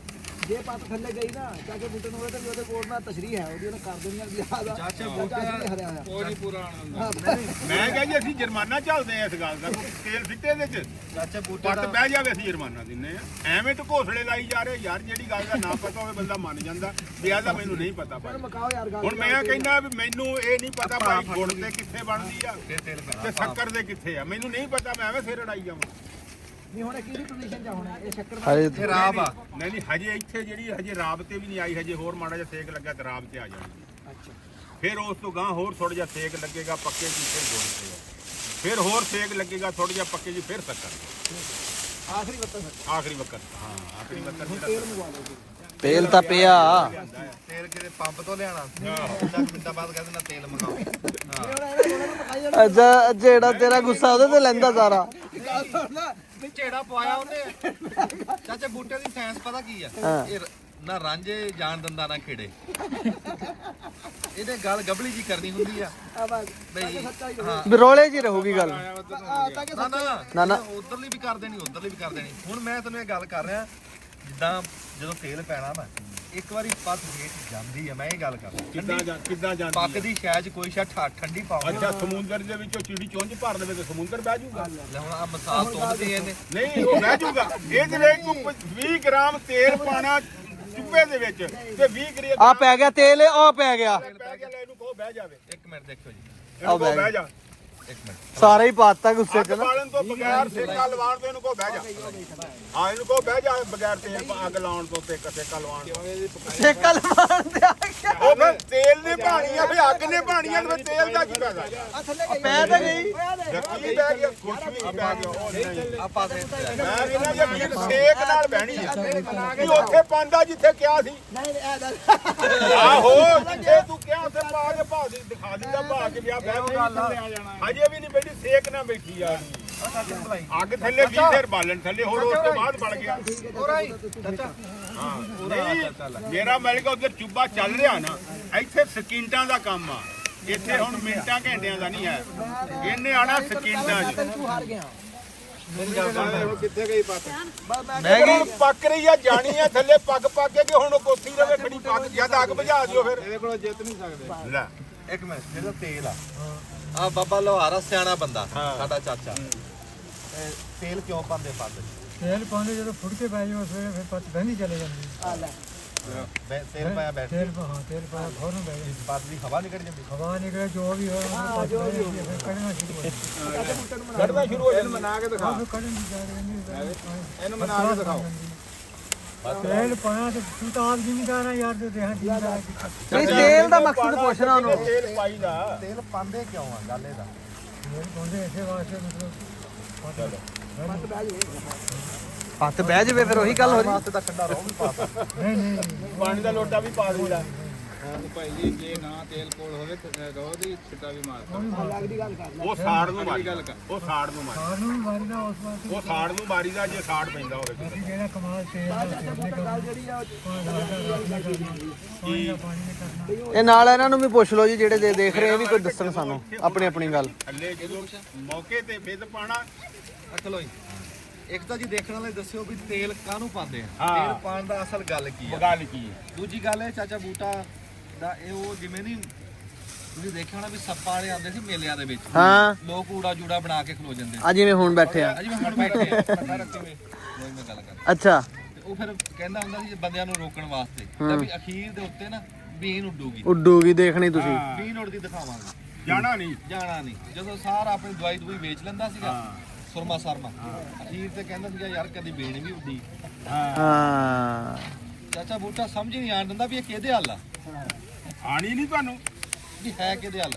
[SPEAKER 2] ਜੇ ਪੱਤ ਥੱਲੇ ਗਈ ਨਾ ਚਾਚੇ ਬੂਟੇ ਨੂੰ ਉਹਦੇ ਉਹਦੇ ਕੋਲ ਨਾ ਤਸ਼ਰੀਹ ਹੈ, ਉਹਦੀ ਉਹਨੇ ਕਰ ਦੇਣੀ ਆ ਵੀ ਆਦਾ
[SPEAKER 1] ਚਾਚਾ ਬੂਟੇ
[SPEAKER 2] ਹਰਿਆ ਹੋਇਆ।
[SPEAKER 8] ਉਹ ਨਹੀਂ ਪੂਰਾ ਆਣਾ ਹੁੰਦਾ।
[SPEAKER 4] ਮੈਂ ਕਿਹਾ ਜੀ ਅਸੀਂ ਜੁਰਮਾਨਾ ਚੱਲਦੇ ਆ ਇਸ ਗੱਲ ਦਾ। ਤੇਲ ਸਿੱਟੇ ਦੇ ਚ
[SPEAKER 1] ਚਾਚਾ ਬੂਟੇ
[SPEAKER 4] ਪੱਤ ਬਹਿ ਜਾਵੇ ਅਸੀਂ ਜੁਰਮਾਨਾ ਦਿੰਨੇ ਆ। ਐਵੇਂ ਤਾਂ ਘੋਸਲੇ ਲਾਈ ਜਾ ਰਹੇ ਯਾਰ, ਜਿਹੜੀ ਗੱਲ ਦਾ ਨਾ ਪਤਾ ਹੋਵੇ ਬੰਦਾ ਮੰਨ ਜਾਂਦਾ ਵੀ ਆਹ ਤਾਂ ਮੈਨੂੰ ਨਹੀਂ ਪਤਾ ਭਾਈ।
[SPEAKER 2] ਮਕਾਓ ਯਾਰ ਗੱਲ।
[SPEAKER 4] ਹੁਣ ਮੈਂ ਕਹਿੰਦਾ ਵੀ ਮੈਨੂੰ ਇਹ ਨਹੀਂ ਪਤਾ ਭਾਈ ਗੁੜ ਤੇ ਕਿੱਥੇ ਬਣਦੀ ਆ
[SPEAKER 1] ਤੇਲ
[SPEAKER 4] ਤੇ ਸ਼ੱਕਰ ਦੇ ਕਿੱਥੇ ਆ, ਮੈਨੂੰ ਨਹੀਂ ਪਤਾ। ਮੈਂ ਐਵੇਂ ਸਿਰ ਅੜਾਈ ਜਾਵਾਂ।
[SPEAKER 2] ਨਹੀਂ ਹੁਣ ਕਿਹਦੀ ਪੋਜੀਸ਼ਨ ਚ ਹੋਣਾ ਇਹ ਸ਼ੱਕਰ
[SPEAKER 1] ਹਰੇ ਇਹ ਰਾਬ ਆ।
[SPEAKER 4] ਨਹੀਂ ਨਹੀਂ ਹਜੇ ਇੱਥੇ ਜਿਹੜੀ ਹਜੇ ਰਾਬ ਤੇ ਵੀ ਨਹੀਂ ਆਈ, ਹਜੇ ਹੋਰ ਮਾੜਾ ਜਿਹਾ ਸੇਕ ਲੱਗਾ ਤੇ ਰਾਬ ਤੇ ਆ ਜਾਣੀ।
[SPEAKER 2] ਅੱਛਾ
[SPEAKER 4] ਫਿਰ ਉਸ ਤੋਂ ਗਾਂ ਹੋਰ ਥੋੜਾ ਜਿਹਾ ਸੇਕ ਲੱਗੇਗਾ ਪੱਕੇ ਜੀ, ਫਿਰ ਗੁੜ ਤੇ ਫਿਰ ਹੋਰ ਸੇਕ ਲੱਗੇਗਾ ਥੋੜਾ ਜਿਹਾ ਪੱਕੇ ਜੀ, ਫਿਰ ਸ਼ੱਕਰ।
[SPEAKER 2] ਆਖਰੀ ਬੱਤਨ
[SPEAKER 4] ਆਖਰੀ ਵਕਤ, ਹਾਂ ਆਖਰੀ ਵਕਤ
[SPEAKER 2] ਤੇਲ ਮੰਗਵਾ ਲਓ। ਤੇਲ ਤਾਂ ਪਿਆ।
[SPEAKER 1] ਤੇਲ ਕਿਤੇ ਪੰਪ ਤੋਂ ਲਿਆਣਾ, 10 ਮਿੰਟਾਂ ਬਾਅਦ ਕਹਿੰਦੇ ਨਾ ਤੇਲ ਮੰਗਾਓ।
[SPEAKER 2] ਅੱਛਾ ਜਿਹੜਾ ਤੇਰਾ ਗੁੱਸਾ ਉਹਦੇ ਤੇ ਲੈਂਦਾ ਸਾਰਾ।
[SPEAKER 1] ਨਹੀਂ ਝੇੜਾ ਪਵਾਇਆ ਉਹਨੇ। ਚਾਚਾ ਬੂਟੇ ਦੀ ਸਾਇੰਸ ਪਤਾ ਕੀ ਆ? ਇਹ ਨਾ ਰਾਂਝੇ ਜਾਣ ਦਿੰਦਾ ਨਾ ਖੇੜੇ। ਇਹਦੇ ਗੱਲ ਗਬਲੀ ਜੀ ਕਰਨੀ ਹੁੰਦੀ ਆ ਬਈ। ਹਾਂ
[SPEAKER 2] ਰੋਲੇ ਜੀ ਰਹੂਗੀ ਗੱਲ।
[SPEAKER 1] ਨਾ ਨਾ ਉਧਰਲੀ ਵੀ ਕਰ ਦੇਣੀ, ਉਧਰਲੀ ਵੀ ਕਰ ਦੇਣੀ। ਹੁਣ ਮੈਂ ਤੈਨੂੰ ਇਹ ਗੱਲ ਕਰ ਰਿਹਾ, ਜਿੱਦਾਂ ਜਦੋਂ ਤੇਲ ਪੈਣਾ ਨਾ, ਇੱਕ ਵਾਰੀ ਪੱਤ ਹੇਠ ਜਾਂਦੀ ਹੈ, ਮੈਂ ਇਹ ਗੱਲ ਕਰਦਾ
[SPEAKER 4] ਕਿੱਦਾਂ ਜਾਂਦੀ
[SPEAKER 1] ਪੱਕ ਦੀ ਸ਼ਾਇਦ ਕੋਈ ਸ਼ਾ ਠੰਡੀ ਪਾਉਂਦਾ।
[SPEAKER 4] ਅੱਛਾ ਸਮੁੰਦਰ ਦੇ ਵਿੱਚੋਂ ਚਿੜੀ ਚੁੰਝ ਭਰ ਦੇਵੇ ਤੇ ਸਮੁੰਦਰ ਬਹਿ ਜਾਊਗਾ।
[SPEAKER 1] ਲੈ ਹੁਣ ਆ ਮਸਾਲ ਤੋੜਦੇ ਇਹਨੇ।
[SPEAKER 4] ਨਹੀਂ ਉਹ ਬਹਿ ਜਾਊਗਾ। ਇਹਦੇ ਵਿੱਚ ਤੂੰ 20 ਗ੍ਰਾਮ ਤੇਲ ਪਾਣਾ ਚੁੱਪੇ ਦੇ ਵਿੱਚ ਤੇ 20 ਗ੍ਰਾਮ
[SPEAKER 2] ਆ ਪੈ ਗਿਆ ਤੇਲ, ਉਹ ਪੈ ਗਿਆ।
[SPEAKER 4] ਪੈ ਗਿਆ। ਲੈ ਇਹਨੂੰ ਕਹੋ ਬਹਿ ਜਾਵੇ।
[SPEAKER 1] ਇੱਕ ਮਿੰਟ ਦੇਖੋ ਜੀ,
[SPEAKER 4] ਇਹਨੂੰ ਕਹੋ ਬਹਿ ਜਾ।
[SPEAKER 1] ਇੱਕ ਮਿੰਟ।
[SPEAKER 2] ਸਾਰਾ ਹੀ ਪਾਤਾ ਗੁੱਸੇ ਚ
[SPEAKER 4] ਅੱਗ
[SPEAKER 2] ਨਾ।
[SPEAKER 4] ਬਾਲਣ ਤੋਂ ਬਗੈਰ ਸੇਕਾ ਲਵਾਉਣ ਤੋਂ ਇਹਨੂੰ ਕਹੋ ਬਹਿ ਜਾ। ਹਾਂ ਇਹਨੂੰ ਕਹੋ ਬਹਿ ਜਾ ਬਗੈਰ ਤੇਲ ਅੱਗ ਲਾਉਣ ਤੋਂ ਤੇ ਸੇਕਾ ਲਵਾਉਣ ਤੋਂ।
[SPEAKER 2] ਸੇਕਾ ਲਵਾਉਣ ਤੇ ਆ ਗਿਆ।
[SPEAKER 4] ਉਹ ਫਿਰ ਤੇਲ ਨੇ ਪਾਣੀ ਆ ਫਿਰ ਅੱਗ ਨੇ ਪਾਣੀ ਆ ਫਿਰ ਤੇਲ ਦਾ ਕੀ ਫਾਇਦਾ?
[SPEAKER 2] ਪੈ ਤਾਂ ਗਈ।
[SPEAKER 4] ਯਕੀਨ ਬਹਿ ਗਿਆ ਕੁਛ ਵੀ ਨਹੀਂ ਬਹਿ ਗਿਆ। ਉਹ ਨਹੀਂ
[SPEAKER 1] ਆਪਾਂ ਦੇ
[SPEAKER 4] ਮੈਂ ਕਹਿੰਦਾ ਜੇ ਵੀਰ ਸੇਕ ਨਾਲ ਬਹਿਣੀ ਆ ਕਿ ਉੱਥੇ ਪਾਂਦਾ ਜਿੱਥੇ ਕਿਹਾ ਸੀ। ਆਹੋ ਜਿੱਥੇ ਤੂੰ ਕਿਹਾ ਉੱਥੇ ਪਾ ਕੇ ਭਾ ਦੀ ਦਿਖਾ ਦਿੰਦਾ ਭਾ ਕੇ ਵਿਆਹ ਬਹਿ ਜਾਣਾ। ਹਜੇ ਵੀ ਨਹੀਂ ਬੈਠੀ ਸੇਕ ਨਾਲ ਬੈਠੀ ਆ। ਅੱਗ ਥੱਲੇ 20 ਦੇਰ ਬਾਲਣ ਥੱਲੇ ਹੋਰ ਉਸ ਤੋਂ ਬਾਅਦ ਬਣ ਗਿਆ। ਨਹੀਂ ਮੇਰਾ ਮਲਕਾ ਉੱਧਰ ਚੁੱਬਾ ਚੱਲ ਰਿਹਾ ਨਾ, ਇੱਥੇ ਸਕਿੰਟਾਂ ਦਾ ਕੰਮ ਆ। ਇੱਥੇ ਹੁਣ ਮਿੰਟਾਂ ਘੰਟਿਆਂ ਦਾ ਨਹੀਂ ਹੈ। ਇਹਨੇ ਆਣਾ ਸਕਿੰਟਾਂ 'ਚ। ਹੁਣ ਪੱਕ ਰਹੀ ਆ ਜਾਣੀ ਆ ਥੱਲੇ ਪੱਕ ਕੇ ਕਿ ਹੁਣ ਕੋਠੀ ਰਵੇ ਖੜੀ ਪੱਕ ਜਦ ਅੱਗ ਬੁਝਾ ਦਿਓ ਫਿਰ। ਇਹਦੇ ਕੋਲ ਜਿੱਤ ਨਹੀਂ ਸਕਦੇ। ਲੈ
[SPEAKER 1] ਇੱਕ ਮਿੰਟ, ਜਿਹੜਾ ਤੇਲ ਆ ਬਾਬਾ ਲੋਹਾਰਾ ਸਿਆਣਾ ਬੰਦਾ ਸਾਡਾ ਚਾਚਾ, ਤੇਲ ਕਿਉਂ ਪਾਉਂਦੇ ਪੱਤ?
[SPEAKER 9] ਤੇਲ ਪਾਉਂਦੇ ਜਦੋਂ ਫੁੜ ਕੇ ਬਹਿ ਜਾਓ ਸਵੇਰੇ ਫਿਰ ਪੱਤ ਬਹਿਣੀ ਚਲੇ ਜਾਂਦੀ।
[SPEAKER 1] ਤੇਲ ਪਾਇਆ ਬੈਠ
[SPEAKER 9] ਤੇਲ ਪਾਇਆ ਘਰ ਨੂੰ ਬਹਿ ਜਾਂਦੀ।
[SPEAKER 1] ਪੱਤ ਦੀ ਹਵਾ ਨਿਕਲ ਜਾਂਦੀ।
[SPEAKER 9] ਹਵਾ ਨਿਕਲੇ ਜੋ ਵੀ ਹੋਇਆ ਜੋ ਵੀ ਫਿਰ ਕੱਢਣਾ ਸ਼ੁਰੂ ਹੋ ਜਾਂਦਾ।
[SPEAKER 4] ਕੱਢਣਾ ਸ਼ੁਰੂ ਹੋ ਜਾਂਦਾ। ਮਨਾ ਕੇ ਦਿਖਾ
[SPEAKER 9] ਫਿਰ ਕੱਢਣ ਦੀ ਜਾ ਰਹੀ
[SPEAKER 4] ਇਹਨੂੰ ਮਨਾ ਕੇ ਦਿਖਾਓ।
[SPEAKER 9] ਤੇਲ ਪਾਇਆ ਤੇ ਤੂੰ ਤਾਂ ਆਪ ਜ਼ਿਮੀਦਾਰ ਆ ਯਾਰ ਤੇ ਦੇਹਾਂ ਜ਼ਿਮੀਦਾਰ
[SPEAKER 2] ਨਹੀਂ ਤੇਲ ਦਾ ਮਕਸਦ ਪੁੱਛਣਾ ਉਹਨੂੰ।
[SPEAKER 4] ਤੇਲ ਪਾਈਦਾ।
[SPEAKER 1] ਤੇਲ ਪਾਉਂਦੇ ਕਿਉਂ ਆ ਗੱਲ ਇਹਦਾ?
[SPEAKER 9] ਤੇਲ ਪਾਉਂਦੇ ਇਸੇ ਵਾਸਤੇ ਮਤਲਬ
[SPEAKER 2] ਹੱਥ ਬਹਿ ਜਾਵੇ ਫਿਰ ਉਹੀ ਗੱਲ ਹੋ ਰਹੀ।
[SPEAKER 1] ਵਾਸਤੇ ਤਾਂ ਠੰਡਾ ਰੋਹ ਵੀ ਪਾਤਾ।
[SPEAKER 9] ਨਹੀਂ
[SPEAKER 4] ਪਾਣੀ ਦਾ ਲੋਟਾ ਵੀ ਪਾ ਦਈਦਾ। ਉਹ ਸਾੜ ਨੂੰ ਮਾਰੀ ਉਹ ਸਾੜ ਨੂੰ ਮਾਰੀ
[SPEAKER 9] ਸਾਰ ਨੂੰ ਮਾਰੀਦਾ ਉਸ ਵਾਸਤੇ
[SPEAKER 4] ਉਹ ਸਾੜ ਨੂੰ ਮਾਰੀਦਾ ਜੇ ਸਾੜ ਪੈਂਦਾ ਹੋਵੇ।
[SPEAKER 9] ਅਸੀਂ ਜਿਹੜਾ ਕਮਾਲ ਤੇਲ ਦਾ ਤੇਲ ਨਿਕਲਦਾ ਪਾਣੀ ਨੇ ਕਰਨਾ।
[SPEAKER 2] ਇਹ ਨਾਲ ਇਹਨਾਂ ਨੂੰ ਵੀ ਪੁੱਛ ਲਓ ਜੀ, ਜਿਹੜੇ ਦੇਖ ਰਹੇ ਇਹ ਵੀ ਕੋਈ ਦੱਸਣ ਸਾਨੂੰ ਆਪਣੀ ਆਪਣੀ ਗੱਲ।
[SPEAKER 4] ਥੱਲੇ ਜਦੋਂ ਮੌਕੇ ਤੇ ਫਿੱਦ ਪਾਣਾ।
[SPEAKER 1] ਚਲੋ ਜੀ, ਇੱਕ ਤਾਂ ਜੀ ਦੇਖਣ ਵਾਲੇ ਦੱਸਿਓ ਵੀ ਤੇਲ ਕਾਹਨੂੰ ਪਾਉਂਦੇ ਆ,
[SPEAKER 4] ਹਾਂ।
[SPEAKER 1] ਤੇਲ ਪਾਉਣ ਦਾ ਅਸਲ ਗੱਲ ਕੀ ਆ।
[SPEAKER 4] ਗੱਲ ਕੀ ਹੈ?
[SPEAKER 1] ਦੂਜੀ ਗੱਲ ਹੈ ਚਾਚਾ ਬੂਟਾ ਦਾ ਇਹ ਉਹ ਜਿਵੇਂ ਨਹੀਂ ਤੁਸੀਂ ਦੇਖਿਆ ਹੋਣਾ ਵੀ ਸੱਪਾਂ ਵਾਲੇ ਆਉਂਦੇ ਸੀ ਮੇਲਿਆਂ ਦੇ ਵਿੱਚ,
[SPEAKER 2] ਹਾਂ
[SPEAKER 1] ਲੋਕ ਊੜਾ ਜੂੜਾ ਬਣਾ ਕੇ ਖਲੋ ਜਾਂਦੇ
[SPEAKER 2] ਆ ਜਿਵੇਂ ਹੁਣ ਬੈਠੇ ਆ।
[SPEAKER 1] ਅਜੀ ਹੁਣ ਬੈਠੇ ਆ ਪੱਥਰ ਰੱਖੇ ਹੋਏ ਕੋਈ ਮੈਂ ਗੱਲ ਕਰ।
[SPEAKER 2] ਅੱਛਾ
[SPEAKER 1] ਤੇ ਉਹ ਫਿਰ ਕਹਿੰਦਾ ਹੁੰਦਾ ਸੀ ਬੰਦਿਆਂ ਨੂੰ ਰੋਕਣ ਵਾਸਤੇ ਤਾਂ ਵੀ ਅਖੀਰ ਦੇ ਉੱਤੇ ਨਾ ਬੀਨ ਉੱਡੂਗੀ।
[SPEAKER 2] ਉੱਡੂਗੀ ਦੇਖਣੀ ਤੁਸੀਂ।
[SPEAKER 1] ਬੀਨ ਉੱਡਦੀ ਦਿਖਾਵਾਂਗੇ।
[SPEAKER 4] ਜਾਣਾ ਨਹੀਂ
[SPEAKER 1] ਜਾਣਾ ਨਹੀਂ। ਜਦੋਂ ਸਾਰਾ ਆਪਣੀ ਦਵਾਈ ਦਵਾਈ ਵੇਚ ਲੈਂਦਾ ਸੀਗਾ ਸੁਰਮਾ ਸਰਮਾ, ਅਖੀਰ ਤੇ ਕਹਿੰਦਾ ਸੀਗਾ ਯਾਰ ਕਦੀ ਬੀਨ ਵੀ ਉੱਡੀ।
[SPEAKER 2] ਹਾਂ
[SPEAKER 1] ਚਾਚਾ ਬੂਟਾ ਸਮਝ ਹੀ ਨਹੀਂ ਆਣ ਦਿੰਦਾ ਵੀ ਇਹ ਕਿਹਦੇ ਹੱਲ ਆ,
[SPEAKER 4] ਆਣੀ ਨਹੀਂ ਤੁਹਾਨੂੰ
[SPEAKER 1] ਵੀ ਹੈ ਕਿਹਦੇ ਹੱਲ।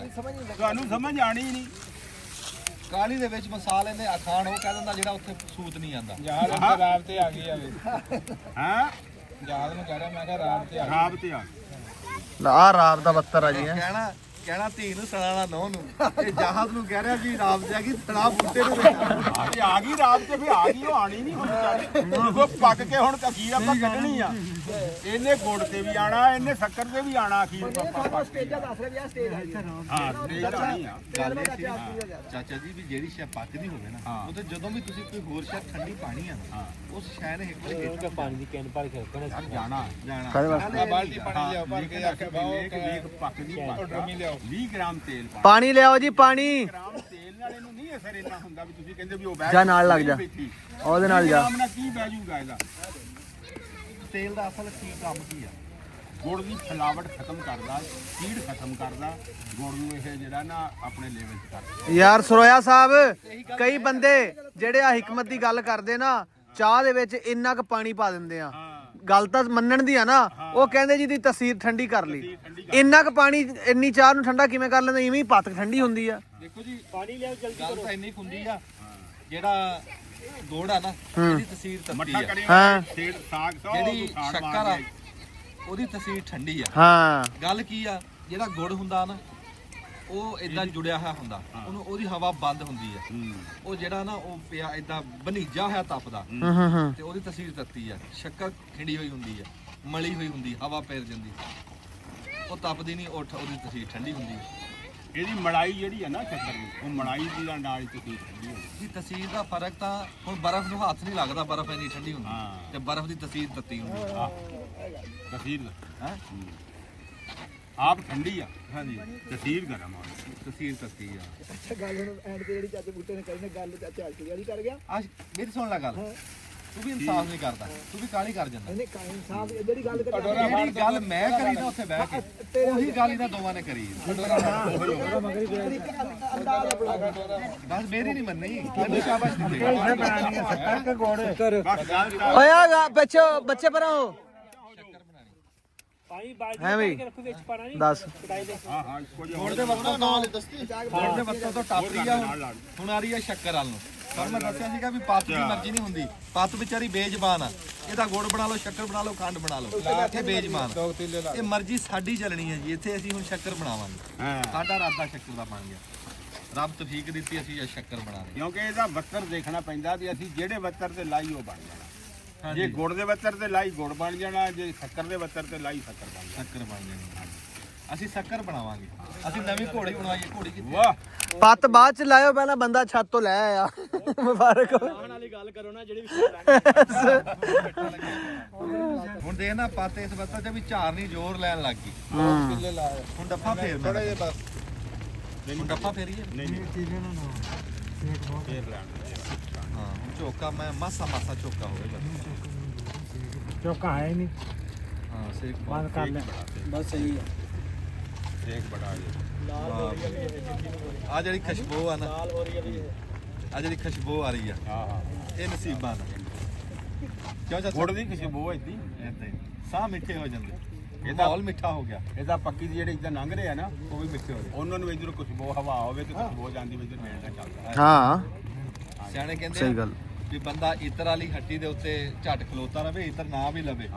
[SPEAKER 4] ਤੁਹਾਨੂੰ ਸਮਝ ਆਣੀ ਨਹੀਂ।
[SPEAKER 1] ਕਾਲੀ ਦੇ ਵਿੱਚ ਮਸਾਲ ਇਹਨੇ ਅਖਾਣ ਉਹ ਕਹਿ ਦਿੰਦਾ ਜਿਹੜਾ ਉੱਥੇ ਸੂਤ ਨਹੀਂ ਆਂਦਾ।
[SPEAKER 4] ਯਾਰ ਰਾਤ ਤੇ ਆ ਗਈ ਆਵੇ। ਹਾਂ
[SPEAKER 8] ਯਾਦ ਨੂੰ ਕਹਿ ਰਿਹਾ ਮੈਂ ਕਿਹਾ ਰਾਤ ਤੇ
[SPEAKER 4] ਰਾਤ ਤੇ ਆ
[SPEAKER 2] ਆ ਰਾਤ ਦਾ ਬੱਤਰ ਆ ਜੀ।
[SPEAKER 1] ਕਹਿਣਾ ਧੀ ਨੂੰ ਸੜਾਣਾ ਨੌ ਨੂੰ, ਇਹ ਜਹਾਜ਼ ਨੂੰ ਕਹਿ ਰਿਹਾ ਵੀ ਰਾਤ ਤੇ ਆ ਗਈ ਤੜਾ ਬੂਟੇ ਨੂੰ।
[SPEAKER 4] ਆ ਗਈ ਰਾਤ ਤੇ ਫਿਰ ਆ ਗਈ। ਉਹ ਆਣੀ ਨਹੀਂ ਹੁਣ ਜਦੋਂ ਪੱਕ ਕੇ ਹੁਣ ਅਖੀਰ ਆਪਾਂ ਕੱਢਣੀ ਆ। ਇਹਨੇ ਗੁੜ ਤੇ ਵੀ ਆਣਾ, ਇਹਨੇ ਸ਼ੱਕਰ ਤੇ ਵੀ ਆਣਾ ਅਖੀਰ ਆਪਾਂ
[SPEAKER 9] ਸਟੇਜਾਂ ਦੱਸ ਰਿਹਾ ਵੀ ਆ ਸਟੇਜ ਹੈ
[SPEAKER 4] ਹਾਂ ਸਟੇਜ ਆਣੀ ਆ।
[SPEAKER 1] ਗੱਲ ਇਹ ਸੀ ਚਾਚਾ ਜੀ ਵੀ ਜਿਹੜੀ ਸ਼ੈ ਪੱਕਦੀ ਹੋਵੇ ਨਾ ਉਹ ਤੇ ਜਦੋਂ ਵੀ ਤੁਸੀਂ ਕੋਈ ਹੋਰ ਸ਼ੈ ਠੰਡੀ ਪਾਣੀ ਆ ਉਸ ਸ਼ੈ ਨੇ ਇੱਕ ਵਾਰੀ
[SPEAKER 8] ਪਾਣੀ ਦੀ ਕੈਨ ਭਰ ਕੇ ਰੱਖਣਾ
[SPEAKER 4] ਜਾਣਾ
[SPEAKER 1] ਜਾਣਾ।
[SPEAKER 8] ਬਾਲਟੀ ਪਾਣੀ ਲਿਆਓ ਭਰ ਕੇ ਆਖਿਆ
[SPEAKER 4] ਵੇਖ ਪੱਕਦੀ ਪੱਕ 20 ਗ੍ਰਾਮ ਤੇਲ ਪਾ।
[SPEAKER 2] ਪਾਣੀ ਲਿਆਓ ਜੀ ਪਾਣੀ।
[SPEAKER 4] ਗ੍ਰਾਮ ਤੇਲ ਨਾਲ ਇਹਨੂੰ ਨਹੀਂ ਅਸਰ ਇੰਨਾ ਹੁੰਦਾ ਵੀ ਤੁਸੀਂ ਕਹਿੰਦੇ ਵੀ ਉਹ ਬਹਿ
[SPEAKER 2] ਜਾ ਨਾਲ ਲੱਗ ਜਾ,
[SPEAKER 4] ਬੈਠੀ।
[SPEAKER 2] ਉਹਦੇ ਨਾਲ ਜਾ।
[SPEAKER 4] ਗ੍ਰਾਮ ਨਾਲ ਕੀ ਬਹਿ ਜੂਗਾ ਇਹਦਾ?
[SPEAKER 1] ਤੇਲ ਦਾ ਅਸਲ ਕੀ ਕੰਮ ਕੀ ਆ?
[SPEAKER 4] ਗੁੜ ਦੀ ਫਲਾਵਟ ਖਤਮ ਕਰਦਾ, ਸਪੀਡ ਖਤਮ ਕਰਦਾ। ਗੁੜ ਨੂੰ ਇਹ ਜਿਹੜਾ ਨਾ ਆਪਣੇ ਲੈਵਲ 'ਚ ਕਰਦਾ।
[SPEAKER 2] ਯਾਰ ਸਰੋਇਆ ਸਾਹਿਬ ਕਈ ਬੰਦੇ ਜਿਹੜੇ ਆ ਹਕਮਤ ਦੀ ਗੱਲ ਕਰਦੇ ਨਾ, ਚਾਹ ਦੇ ਵਿੱਚ ਇੰਨਾ ਕੁ ਪਾਣੀ ਪਾ ਦਿੰਦੇ ਆ। ਗੱਲ ਤਾਂ ਮੰਨਣ ਦੀ ਆ ਨਾ। ਉਹ ਕਹਿੰਦੇ ਜੀ ਦੀ ਤਸੀਰ ਠੰਡੀ ਕਰ ਲਈ। ਇੰਨਾ ਕੁ ਪਾਣੀ ਇੰਨੀ ਚਾਹ ਨੂੰ ਠੰਡਾ ਕਿਵੇਂ ਕਰ ਲੈਂਦੇ? ਇਵੇਂ ਹੀ ਪੱਤ ਠੰਡੀ ਹੁੰਦੀ ਆ।
[SPEAKER 1] ਦੇਖੋ ਜੀ ਪਾਣੀ ਲਿਆਓ ਜਲਦੀ ਕਰੋ। ਗੱਲ ਤਾਂ ਇੰਨੀ ਕੁ ਹੁੰਦੀ ਆ ਜਿਹੜਾ ਗੁੜ ਆ ਨਾ ਇਹਦੀ ਤਸੀਰ ਤੱਤੀ
[SPEAKER 4] ਮੱਠਾ
[SPEAKER 1] ਆ,
[SPEAKER 4] ਕਰੀ
[SPEAKER 2] ਹਾਂ।
[SPEAKER 4] ਛੇੜ ਸਾਗ ਸੌ
[SPEAKER 1] ਜਿਹੜੀ ਸ਼ੱਕਰ ਆ ਉਹਦੀ ਤਸੀਰ ਠੰਡੀ ਆ।
[SPEAKER 2] ਹਾਂ
[SPEAKER 1] ਗੱਲ ਕੀ ਆ ਜਿਹੜਾ ਗੁੜ ਹੁੰਦਾ ਨਾ ਉਹ ਇਦਾਂ ਜੁੜਿਆ ਹੋਇਆ ਹੁੰਦਾ, ਉਹਨੂੰ ਉਹਦੀ ਹਵਾ ਬੰਦ ਹੁੰਦੀ ਆ। ਉਹ ਜਿਹੜਾ ਨਾ ਉਹ ਪਿਆ ਇਦਾਂ ਬਨੀਜਾ ਹੋਇਆ ਤਪਦਾ ਤੇ ਉਹਦੀ ਤਸੀਰ ਤੱਤੀ ਆ। ਸ਼ੱਕਰ ਖਿੰਡੀ ਹੋਈ ਹੁੰਦੀ ਆ, ਮਲੀ ਹੋਈ ਹੁੰਦੀ, ਹਵਾ ਪੈਰ ਜਾਂਦੀ, ਉਹ ਤਪਦੀ ਨਹੀਂ, ਉਹਦੀ ਤਸੀਰ ਠੰਡੀ ਹੁੰਦੀ।
[SPEAKER 4] ਇਹਦੀ ਮੜਾਈ ਜਿਹੜੀ ਹੈ ਨਾ ਸ਼ੱਕਰ ਦੀ, ਉਹ ਮੜਾਈ ਦੀ ਨਾਲ ਹੀ ਤਸੀਰ ਠੰਡੀ ਹੁੰਦੀ।
[SPEAKER 1] ਜੀ ਤਸੀਰ ਦਾ ਫਰਕ ਤਾਂ ਹੁਣ ਬਰਫ਼ ਨੂੰ ਹੱਥ ਨਹੀਂ ਲੱਗਦਾ, ਬਰਫ਼ ਇੰਨੀ ਠੰਡੀ ਹੁੰਦੀ
[SPEAKER 4] ਹਾਂ
[SPEAKER 1] ਤੇ ਬਰਫ਼ ਦੀ ਤਸੀਰ ਤੱਤੀ ਹੁੰਦੀ
[SPEAKER 4] ਤਸੀਰ
[SPEAKER 1] ਹੈ।
[SPEAKER 4] ਆਪ ਠੰਡੀ ਆ ਹਾਂਜੀ, ਤਸੀਰ ਗਰਮ ਆ,
[SPEAKER 1] ਤਸੀਰ ਤੱਤੀ ਆ।
[SPEAKER 2] ਅੱਛਾ ਗੱਲ ਹੁਣ ਐਂਡ ਤੇ ਜਿਹੜੀ ਚਾਚੇ ਬੂਟੇ ਨੇ ਕਹਿੰਦੇ ਗੱਲ ਚਾਚਾ ਹਲਕੀ ਵਾਲੀ ਕਰ ਗਿਆ।
[SPEAKER 1] ਆ ਮੇਰੀ ਸੁਣ ਲੈ ਗੱਲ, ਤੂੰ ਵੀ ਇਨਸਾਫ ਨਹੀਂ ਕਰਦਾ, ਤੂੰ ਵੀ ਕਾਲੀ ਕਰ ਜਾਂਦਾ।
[SPEAKER 2] ਇਹਨੇ ਕਾਇਮ ਸਾਹਿਬ ਜਿਹੜੀ ਗੱਲ ਕਰੀ
[SPEAKER 1] ਜਿਹੜੀ ਗੱਲ ਮੈਂ ਕਰੀ ਨਾ ਉੱਥੇ ਬਹਿ ਕੇ, ਉਹੀ ਗੱਲ ਇਹਨਾਂ ਦੋਵਾਂ ਨੇ ਕਰੀ। ਬਸ ਮੇਰੀ ਨਹੀਂ ਮੰਨੀ, ਮੈਨੂੰ ਸ਼ਾਬਾਸ਼ ਨਹੀਂ ਦੇਗਾ।
[SPEAKER 2] ਓਏ ਆ ਬੱਚੇ ਪਰ ਹੋ ਹੈ ਵੀ ਦੱਸ
[SPEAKER 1] ਹੁਣ ਦੇ ਵਕਤਾਂ ਤੋਂ ਟੱਪ ਰਹੀ ਆ, ਹੁਣ ਆ ਰਹੀ ਆ ਸ਼ੱਕਰ ਵਾਲ ਨੂੰ। ਪਰ ਮੈਂ ਦੱਸਿਆ ਸੀਗਾ ਵੀ ਪੱਤ ਦੀ ਮਰਜ਼ੀ ਨਹੀਂ ਹੁੰਦੀ, ਪੱਤ ਵਿਚਾਰੀ ਬੇਜ਼ਬਾਨ ਆ। ਇਹਦਾ ਗੁੜ ਬਣਾ ਲਓ, ਸ਼ੱਕਰ ਬਣਾ ਲਓ, ਖੰਡ ਬਣਾ ਲਓ, ਇਹ ਬੇਜ਼ਬਾਨ। ਇਹ ਮਰਜ਼ੀ ਸਾਡੀ ਚੱਲਣੀ ਹੈ ਜੀ। ਇੱਥੇ ਅਸੀਂ ਹੁਣ ਸ਼ੱਕਰ ਬਣਾਵਾਂਗੇ, ਸਾਡਾ ਇਰਾਦਾ ਸ਼ੱਕਰ ਦਾ ਬਣ ਗਿਆ। ਰੱਬ ਤੌਫੀਕ ਦਿੱਤੀ, ਅਸੀਂ ਇਹ ਸ਼ੱਕਰ ਬਣਾ ਰਹੇ।
[SPEAKER 4] ਕਿਉਂਕਿ ਇਹਦਾ ਵੱਤਰ ਦੇਖਣਾ ਪੈਂਦਾ ਵੀ ਅਸੀਂ ਜਿਹੜੇ ਵੱਤਰ ਤੇ ਲਾਈ ਉਹ ਬਣ ਜਾਣਾ। ਜੇ ਗੁੜ ਦੇ ਵੱਤਰ ਤੇ ਲਾਈ ਗੁੜ ਬਣ ਜਾਣਾ, ਜੇ ਸ਼ੱਕਰ ਦੇ ਵੱਤਰ ਤੇ ਲਾਈ ਸ਼ੱਕਰ ਬਣ ਜਾਣਾ।
[SPEAKER 1] ਸ਼ੱਕਰ ਬਣ ਜਾਣੀ, ਅਸੀਂ ਸ਼ੱਕਰ ਬਣਾਵਾਂਗੇ। ਅਸੀਂ ਨਵੀਂ ਘੋੜੀ ਬਣਾਈਏ। ਘੋੜੀ ਕਿੱਥੇ?
[SPEAKER 4] ਵਾਹ
[SPEAKER 2] ਪੱਤ ਬਾਅਦ ਚ ਲਾਇਓ, ਪਹਿਲਾਂ ਬੰਦਾ ਛੱਤ ਤੋਂ ਲੈ ਆਇਆ। ਮੁਬਾਰਕ ਹੋ।
[SPEAKER 1] ਹੁਣ ਦੇਖ ਨਾ ਪੱਤ ਇਸ ਵੱਤਰ ਤੇ ਵੀ ਝਾਰ ਨਹੀਂ ਜ਼ੋਰ ਲੈਣ ਲੱਗ ਗਈ। ਹੁਣ ਡੱਫਾ ਫੇਰ ਥੋੜਾ ਜਿਹਾ ਬਸ, ਹੁਣ ਡੱਫਾ ਫੇਰੀਏ। ਹਾਂ ਹੁਣ ਝੋਕਾ ਮੈਂ ਮਾਸਾ ਝੋਕਾ ਹੋਵੇ
[SPEAKER 8] ਚੌਕਾ ਹੈ ਨਹੀਂ।
[SPEAKER 1] ਹਾਂ ਸੇਕ
[SPEAKER 8] ਬੰਦ ਕਰ ਲੈ
[SPEAKER 2] ਬਸ ਸਹੀ ਆ।
[SPEAKER 4] ਇੱਕ ਬੜਾ
[SPEAKER 1] ਆ ਜਿਹੜੀ ਖੁਸ਼ਬੂ ਆ ਨਾ, ਆ ਜਿਹੜੀ ਖੁਸ਼ਬੂ ਆ ਰਹੀ ਆ,
[SPEAKER 4] ਹਾਂ
[SPEAKER 1] ਇਹ ਨਸੀਬਾਂ ਦਾ ਕਿਉਂ ਚਾਚਾ?
[SPEAKER 4] ਗੁੜ ਦੀ ਖੁਸ਼ਬੂ ਹੈ ਇੱਦੀ,
[SPEAKER 1] ਏਦਾਂ ਹੀ ਸਾਹ ਮਿੱਠੇ ਹੋ ਜਾਂਦੇ,
[SPEAKER 4] ਇਹਦਾ
[SPEAKER 1] ਮਾਹੌਲ ਮਿੱਠਾ ਹੋ ਗਿਆ।
[SPEAKER 4] ਇਹਦਾ ਪੱਕੀ ਦੀ ਜਿਹੜੇ ਇਦਾਂ ਲੰਘ ਰਹੇ ਆ ਨਾ,
[SPEAKER 1] ਉਹ ਵੀ ਮਿੱਠੇ ਹੋ ਗਏ।
[SPEAKER 4] ਉਹਨਾਂ ਨੂੰ ਇਧਰ ਖੁਸ਼ਬੂ ਹਵਾ ਹੋਵੇ ਤੇ ਖੁਸ਼ਬੂ ਜਾਂਦੀ ਵੀ ਇਧਰ ਮਿਲਦਾ ਚੱਲਦਾ।
[SPEAKER 2] ਹਾਂ
[SPEAKER 1] ਸਿਆਣੇ ਕਹਿੰਦੇ
[SPEAKER 2] ਸਹੀ ਗੱਲ।
[SPEAKER 1] ਵੀ ਬੰਦਾ ਇਤਰ ਵਾਲੀ ਹੱਟੀ ਦੇ ਉੱਤੇ ਝੱਟ ਖਲੋਤਾ ਰਵੇ, ਇਤਰ ਨਾ ਵੀ ਲਵੇ,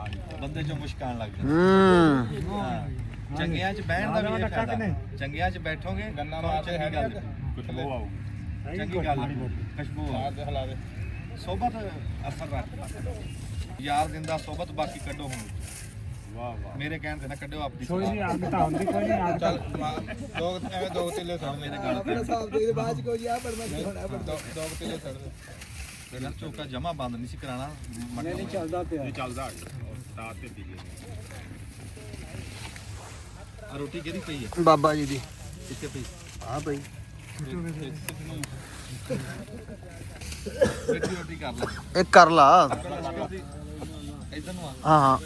[SPEAKER 1] ਬੰਦੇ ਚੋਂ ਮੁਸ਼ਕਾਨ ਲੱਗ ਜਾਂਦੀ। ਚੰਗਿਆਂ 'ਚ ਬਹਿਣ ਦਾ ਵੀ ਇਹ ਫਾਇਦਾ, ਚੰਗਿਆਂ 'ਚ ਬੈਠੋਗੇ
[SPEAKER 4] ਗੰਨਾ
[SPEAKER 1] ਤੁਹਾਨੂੰ ਚੰਗੀ ਗੱਲ
[SPEAKER 4] ਖੁਸ਼ਬੂ ਆਊਗੀ।
[SPEAKER 1] ਚੰਗੀ ਗੱਲ ਖੁਸ਼ਬੂ ਆ। ਸੋਬਤ ਅਸਰ ਰੱਖ ਯਾਰ ਦਿੰਦਾ ਸੋਬਤ, ਬਾਕੀ ਕੱਢੋ ਹੁਣ।
[SPEAKER 4] ਵਾਹ ਵਾਹ
[SPEAKER 1] ਮੇਰੇ ਕਹਿਣ ਤੇ ਨਾ ਕੱਢਿਓ ਆਪਣੀ
[SPEAKER 8] ਕੋਈ ਨਹੀਂ ਆਪ ਤਾਂ ਹੁੰਦੀ ਕੋਈ ਨਹੀਂ ਆਪ
[SPEAKER 1] ਚੱਲ ਦੋ ਤਿੱਲੇ ਸੜ ਮੇਰੇ ਗੱਲ ਤੇ
[SPEAKER 2] ਸਾਹਿਬ ਦੇ ਬਾਅਦ ਚ ਕੋਈ ਆ ਪਰ ਮੈਂ ਹੋਣਾ
[SPEAKER 1] ਦੋ ਤਿੱਲੇ ਸੜ ਦੇ। ਮੇਰਾ ਚੌਕਾ ਜਮਾ ਬੰਦ ਨਹੀਂ ਸੀ ਕਰਾਣਾ।
[SPEAKER 2] ਨਹੀਂ ਚੱਲਦਾ ਪਿਆ।
[SPEAKER 4] ਇਹ ਚੱਲਦਾ ਸਟਾਰਟ ਤੇ ਦੀਏ
[SPEAKER 1] ਆ ਰੋਟੀ ਕਿਹਦੀ ਪਈ ਹੈ?
[SPEAKER 2] ਬਾਬਾ ਜੀ ਦੀ
[SPEAKER 1] ਕਿੱਥੇ ਪਈ?
[SPEAKER 2] ਆ ਬਈ
[SPEAKER 1] ਮਿੱਠੀ ਰੋਟੀ ਕਰ ਲੈ।
[SPEAKER 2] ਇੱਕ ਕਰ ਲਾ।
[SPEAKER 1] ਇਧਰ ਨੂੰ ਆ।
[SPEAKER 2] ਹਾਂ ਹਾਂ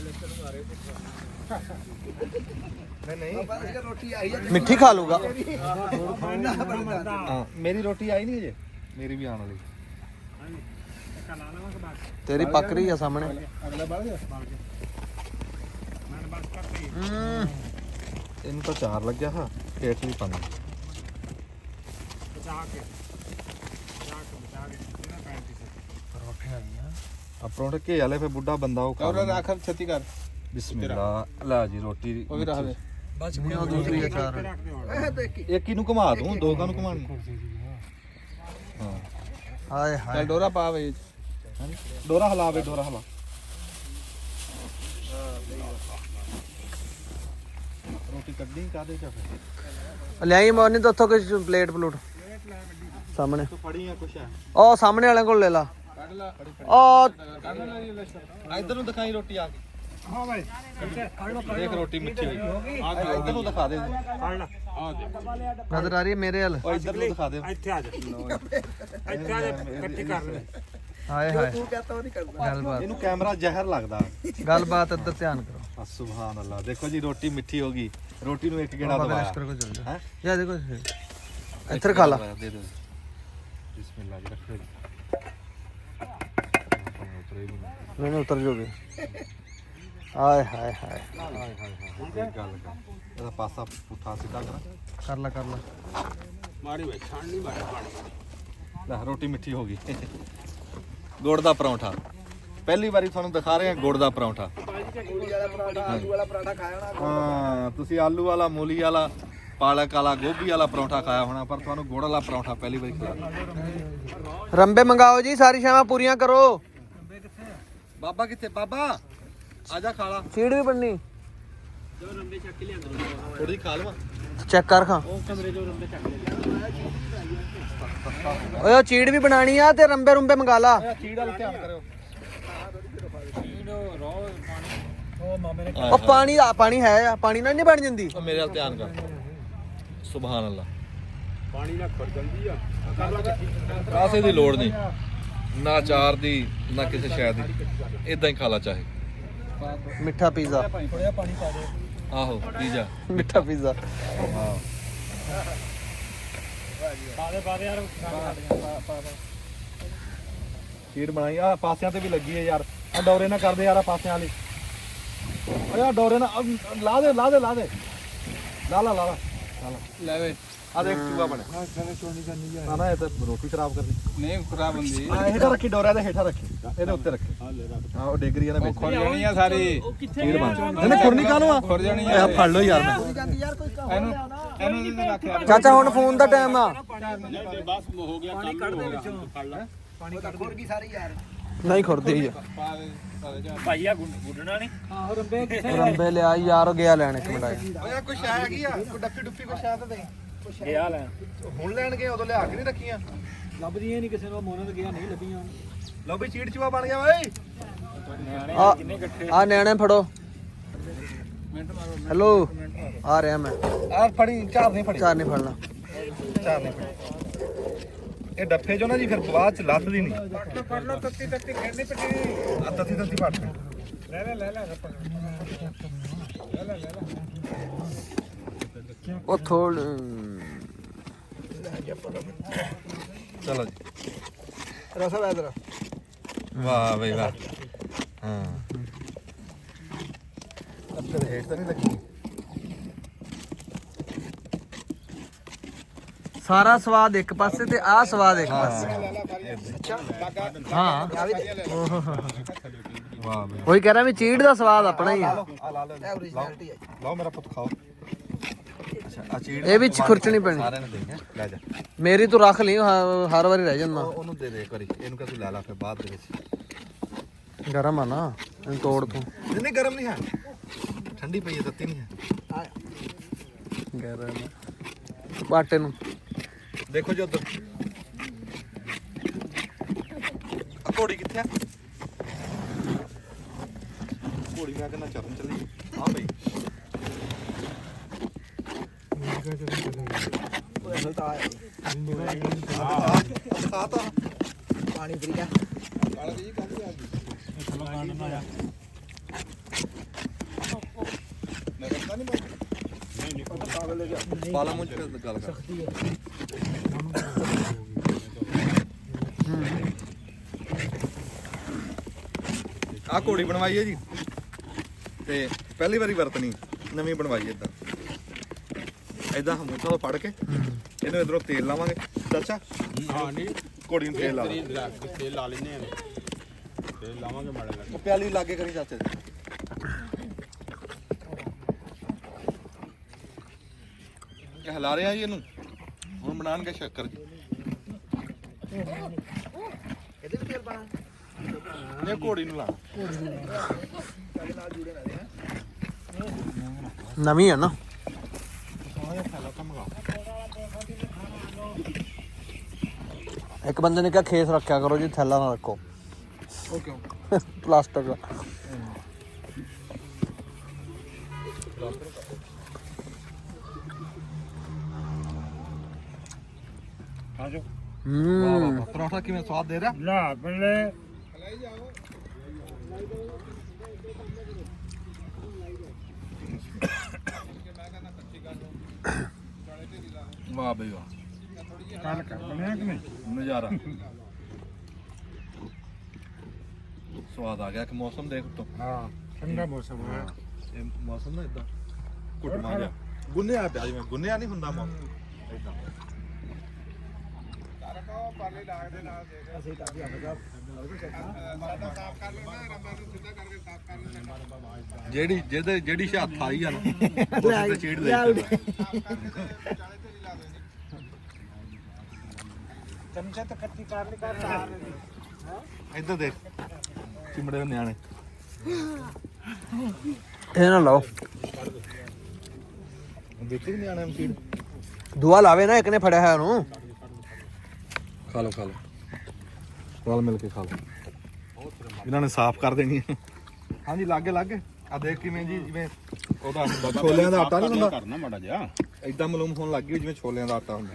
[SPEAKER 2] ਮਿੱਠੀ ਖਾ ਲੂਗਾ।
[SPEAKER 1] ਹਾਂ ਮੇਰੀ ਰੋਟੀ ਆਈ ਨਹੀਂ ਅਜੇ, ਮੇਰੀ ਵੀ ਆਉਣ ਵਾਲੀ।
[SPEAKER 2] ਤੇਰੀ ਪੱਕ ਰਹੀ ਆ ਸਾਹਮਣੇ।
[SPEAKER 1] ਇਹਨੂੰ ਤਾਂ ਚਾਰ ਲੱਗਿਆ ਹਾਂ, ਪੇਟ ਵੀ ਪਾਣੀ। ਆ ਪਰੌਂਠੇ ਘੇ ਵਾਲੇ ਫੇ ਬੁੱਢਾ ਬੰਦਾ ਉਹ ਖਾ ਲੈਂਦਾ।
[SPEAKER 2] ਆਖਰ ਛੇਤੀ ਕਰ।
[SPEAKER 1] ਬਿਸਮਿਲ੍ਲਾ। ਲੈ ਜੀ ਰੋਟੀ
[SPEAKER 2] ਉਹ ਵੀ ਰੱਖ ਦੇ। ਬਸ ਉਹ ਦੂਸਰੀ ਅਚਾਰ
[SPEAKER 1] ਇੱਕ ਹੀ ਨੂੰ ਘੁਮਾ ਦੂੰ, ਦੋ ਕਾਨੂੰ ਘੁਮਾਣੀ? ਹਾਂ
[SPEAKER 2] ਹਾਏ ਹਾਏ ਡੋਰਾ ਪਾ ਵੇ।
[SPEAKER 1] ਡੋਰਾ ਹਲਾ ਵੇ, ਡੋਰਾ ਹਲਾ। ਰੋਟੀ ਕੱਢੀ ਕਾਦੇ ਚ ਫੇ?
[SPEAKER 2] ਲਿਆਈ ਮੋਰਨੀ ਤੋਂ ਉੱਥੋਂ ਕੁਝ ਪਲੇਟ ਪਲੂਟ ਸਾਹਮਣੇ।
[SPEAKER 1] ਤੂੰ ਫੜੀ ਆ ਕੁਛ ਆ?
[SPEAKER 2] ਉਹ ਸਾਹਮਣੇ ਵਾਲਿਆਂ ਕੋਲ ਲੈ ਲਾ। ਉਹ
[SPEAKER 1] ਇੱਧਰ ਨੂੰ ਦਿਖਾਈ ਰੋਟੀ ਆ ਕੇ।
[SPEAKER 8] ਹਾਂ ਭਾਈ
[SPEAKER 1] ਦੇਖ ਰੋਟੀ ਮਿੱਠੀ ਹੋਈ। ਇੱਧਰ ਨੂੰ ਦਿਖਾ ਦੇ।
[SPEAKER 2] ਨਜ਼ਰ ਆ ਰਹੀ ਹੈ ਮੇਰੇ ਵੱਲ।
[SPEAKER 1] ਉਹ ਇੱਧਰ ਨੂੰ ਦਿਖਾ ਦੇ।
[SPEAKER 8] ਇੱਥੇ ਆ ਜਾ ਇੱਥੇ ਆ ਜਾ ਇਕੱਠੀ ਕਰ ਲੈ।
[SPEAKER 2] ਹਾਏ ਹਾਏ ਤੂੰ ਕਹਤਾ ਉਹ ਨਹੀਂ ਕਰਦਾ। ਗੱਲਬਾਤ
[SPEAKER 1] ਇਹਨੂੰ ਕੈਮਰਾ ਜ਼ਹਿਰ ਲੱਗਦਾ।
[SPEAKER 2] ਗੱਲਬਾਤ ਇੱਧਰ ਧਿਆਨ ਕਰੋ।
[SPEAKER 1] ਸੁਭਾਨ ਅੱਲਾਹ। ਦੇਖੋ ਜੀ ਰੋਟੀ ਮਿੱਠੀ ਹੋ ਗਈ। ਰੋਟੀ ਨੂੰ ਇੱਕ ਗੇੜਾ ਦਵਾਇਆ।
[SPEAKER 2] ਲਸ਼ਕਰ ਕੋ ਚੱਲ ਜਾ।
[SPEAKER 1] ਹੈ
[SPEAKER 2] ਜਾ ਦੇਖੋ ਇੱਧਰ ਖਾ ਲਾ।
[SPEAKER 1] ਦੇ ਦੇ। ਬਿਸਮਿਲ੍ਲਾ ਜੀ ਰੱਖੋ ਜੀ।
[SPEAKER 2] ਨਹੀਂ ਉਤਰ ਜੋਗੇ। ਹਾਏ ਹਾਏ ਹਾਏ
[SPEAKER 1] ਗੱਲ ਕਰ। ਇਹਦਾ ਪਾਸਾ ਪੁੱਠਾ ਸਿੱਧਾ ਕਰ
[SPEAKER 2] ਲਾ ਕਰ ਲਾ।
[SPEAKER 4] ਮਾਰੀ ਵੇ ਛਾਣ ਨਹੀਂ ਮਾਰੀ ਪਾਣੀ।
[SPEAKER 1] ਲੈ ਰੋਟੀ ਮਿੱਠੀ ਹੋ ਗਈ। ਗੁੜ ਦਾ ਪਰੌਂਠਾ ਪਹਿਲੀ ਵਾਰੀ ਤੁਹਾਨੂੰ ਦਿਖਾ ਰਹੇ ਹਾਂ। ਗੁੜ ਦਾ ਪਰੌਂਠਾ।
[SPEAKER 2] ਆਲੂ ਵਾਲਾ ਪਰਾਠਾ ਖਾਇਆ ਹੋਣਾ।
[SPEAKER 1] ਹਾਂ ਤੁਸੀਂ ਆਲੂ ਵਾਲਾ, ਮੂਲੀ ਵਾਲਾ, ਪਾਲਕ ਵਾਲਾ, ਗੋਭੀ ਵਾਲਾ ਪਰੌਂਠਾ ਖਾਇਆ ਹੋਣਾ, ਪਰ ਤੁਹਾਨੂੰ ਗੁੜ ਵਾਲਾ ਪਰੌਂਠਾ ਪਹਿਲੀ ਵਾਰੀ ਖਿਲਾਇਆ।
[SPEAKER 2] ਰੰਬੇ ਮੰਗਾਓ ਜੀ, ਸਾਰੀ ਸ਼ਾਮਾਂ ਪੂਰੀਆਂ ਕਰੋ।
[SPEAKER 1] ਬਾਬਾ ਕਿੱਥੇ? ਬਾਬਾ ਆਜਾ ਖਾ ਲਾ।
[SPEAKER 2] ਸੀੜ ਵੀ ਬਣਨੀ।
[SPEAKER 1] ਥੋੜੀ ਖਾ ਲਵਾਂ।
[SPEAKER 2] ਚੈੱਕ ਕਰ ਖਾਂ ਓਏ ਉਹ ਚੀੜ ਵੀ ਬਣਾਣੀ ਆ ਤੇ ਰੰਬੇ ਰੁੰਬੇ ਮੰਗਾ ਲਾ ਉਹ ਪਾਣੀ ਹੈ ਆ ਪਾਣੀ ਨਾਲ ਨਹੀਂ ਬਣ ਜਾਂਦੀ
[SPEAKER 1] ਮੇਰੇ ਵੱਲ ਧਿਆਨ ਕਰ ਸੁਭਾਨ ਅੱਲਾ
[SPEAKER 4] ਪਾਣੀ ਨਾਲ ਖੜ ਜਾਂਦੀ ਆ
[SPEAKER 1] ਕਾਸੇ ਦੀ ਲੋੜ ਨਹੀਂ ਨਾ ਚਾਰ ਦੀ ਨਾ ਕਿਸੇ ਸ਼ੈ ਦੀ ਇਦਾਂ ਹੀ ਖਾ ਲਾ ਚਾਹੇ
[SPEAKER 2] ਮਿੱਠਾ ਪੀਜ਼ਾ
[SPEAKER 1] ਆਹੋ ਪੀਜ਼ਾ
[SPEAKER 2] ਮਿੱਠਾ ਪੀਜ਼ਾ
[SPEAKER 1] ਚੀੜ ਬਣਾਈ ਆ ਪਾਸਿਆਂ ਤੇ ਵੀ ਲੱਗੀ ਹੈ ਯਾਰ ਆ ਡੋਰੇ ਨਾ ਕਰਦੇ ਯਾਰ ਆ ਪਾਸਿਆਂ ਵਾਲੀ ਓਏ ਆ ਡੋਰੇ ਨਾ ਲਾ ਦੇ ਲੈ ਵੇ ਆ ਦੇਖ ਚੂਹਾ ਬਣਿਆ ਨਾ ਨਾ ਇਹ ਤਾਂ ਰੋਟੀ ਖਰਾਬ ਕਰਨੀ
[SPEAKER 8] ਨਹੀਂ ਖਰਾਬ ਹੁੰਦੀ
[SPEAKER 1] ਆ ਹੇਠਾਂ ਰੱਖੀ ਡੋਰਿਆਂ ਦੇ ਹੇਠਾਂ ਰੱਖੀ ਇਹਦੇ ਉੱਤੇ ਰੱਖੀ ਹਾਂ ਉਹ ਡਿੱਗ ਰਹੀ ਆ ਨਾ ਵਿੱਚ
[SPEAKER 8] ਖੁਰ ਜਾਣੀ ਆ ਸਾਰੀ
[SPEAKER 1] ਚੀੜ ਬਣ ਇਹਨੇ ਖੁਰਨੀ ਕਾਹਨੂੰ ਆ
[SPEAKER 8] ਖੁਰ ਜਾਣੀ
[SPEAKER 1] ਇਹ ਫੜ ਲਓ ਯਾਰ ਮੈਂ
[SPEAKER 8] ਇਹਨੂੰ ਤੇ ਰੱਖਿਆ
[SPEAKER 2] ਚਾਚਾ ਹੁਣ ਫੋਨ ਦਾ ਟਾਈਮ ਆ
[SPEAKER 4] ਬਸ ਹੋ ਗਿਆ ਪਾਣੀ ਕੱਢ ਦੇ ਵਿੱਚੋਂ ਫੜ ਲੈ
[SPEAKER 2] ਨਹੀਂ ਖੁਰਦੀ ਆ
[SPEAKER 4] ਭਾਈ ਆ ਗੁੱਡਣਾ ਨਹੀਂ
[SPEAKER 2] ਰੰਬੇ ਲਿਆ ਯਾਰ ਗਿਆ ਲੈਣ ਇੱਕ ਮਿੰਟ ਆਇਆ
[SPEAKER 1] ਓਏ ਕੋਈ ਸ਼ੈ ਹੈਗੀ ਆ ਕੋਈ ਡੱਫੀ ਡੁੱਫੀ ਕੋਈ ਸ਼ੈ ਤਾਂ ਦੇ
[SPEAKER 4] ਗਿਆ ਲੈ
[SPEAKER 1] ਹੁਣ ਲੈਣਗੇ ਉਦੋਂ ਲਿਆ ਕੇ ਨਹੀਂ ਰੱਖੀਆਂ
[SPEAKER 9] ਲੱਭਦੀਆਂ ਨਹੀਂ ਕਿਸੇ ਨੂੰ ਮੋਨਤ ਗਿਆ ਨਹੀਂ ਲੱਭੀਆਂ
[SPEAKER 1] ਲਓ ਵੀ ਚੀੜ ਚੂਹਾ ਬਣ ਗਿਆ ਓਏ
[SPEAKER 2] ਆ ਨਿਆਣੇ ਫੜੋ ਹੈਲੋ ਆ ਰਿਹਾ ਮੈਂ
[SPEAKER 1] ਆ ਫੜੀ ਚਾਰ ਨਹੀਂ ਫੜੀ
[SPEAKER 2] ਚਾਰ ਨਹੀਂ ਫੜਨਾ
[SPEAKER 1] ਚਾਰ ਨਹੀਂ ਫੜੀ ਇਹ ਡੱਫੇ ਜੋ ਨਾ ਜੀ ਫਿਰ ਬਾਅਦ ਚ ਲੱਥਦੀ ਨਹੀਂ
[SPEAKER 8] ਕਰ ਲੋ ਤੱਤੀ ਖੇਡਣੀ ਪੱਟੀ
[SPEAKER 1] ਆ ਤੱਤੀ ਪੱਟ
[SPEAKER 8] ਲੈ
[SPEAKER 2] ਉਹ ਥੋੜ
[SPEAKER 1] ਚਲੋ ਜੀ
[SPEAKER 2] ਰਸਾ ਲੈ ਇਧਰ
[SPEAKER 1] ਵਾਹ ਬਈ ਵਾਹ ਹਾਂ ਅੱਤੇ ਹੇਠ ਤਾਂ ਨਹੀਂ ਲੱਗੀ
[SPEAKER 2] ਸਾਰਾ ਸਵਾਦ ਇੱਕ ਪਾਸੇ ਤੇ ਆਹ ਸਵਾਦ ਇੱਕ ਪਾਸੇ ਹਾਂ
[SPEAKER 1] ਵਾਹ ਬਈ
[SPEAKER 2] ਉਹੀ ਕਹਿ ਰਿਹਾ ਵੀ ਚੀੜ ਦਾ ਸਵਾਦ ਆਪਣਾ ਹੀ ਆ
[SPEAKER 1] ਲਓ ਮੇਰਾ ਪੁੱਤ ਖਾਓ ਅੱਛਾ ਆ ਚੀੜ
[SPEAKER 2] ਇਹ ਵਿੱਚ ਖੁਰਚਣੀ ਪੈਣੀ
[SPEAKER 1] ਸਾਰਿਆਂ ਨੇ ਦੇਈਆਂ ਲੈ ਜਾ
[SPEAKER 2] ਮੇਰੀ ਤੂੰ ਰੱਖ ਲਈ ਹਰ ਵਾਰੀ ਰਹਿ ਜਾਂਦਾ
[SPEAKER 1] ਉਹਨੂੰ ਦੇ ਦੇ ਇੱਕ ਵਾਰੀ ਇਹਨੂੰ ਕਹ ਤੂੰ ਲੈ ਲਾ ਫਿਰ ਬਾਅਦ ਦੇ ਵਿੱਚ
[SPEAKER 2] ਗਰਮ ਆ ਨਾ ਇਹਨੂੰ ਤੋੜ ਤੂੰ
[SPEAKER 1] ਨਹੀਂ ਗਰਮ ਨਹੀਂ ਹੈ ਠੰਡੀ ਪਈ ਹੈ ਤੱਤੀ ਨਹੀਂ ਹੈ
[SPEAKER 2] ਗਰਮ ਬਾਟੇ ਨੂੰ
[SPEAKER 1] ਦੇਖੋ ਜੀ ਉਧਰ ਘੋੜੀ ਕਿੱਥੇ ਆ ਘੋੜੀ ਮੈਂ ਕਹਿੰਦਾ ਚੱਲਣ ਚੱਲੀ ਹਾਂ ਬਈ
[SPEAKER 2] ਪਾਣੀ ਫਰੀ ਗਿਆ
[SPEAKER 1] ਪਾਲਾ ਮੁੰਚ ਕੇ ਗੱਲ ਕਰ ਆ ਘੋੜੀ ਬਣਵਾਈ ਹੈ ਜੀ ਤੇ ਪਹਿਲੀ ਵਾਰੀ ਵਰਤਣੀ ਨਵੀਂ ਬਣਵਾਈ ਇਦਾਂ ਇਦਾਂ ਹਮੂਥਾ ਤੋਂ ਫੜ ਕੇ ਇਹਨੂੰ ਇਧਰੋਂ ਤੇਲ ਲਾਵਾਂਗੇ ਚਾਚਾ
[SPEAKER 4] ਹਾਂ ਨਹੀਂ
[SPEAKER 1] ਘੋੜੀ ਨੂੰ ਤੇਲ ਲਾ
[SPEAKER 4] ਤੇਲ ਲਾ ਲੈਨੇ ਆ ਤੇਲ ਲਾਵਾਂਗੇ ਮਾੜਾ
[SPEAKER 1] ਉਹ ਪਿਆਲੀ ਲਾਗੇ ਕਰੀ ਚਾਚੇ ਇਹ ਹਿਲਾ ਰਿਹਾ ਜੀ ਇਹਨੂੰ ਹੁਣ ਬਣਾਉਣਗੇ ਸ਼ੱਕਰ ਜੀ ਇਹਦੇ ਵੀ ਤੇਲ ਪਾਣਾ ਇਹ ਘੋੜੀ ਨੂੰ ਲਾ
[SPEAKER 2] ਨਵੀਂ ਆ ਨਾ ਇੱਕ ਬੰਦੇ ਨੇ ਕਿਹਾ ਖੇਸ ਰੱਖਿਆ ਕਰੋ ਜੀ ਥੈਲਾ ਨਾ ਰੱਖੋ
[SPEAKER 1] ਓਕੇ
[SPEAKER 2] ਪਲਾਸਟਿਕ ਦਾ
[SPEAKER 1] ਪਰੌਂਠਾ ਕਿਵੇਂ ਸਵਾਦ ਦੇ ਰਿਹਾ
[SPEAKER 8] ਲਾ ਬੱਲੇ
[SPEAKER 1] ਵਾਹ ਬਈ ਵਾਹ
[SPEAKER 8] ਕੱਲ ਕਰ ਬਣਿਆ ਕਿ ਨਹੀਂ
[SPEAKER 1] ਨਜ਼ਾਰਾ ਸਵਾਦ ਆ ਗਿਆ ਕਿ ਮੌਸਮ ਦੇਖ ਤੋ
[SPEAKER 8] ਹਾਂ ਠੰਡਾ ਮੌਸਮ ਹੈ
[SPEAKER 1] ਇਹ ਮੌਸਮ ਨਾ ਇਦਾਂ ਘੁੱਟਮਾ ਜਿਹਾ ਗੁੰਨਿਆ ਪਿਆ ਜਿਵੇਂ ਗੁੰਨਿਆ ਨਹੀਂ ਹੁੰਦਾ ਮੌਸਮ ਇਦਾਂ
[SPEAKER 4] ਪਾਲੇ ਲਾਗ ਦੇ ਨਾਲ ਦੇਖ ਅਸੀਂ ਸਾਫ ਕਰ ਲੈਣਾ ਰੰਬਾ ਨੂੰ ਸਿੱਧਾ ਕਰਕੇ ਸਾਫ ਕਰ ਲੈਣਾ
[SPEAKER 1] ਜਿਹੜੀ ਹੱਥ ਆਈ ਆ ਨਾ ਉਸ ਤੇ ਚੀੜ ਦੇ
[SPEAKER 8] ਚਮਚਾ ਤਾਂ ਕੱਚੀ ਕਾਰ ਨਹੀਂ ਕਰਦਾ
[SPEAKER 1] ਇੱਧਰ ਦੇਖ ਚਿਮੜੇ ਦੇ ਨਿਆਣੇ
[SPEAKER 2] ਇਹ ਨਾ ਲਾਓ
[SPEAKER 1] ਦਿੱਤੀ ਨਹੀਂ ਆਣੇ ਫੀਡ
[SPEAKER 2] ਦੁਆ ਲਾਵੇ ਨਾ, ਇੱਕ ਨੇ ਫੜਿਆ ਹੈ ਉਹਨੂੰ।
[SPEAKER 1] ਖਾ ਲਓ ਰਲ ਮਿਲ ਕੇ ਖਾ ਲਓ। ਇਹਨਾਂ ਨੇ ਸਾਫ਼ ਕਰ ਦੇਣੀ ਹੈ। ਹਾਂਜੀ ਲਾਗੇ ਆ ਦੇਖ ਕਿਵੇਂ ਜੀ, ਜਿਵੇਂ ਉਹਦਾ ਛੋਲਿਆਂ ਦਾ ਆਟਾ ਨਹੀਂ ਹੁੰਦਾ,
[SPEAKER 4] ਕਰਨਾ ਮਾੜਾ ਜਿਹਾ
[SPEAKER 1] ਏਦਾਂ ਮਲੂਮ ਹੋਣ ਲੱਗ ਗਈ ਜਿਵੇਂ ਛੋਲਿਆਂ ਦਾ ਆਟਾ ਹੁੰਦਾ।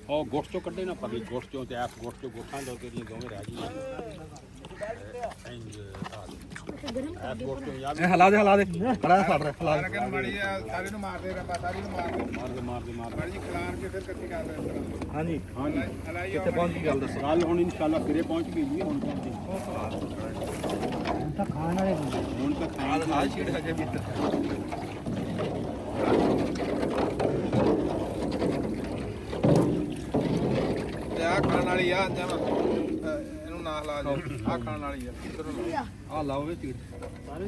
[SPEAKER 4] ਉਹ ਗੋਸ਼ਤ ਚੋਂ ਕੱਢੇ ਨਾ ਪਵੇ, ਗੋਸ਼ਤ ਚੋਂ ਤੇ ਐਸ ਗੋਸ਼ਤ ਚੋਂ ਗੋਠਾਂ ਦੋ ਤੇਰੀਆਂ ਦੋਵੇਂ ਰਹਿ ਗਈਆਂ। ਐਸ ਗੋਸ਼ਤ ਚੋਂ ਯਾਦ
[SPEAKER 1] ਇਹ ਹਿਲਾ ਦੇ ਬੜਾ ਫੜ ਰਿਹਾ ਹਿਲਾ ਦੇ।
[SPEAKER 4] ਮਾੜੀ ਸਾਰੇ ਨੂੰ ਮਾਰਦੇ ਰੱਬਾ, ਸਾਰੀ ਨੂੰ ਮਾਰਦੇ ਮਾੜੀ ਜੀ ਖਲਾਰ ਕੇ ਫਿਰ ਇਕੱਠੀ ਕਰ ਰਹੇ।
[SPEAKER 1] ਹਾਂਜੀ ਕਿੱਥੇ ਪਹੁੰਚ ਗਈ ਗੱਲ ਦੱਸੋ।
[SPEAKER 4] ਕੱਲ ਹੁਣ ਇਨਸ਼ਾਅੱਲਾ ਸਿਰੇ ਪਹੁੰਚ ਗਈ ਜੀ। ਹੁਣ ਤਾਂ ਖਾਣ ਵਾਲੇ ਹੁਣ ਤਾਂ
[SPEAKER 1] ਆ ਛੇੜ ਹਜੇ ਵੀ
[SPEAKER 4] ਤੇ ਆ ਖਾਣ ਵਾਲੀ ਆ ਜਮਾ, ਇਹਨੂੰ ਨਾ ਲਾ ਦੇ। ਆ ਖਾਣ ਵਾਲੀ ਆ,
[SPEAKER 1] ਆ ਲਾਓ ਵੇ ਚੀੜ ਲਾ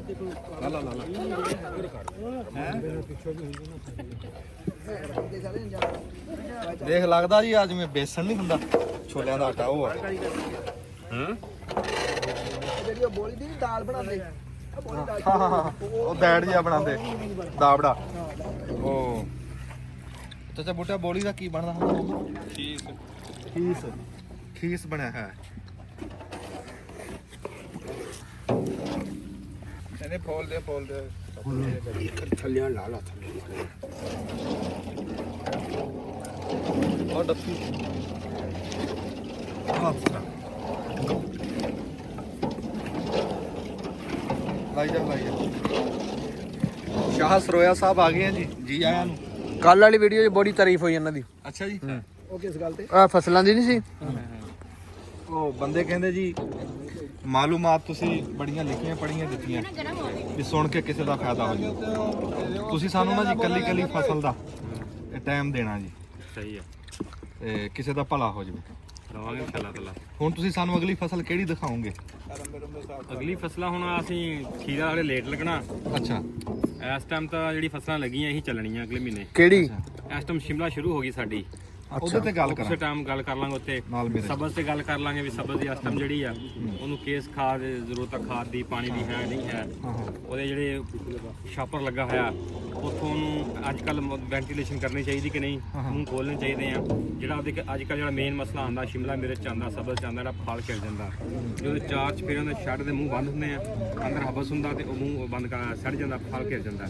[SPEAKER 1] ਦੇਖ ਲੱਗਦਾ ਜੀ ਆ ਜਿਵੇਂ ਬੇਸਣ ਨਹੀਂ ਹੁੰਦਾ, ਛੋਲਿਆਂ ਦਾ ਆਟਾ ਉਹ ਆ।
[SPEAKER 2] ਜਿਹੜੀ ਉਹ ਬੋਲੀ ਦੀ ਦਾਲ ਬਣਾਉਂਦੇ,
[SPEAKER 1] ਹਾਂ ਉਹ ਦੈੜ ਜਿਹਾ ਬਣਾਉਂਦੇ ਦਾਬੜਾ। ਉਹ ਚਾਚਾ ਬੂਟਾ ਬੋਲੀ ਦਾ ਕੀ ਬਣਦਾ ਹੁੰਦਾ? ਖੀਸ ਬਣਿਆ ਹੈ।
[SPEAKER 4] ਇਹਨੇ ਫੋਲ ਦੇ
[SPEAKER 2] ਥੱਲੇ ਲਾ ਲਾ
[SPEAKER 1] ਉਹ ਡੱਫੀ ਲਾਈ ਜਾ। ਸ਼ਾਹ ਸਰੋਇਆ ਸਾਹਿਬ ਆ ਗਏ ਆ ਜੀ ਆਇਆਂ ਨੂੰ।
[SPEAKER 2] ਕੱਲ ਵਾਲੀ ਵੀਡੀਓ 'ਚ ਬੜੀ ਤਾਰੀਫ ਹੋਈ ਇਹਨਾਂ ਦੀ।
[SPEAKER 1] ਅੱਛਾ ਜੀ।
[SPEAKER 2] ਉਹ ਕਿਸ ਗੱਲ ਤੇ? ਆ ਫਸਲਾਂ ਦੀ ਨਹੀਂ ਸੀ।
[SPEAKER 1] ਉਹ ਬੰਦੇ ਕਹਿੰਦੇ ਜੀ ਮਾਲੂਮਾਤ ਤੁਸੀਂ ਬੜੀਆਂ ਲਿਖੀਆਂ ਪੜੀਆਂ ਦਿੱਤੀਆਂ ਵੀ ਸੁਣ ਕੇ ਕਿਸੇ ਦਾ ਫਾਇਦਾ ਹੋ ਜਾਵੇ। ਤੁਸੀਂ ਸਾਨੂੰ ਨਾ ਜੀ ਕੱਲੀ ਫਸਲ ਦਾ ਟਾਈਮ ਦੇਣਾ ਜੀ।
[SPEAKER 7] ਸਹੀ ਆ,
[SPEAKER 1] ਤੇ ਕਿਸੇ ਦਾ ਭਲਾ ਹੋ ਜਾਵੇ।
[SPEAKER 7] ਰਵਾਂਗੇ ਇਨਸ਼ਾਅੱਲਾ ਤਾਲਾ।
[SPEAKER 1] ਹੁਣ ਤੁਸੀਂ ਸਾਨੂੰ ਅਗਲੀ ਫਸਲ ਕਿਹੜੀ ਦਿਖਾਓਗੇ?
[SPEAKER 7] ਅਗਲੀ ਫਸਲਾਂ ਹੁਣ ਅਸੀਂ ਖੀਰਾ ਵਾਲੇ ਲੇਟ ਲੱਗਣਾ।
[SPEAKER 1] ਅੱਛਾ
[SPEAKER 7] ਇਸ ਟਾਈਮ ਤਾਂ ਜਿਹੜੀ ਫਸਲਾਂ ਲੱਗੀਆਂ ਇਹੀ ਚੱਲਣੀਆਂ ਅਗਲੇ ਮਹੀਨੇ।
[SPEAKER 2] ਕਿਹੜੀ?
[SPEAKER 7] ਇਸ ਟਾਈਮ ਸ਼ਿਮਲਾ ਸ਼ੁਰੂ ਹੋ ਗਈ ਸਾਡੀ।
[SPEAKER 1] ਉਹਦੇ ਤੇ ਗੱਲ
[SPEAKER 7] ਉਸੇ
[SPEAKER 1] ਕਰਾਂ
[SPEAKER 7] ਟਾਈਮ ਗੱਲ ਕਰ ਲਾਂਗੇ ਉੱਥੇ।
[SPEAKER 1] ਨਾਲ ਮੇਰੇ
[SPEAKER 7] ਸਬਜ਼ ਤੇ ਗੱਲ ਕਰ ਲਾਂਗੇ ਵੀ ਸਬਜ਼ ਦੀ ਇਸ ਟਾਈਮ ਜਿਹੜੀ ਆ ਉਹਨੂੰ ਕੇਸ ਖਾਦ ਜ਼ਰੂਰਤ ਆ, ਖਾਦ ਦੀ, ਪਾਣੀ ਦੀ ਹੈ ਨਹੀਂ ਹੈ। ਉਹਦੇ ਜਿਹੜੇ ਛਾਪਰ ਲੱਗਾ ਹੋਇਆ ਉੱਥੋਂ ਉਹਨੂੰ ਅੱਜ ਕੱਲ ਵੈਂਟੀਲੇਸ਼ਨ ਕਰਨੀ ਚਾਹੀਦੀ ਕਿ ਨਹੀਂ, ਮੂੰਹ ਖੋਲਣੇ ਚਾਹੀਦੇ ਆ। ਜਿਹੜਾ ਉਹਦੇ ਅੱਜ ਕੱਲ ਜਿਹੜਾ ਮੇਨ ਮਸਲਾ ਆਉਂਦਾ ਸ਼ਿਮਲਾ ਮਿਰਚ ਆਉਂਦਾ, ਸਬਜ਼ ਚ ਆਉਂਦਾ, ਜਿਹੜਾ ਫਲ ਖਿਲ ਜਾਂਦਾ, ਜਦੋਂ ਚਾਰ ਚ ਫਿਰ ਉਹਦੇ ਛੱਡ ਦੇ ਮੂੰਹ ਬੰਦ ਹੁੰਦੇ ਆ, ਅੰਦਰ ਹਬਸ ਹੁੰਦਾ ਤੇ ਉਹ ਮੂੰਹ ਬੰਦ ਕਰ ਸੜ ਜਾਂਦਾ, ਫਲ ਖਿਲ ਜਾਂਦਾ।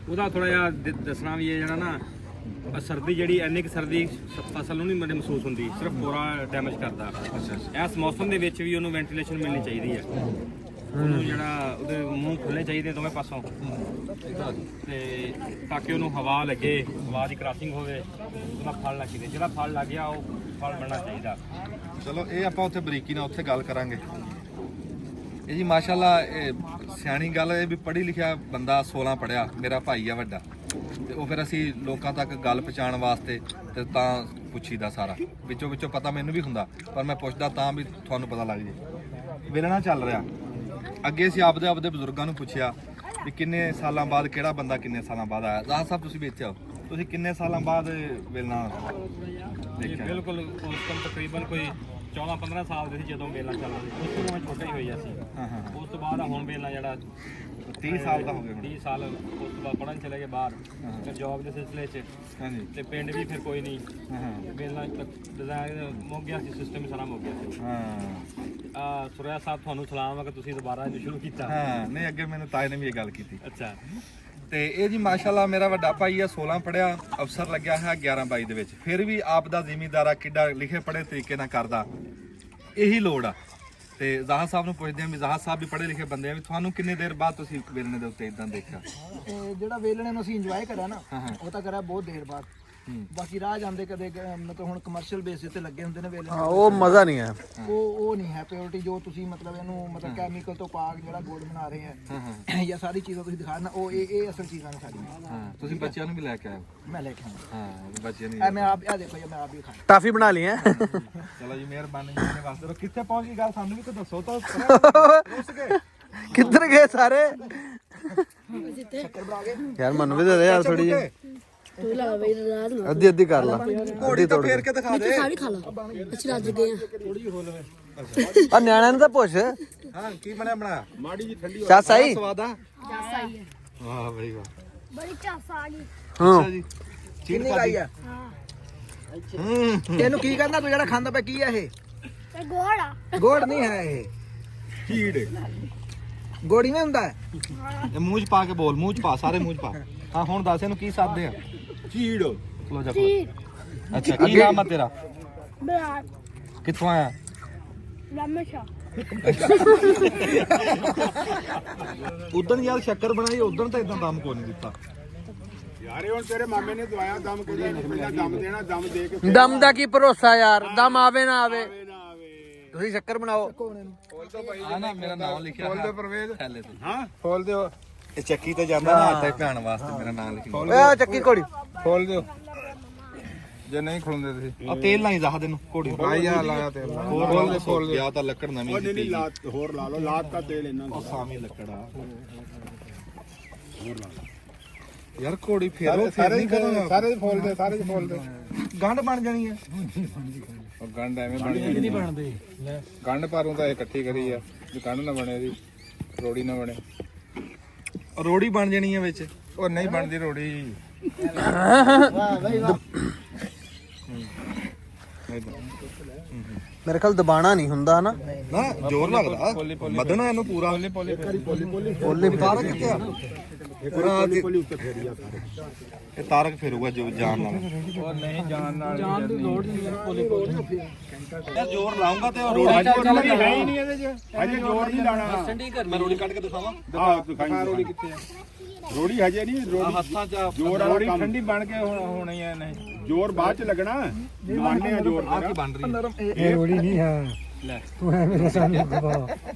[SPEAKER 7] ਉਹਦਾ ਥੋੜਾ ਜਿਹਾ ਦੱਸਣਾ ਵੀ ਇਹ ਜਿਹੜਾ ਨਾ ਸਰਦੀ ਜਿਹੜੀ ਇੰਨੀ ਕਿ ਸਰਦੀ ਫਸਲ ਨੂੰ ਨਹੀਂ ਮਹਿਸੂਸ ਹੁੰਦੀ, ਸਿਰਫ ਪੂਰਾ ਡੈਮੇਜ ਕਰਦਾ। ਇਸ ਮੌਸਮ ਦੇ ਵਿੱਚ ਵੀ ਉਹਨੂੰ ਵੈਂਟੀਲੇਸ਼ਨ ਮਿਲਣੀ ਚਾਹੀਦੀ ਹੈ। ਉਹਨੂੰ ਜਿਹੜਾ ਉਹਦੇ ਮੂੰਹ ਖੁੱਲ੍ਹਣੇ ਚਾਹੀਦੇ ਦੋਵੇਂ ਪਾਸੋਂ, ਤੇ ਤਾਂ ਕਿ ਉਹਨੂੰ ਹਵਾ ਲੱਗੇ, ਹਵਾ ਦੀ ਕ੍ਰਾਸਿੰਗ ਹੋਵੇ, ਉਹਦਾ ਫਲ ਲੱਗੇ। ਜਿਹੜਾ ਫਲ ਲੱਗ ਗਿਆ ਉਹ ਫਲ ਬਣਨਾ ਚਾਹੀਦਾ।
[SPEAKER 1] ਚਲੋ ਇਹ ਆਪਾਂ ਉੱਥੇ ਬਰੀਕੀ ਨਾਲ ਉੱਥੇ ਗੱਲ ਕਰਾਂਗੇ। ਇਹ ਜੀ ਮਾਸ਼ਾਅੱਲਾ ਇਹ ਸਿਆਣੀ ਗੱਲ ਹੈ ਵੀ ਪੜ੍ਹੀ ਲਿਖਿਆ ਬੰਦਾ 16 ਪੜ੍ਹਿਆ, ਮੇਰਾ ਭਾਈ ਆ ਵੱਡਾ, ਤੇ ਉਹ ਫਿਰ ਅਸੀਂ ਲੋਕਾਂ ਤੱਕ ਗੱਲ ਪਹੁੰਚਾਉਣ ਵਾਸਤੇ ਤੇ ਤਾਂ ਪੁੱਛੀਦਾ ਸਾਰਾ। ਵਿੱਚੋਂ ਪਤਾ ਮੈਨੂੰ ਵੀ ਹੁੰਦਾ, ਪਰ ਮੈਂ ਪੁੱਛਦਾ ਤਾਂ ਵੀ ਤੁਹਾਨੂੰ ਪਤਾ ਲੱਗ ਜੇ। ਵੇਲਣਾ ਚੱਲ ਰਿਹਾ। ਅੱਗੇ ਅਸੀਂ ਆਪਦੇ ਬਜ਼ੁਰਗਾਂ ਨੂੰ ਪੁੱਛਿਆ ਵੀ ਕਿੰਨੇ ਸਾਲਾਂ ਬਾਅਦ ਕਿਹੜਾ ਬੰਦਾ ਕਿੰਨੇ ਸਾਲਾਂ ਬਾਅਦ ਆਇਆ। ਜ਼ਾਹਰ ਸਾਹਿਬ ਤੁਸੀਂ ਵਿੱਚ ਆਓ, ਤੁਸੀਂ ਕਿੰਨੇ ਸਾਲਾਂ ਬਾਅਦ ਵੇਲਣਾ ਦੇਖਿਆ?
[SPEAKER 7] ਬਿਲਕੁਲ ਉਸ ਟਾਈਮ ਤਕਰੀਬਨ ਕੋਈ 14-15 ਸਾਲ ਦੇ ਸੀ ਜਦੋਂ ਵੇਲਾ ਚੱਲਦਾ ਸੀ। ਉਸ ਤੋਂ ਮੈਂ ਛੋਟਾ ਹੀ ਹੋਇਆ ਸੀ। ਉਸ ਤੋਂ ਬਾਅਦ ਹੁਣ ਵੇਲਾ ਜਿਹੜਾ
[SPEAKER 1] 30 ਸਾਲ ਦਾ ਹੋ ਗਿਆ।
[SPEAKER 7] 30 ਸਾਲ ਉਸ ਤੋਂ ਬਾਅਦ ਪੜ੍ਹਨ ਚਲੇ ਗਏ ਬਾਹਰ, ਫਿਰ ਜੌਬ ਦੇ ਸਿਲਸਿਲੇ 'ਚ।
[SPEAKER 1] ਹਾਂਜੀ।
[SPEAKER 7] ਤੇ ਪਿੰਡ ਵੀ ਫਿਰ ਕੋਈ ਨਹੀਂ, ਵੇਲਾ ਡਿਜ਼ਾਈਨ ਮੁੱਕ ਗਿਆ ਸੀ, ਸਿਸਟਮ ਹੀ ਸਾਰਾ ਮੁੱਕ ਗਿਆ ਸੀ। ਸੁਰਿਆ ਸਾਹਿਬ ਤੁਹਾਨੂੰ ਸਲਾਮ ਆ ਕਿ ਤੁਸੀਂ ਦੁਬਾਰਾ ਇਹ ਸ਼ੁਰੂ ਕੀਤਾ।
[SPEAKER 1] ਨਹੀਂ ਅੱਗੇ ਮੈਨੂੰ ਤਾਏ ਨੇ ਵੀ ਇਹ ਗੱਲ ਕੀਤੀ।
[SPEAKER 7] ਅੱਛਾ।
[SPEAKER 1] ਤੇ ਇਹ ਜੀ ਮਾਸ਼ਾਅੱਲਾ ਮੇਰਾ ਵੱਡਾ ਭਾਈ ਆ, 16 ਪੜਿਆ, ਅਫਸਰ ਲੱਗਿਆ ਹੈ 11-22 ਦੇ ਵਿੱਚ। ਫਿਰ ਵੀ ਆਪ ਦਾ ਜ਼ਿਮੀਂਦਾਰਾ ਕਿੱਡਾ ਲਿਖੇ ਪੜ੍ਹੇ ਤਰੀਕੇ ਨਾਲ ਕਰਦਾ, ਇਹੀ ਲੋੜ ਆ। ਤੇ ਜ਼ਾਹਰ ਸਾਹਿਬ ਨੂੰ ਪੁੱਛਦੇ ਹਾਂ ਵੀ ਜ਼ਾਹਰ ਸਾਹਿਬ ਵੀ ਪੜ੍ਹੇ ਲਿਖੇ ਬੰਦੇ ਆ, ਵੀ ਤੁਹਾਨੂੰ ਕਿੰਨੇ ਦੇਰ ਬਾਅਦ ਤੁਸੀਂ ਵੇਲਣੇ ਦੇ ਉੱਤੇ ਇਦਾਂ ਦੇਖਿਆ?
[SPEAKER 10] ਜਿਹੜਾ ਵੇਲਣੇ ਨੂੰ ਅਸੀਂ ਇੰਜੋਏ ਕਰਿਆ ਨਾ, ਉਹ ਤਾਂ ਕਰਿਆ ਬਹੁਤ ਦੇਰ ਬਾਅਦ। ਬਾਕੀ ਰਾਹ ਜਾਂਦੇ ਕਦੇ ਮਤਲਬ ਹੁਣ ਕਮਰਸ਼ੀਅਲ ਬੇਸਿਸ ਤੇ ਲੱਗੇ ਹੁੰਦੇ ਨੇ ਵੇਲਣੇ,
[SPEAKER 2] ਉਹ ਮਜ਼ਾ ਨਹੀਂ ਹੈ।
[SPEAKER 10] ਉਹ ਨਹੀਂ ਹੈ ਪਿਓਰਿਟੀ ਜੋ ਤੁਸੀਂ ਮਤਲਬ ਇਹਨੂੰ ਮਤਲਬ ਕੈਮੀਕਲ ਤੋਂ ਪਾ ਕੇ ਜਿਹੜਾ ਗੁੜ ਬਣਾ ਰਹੇ ਆ ਜਾਂ ਸਾਰੀ ਚੀਜ਼ਾਂ ਤੁਸੀਂ ਦਿਖਾਣਾ, ਉਹ ਇਹ ਅਸਲ ਚੀਜ਼ਾਂ ਨੇ ਸਾਡੀਆਂ।
[SPEAKER 1] ਤੁਸੀਂ ਬੱਚਿਆਂ ਨੂੰ ਵੀ ਲੈ ਕੇ ਆਏ?
[SPEAKER 10] ਮੈਂ ਲੈ ਕੇ ਆਇਆ।
[SPEAKER 1] ਬੱਚਿਆਂ ਨੂੰ
[SPEAKER 10] ਮੈਂ ਆਪ ਦੇਖੋ ਮੈਂ ਆਪ ਵੀ ਖਾਣਾ।
[SPEAKER 2] ਟਾਫੀ ਬਣਾ ਲਈ ਹੈ।
[SPEAKER 1] ਚਲੋ ਜੀ ਮਿਹਰਬਾਨੀ ਮੇਰੇ ਵਾਸਤੇ। ਕਿੱਥੇ ਪਹੁੰਚ ਗਈ ਗੱਲ ਸਾਨੂੰ ਵੀ ਤਾਂ ਦੱਸੋ ਤਾਂ।
[SPEAKER 2] ਕਿੱਧਰ ਗਏ ਸਾਰੇ ਯਾਰ? ਮੈਨੂੰ ਵੀ ਦੇ ਦੇ ਯਾਰ ਥੋੜੀ ਜਿਹੀ।
[SPEAKER 5] ਤੂੰ ਲਾ ਬਈ ਰਾਤ ਨੂੰ
[SPEAKER 2] ਅੱਧੀ ਕਰ ਲਾ।
[SPEAKER 1] ਘੋੜੀ ਤਾਂ ਫੇਰ ਕੇ ਦਿਖਾ ਦੇ।
[SPEAKER 5] ਸਾਰੀ ਖਾ ਲਾ। ਅੱਛਾ ਰੱਜ ਗਏ ਆ।
[SPEAKER 2] ਆ ਨਿਆਣਿਆਂ ਨੂੰ ਤਾਂ ਪੁੱਛ।
[SPEAKER 1] ਹਾਂ ਕੀ ਬਣਿਆ ਬਣਾਇਆ?
[SPEAKER 4] ਮਾੜੀ ਜੀ ਠੰਡੀ
[SPEAKER 2] ਚੱਸ ਆਈ।
[SPEAKER 1] ਸਵਾਦ ਆ?
[SPEAKER 5] ਚਾਸਾ ਹੀ ਹੈ
[SPEAKER 1] ਵਾਹ ਬਈ ਵਾਹ।
[SPEAKER 5] ਬੜੀ ਚਾਸਾ ਆ ਗਈ
[SPEAKER 2] ਹਾਂ
[SPEAKER 1] ਜੀ
[SPEAKER 10] ਕਿੰਨੀ ਕਾਈ ਆ ਇਹਨੂੰ ਕੀ ਕਹਿੰਦਾ ਤੂੰ ਜਿਹੜਾ ਖਾਂਦਾ ਪਿਆ ਕੀ ਆ ਇਹ
[SPEAKER 5] ਤੇ ਗੋੜਾ
[SPEAKER 10] ਗੋੜ ਨਹੀਂ ਹੈ ਇਹ
[SPEAKER 4] ਕੀੜ
[SPEAKER 10] ਗੋੜੀ ਨਹੀਂ ਹੁੰਦਾ
[SPEAKER 1] ਇਹ ਮੂੰਹ 'ਚ ਪਾ ਕੇ ਬੋਲ, ਮੂੰਹ 'ਚ ਪਾ, ਸਾਰੇ ਮੂੰਹ 'ਚ ਪਾ। ਹਾਂ ਹੁਣ ਦੱਸ ਇਹਨੂੰ ਕੀ ਸਾਦੇ ਆ?
[SPEAKER 4] ਕੀੜ
[SPEAKER 1] ਖਲੋ ਜਾ
[SPEAKER 5] ਚੀਰ
[SPEAKER 1] ਅੱਛਾ ਕੀ ਨਾਮ ਆ ਤੇਰਾ?
[SPEAKER 5] ਬਰਾਤ
[SPEAKER 1] ਕਿੱਥੋਂ ਆਇਆ?
[SPEAKER 5] ਲੰਮੇਸ਼ਾ
[SPEAKER 1] ਉਦੋਂ ਯਾਰ ਸ਼ੱਕਰ ਬਣਾਈ, ਉਦੋਂ ਤਾਂ ਇਦਾਂ ਦਮ ਕੋਈ ਨਹੀਂ ਦਿੱਤਾ।
[SPEAKER 4] ਯਾਰ ਇਹ ਹੁਣ ਤੇਰੇ ਮਾਮੇ ਨੇ ਦਵਾਇਆ ਦਮ ਕਿਹਦਾ ਨਹੀਂ ਪਹਿਲਾਂ ਦਮ ਦੇਣਾ, ਦਮ ਦੇ ਕੇ
[SPEAKER 2] ਦਮ ਦਾ ਕੀ ਭਰੋਸਾ ਯਾਰ, ਦਮ ਆਵੇ ਨਾ ਆਵੇ।
[SPEAKER 4] ਨਾ ਆਵੇ।
[SPEAKER 2] ਤੁਸੀਂ ਸ਼ੱਕਰ ਬਣਾਓ।
[SPEAKER 1] ਆ ਨਾ ਮੇਰਾ ਨਾਮ ਲਿਖਿਆ
[SPEAKER 4] ਖੋਲ ਦੇ ਪਰਵੇਜ਼
[SPEAKER 1] ਥੈਲੇ ਤੇ।
[SPEAKER 4] ਹਾਂ ਖੋਲ ਦਿਓ
[SPEAKER 1] ਇਹ ਚੱਕੀ ਤੇ ਜਾਂਦਾ ਨਾ ਆਟਾ ਭਿਆਣ ਵਾਸਤੇ ਮੇਰਾ ਨਾਮ ਲਿਖਿਆ।
[SPEAKER 2] ਓਏ ਆ ਚੱਕੀ ਘੋੜੀ।
[SPEAKER 4] ਖੋਲ ਦਿਓ ਜੇ ਨਹੀਂ ਖੋਲਦੇ ਤੁਸੀਂ
[SPEAKER 1] ਆ ਤੇਲ ਲਾਈ ਜ਼ਹਾ ਦੇ ਨੂੰ ਘੋੜੀ ਨੂੰ।
[SPEAKER 4] ਆਇਆ ਲਾਇਆ ਤੇ
[SPEAKER 1] ਖੋਲ ਦੇ ਗਿਆ ਤਾਂ ਲੱਕੜ ਨਵੀਂ
[SPEAKER 4] ਉਹ ਨਹੀਂ ਲਾਤ ਹੋਰ ਲਾ ਲਓ, ਲਾਤ ਦਾ ਤੇਲ ਇਹਨਾਂ ਦਾ
[SPEAKER 1] ਸਾਮੀ ਲੱਕੜ ਆ ਯਾਰ ਘੋੜੀ ਫੇਰੋ
[SPEAKER 4] ਸਾਰੇ ਨਹੀਂ ਸਾਰੇ ਫੋਲ ਦੇ, ਸਾਰੇ ਫੋਲ ਦੇ
[SPEAKER 1] ਗੰਢ ਬਣ ਜਾਣੀ ਹੈ।
[SPEAKER 4] ਉਹ ਗੰਢ ਐਵੇਂ ਬਣ ਜਾਂਦੀ ਨਹੀਂ ਬਣਦੇ ਗੰਢ ਪਾਰੂ ਤਾਂ ਇਹ ਇਕੱਠੀ ਕਰੀ ਆ ਜੇ ਗੰਢ ਨਾ ਬਣੇ ਦੀ ਰੋੜੀ ਨਾ ਬਣੇ
[SPEAKER 1] ਰੋੜੀ ਬਣ ਜਾਣੀ ਹੈ ਵਿੱਚ।
[SPEAKER 4] ਉਹ ਨਹੀਂ ਬਣਦੀ ਰੋੜੀ
[SPEAKER 2] ਮੇਰੇ ਖਿਆਲ ਦਬਾਣਾ ਨਹੀਂ ਹੁੰਦਾ ਨਾ।
[SPEAKER 1] ਨਾ ਜ਼ੋਰ ਲੱਗਦਾ ਮਦਣਾ ਇਹਨੂੰ ਪੂਰਾ।
[SPEAKER 2] ਬੋਲੇ
[SPEAKER 1] ਤਾਰਕ ਕਿੱਥੇ ਆ? ਪੂਰਾ
[SPEAKER 4] ਪੋਲੀ ਉੱਤੇ ਫੇਰੀ ਆ ਸਾਰੇ
[SPEAKER 1] ਇਹ ਤਾਰਕ ਫੇਰੂਗਾ ਜੋ ਜਾਨ ਨਾਲ।
[SPEAKER 4] ਉਹ ਨਹੀਂ ਜਾਣ ਨਾਲ ਜਾਣ ਦੀ ਲੋੜ ਨਹੀਂ
[SPEAKER 1] ਯਾਰ ਜ਼ੋਰ ਲਾਉਂਗਾ ਤੇ
[SPEAKER 4] ਰੋੜੀ ਹੈ ਹੀ ਨਹੀਂ ਇਹਦੇ 'ਚ ਹਜੇ ਜ਼ੋਰ ਨਹੀਂ ਲਾਣਾ
[SPEAKER 1] ਮੈਂ ਰੋੜੀ ਕੱਢ ਕੇ ਦਿਖਾਵਾਂ।
[SPEAKER 4] ਆਹ ਦਿਖਾਈ ਰੋੜੀ ਕਿੱਥੇ ਆ ਰੋੜੀ ਹਜੇ ਨਹੀਂ ਰੋੜੀ
[SPEAKER 1] ਹੱਥਾਂ 'ਚ
[SPEAKER 4] ਜ਼ੋਰ ਵਾਲੀ ਠੰਡੀ ਬਣ ਕੇ ਹੋਣੀ ਹੈ ਨਹੀਂ ਜ਼ੋਰ ਬਾਅਦ 'ਚ ਲੱਗਣਾ ਲਵਾਣੇ ਆ ਜ਼ੋਰ
[SPEAKER 1] ਆ ਕੀ ਬਣ ਰਹੀ ਹੈ?
[SPEAKER 10] ਇਹ ਰੋੜੀ ਨਹੀਂ ਹੈ ਲੈ ਤੂੰ ਐ ਮੇਰੇ ਸਾਹਮਣੇ ਦਬਾ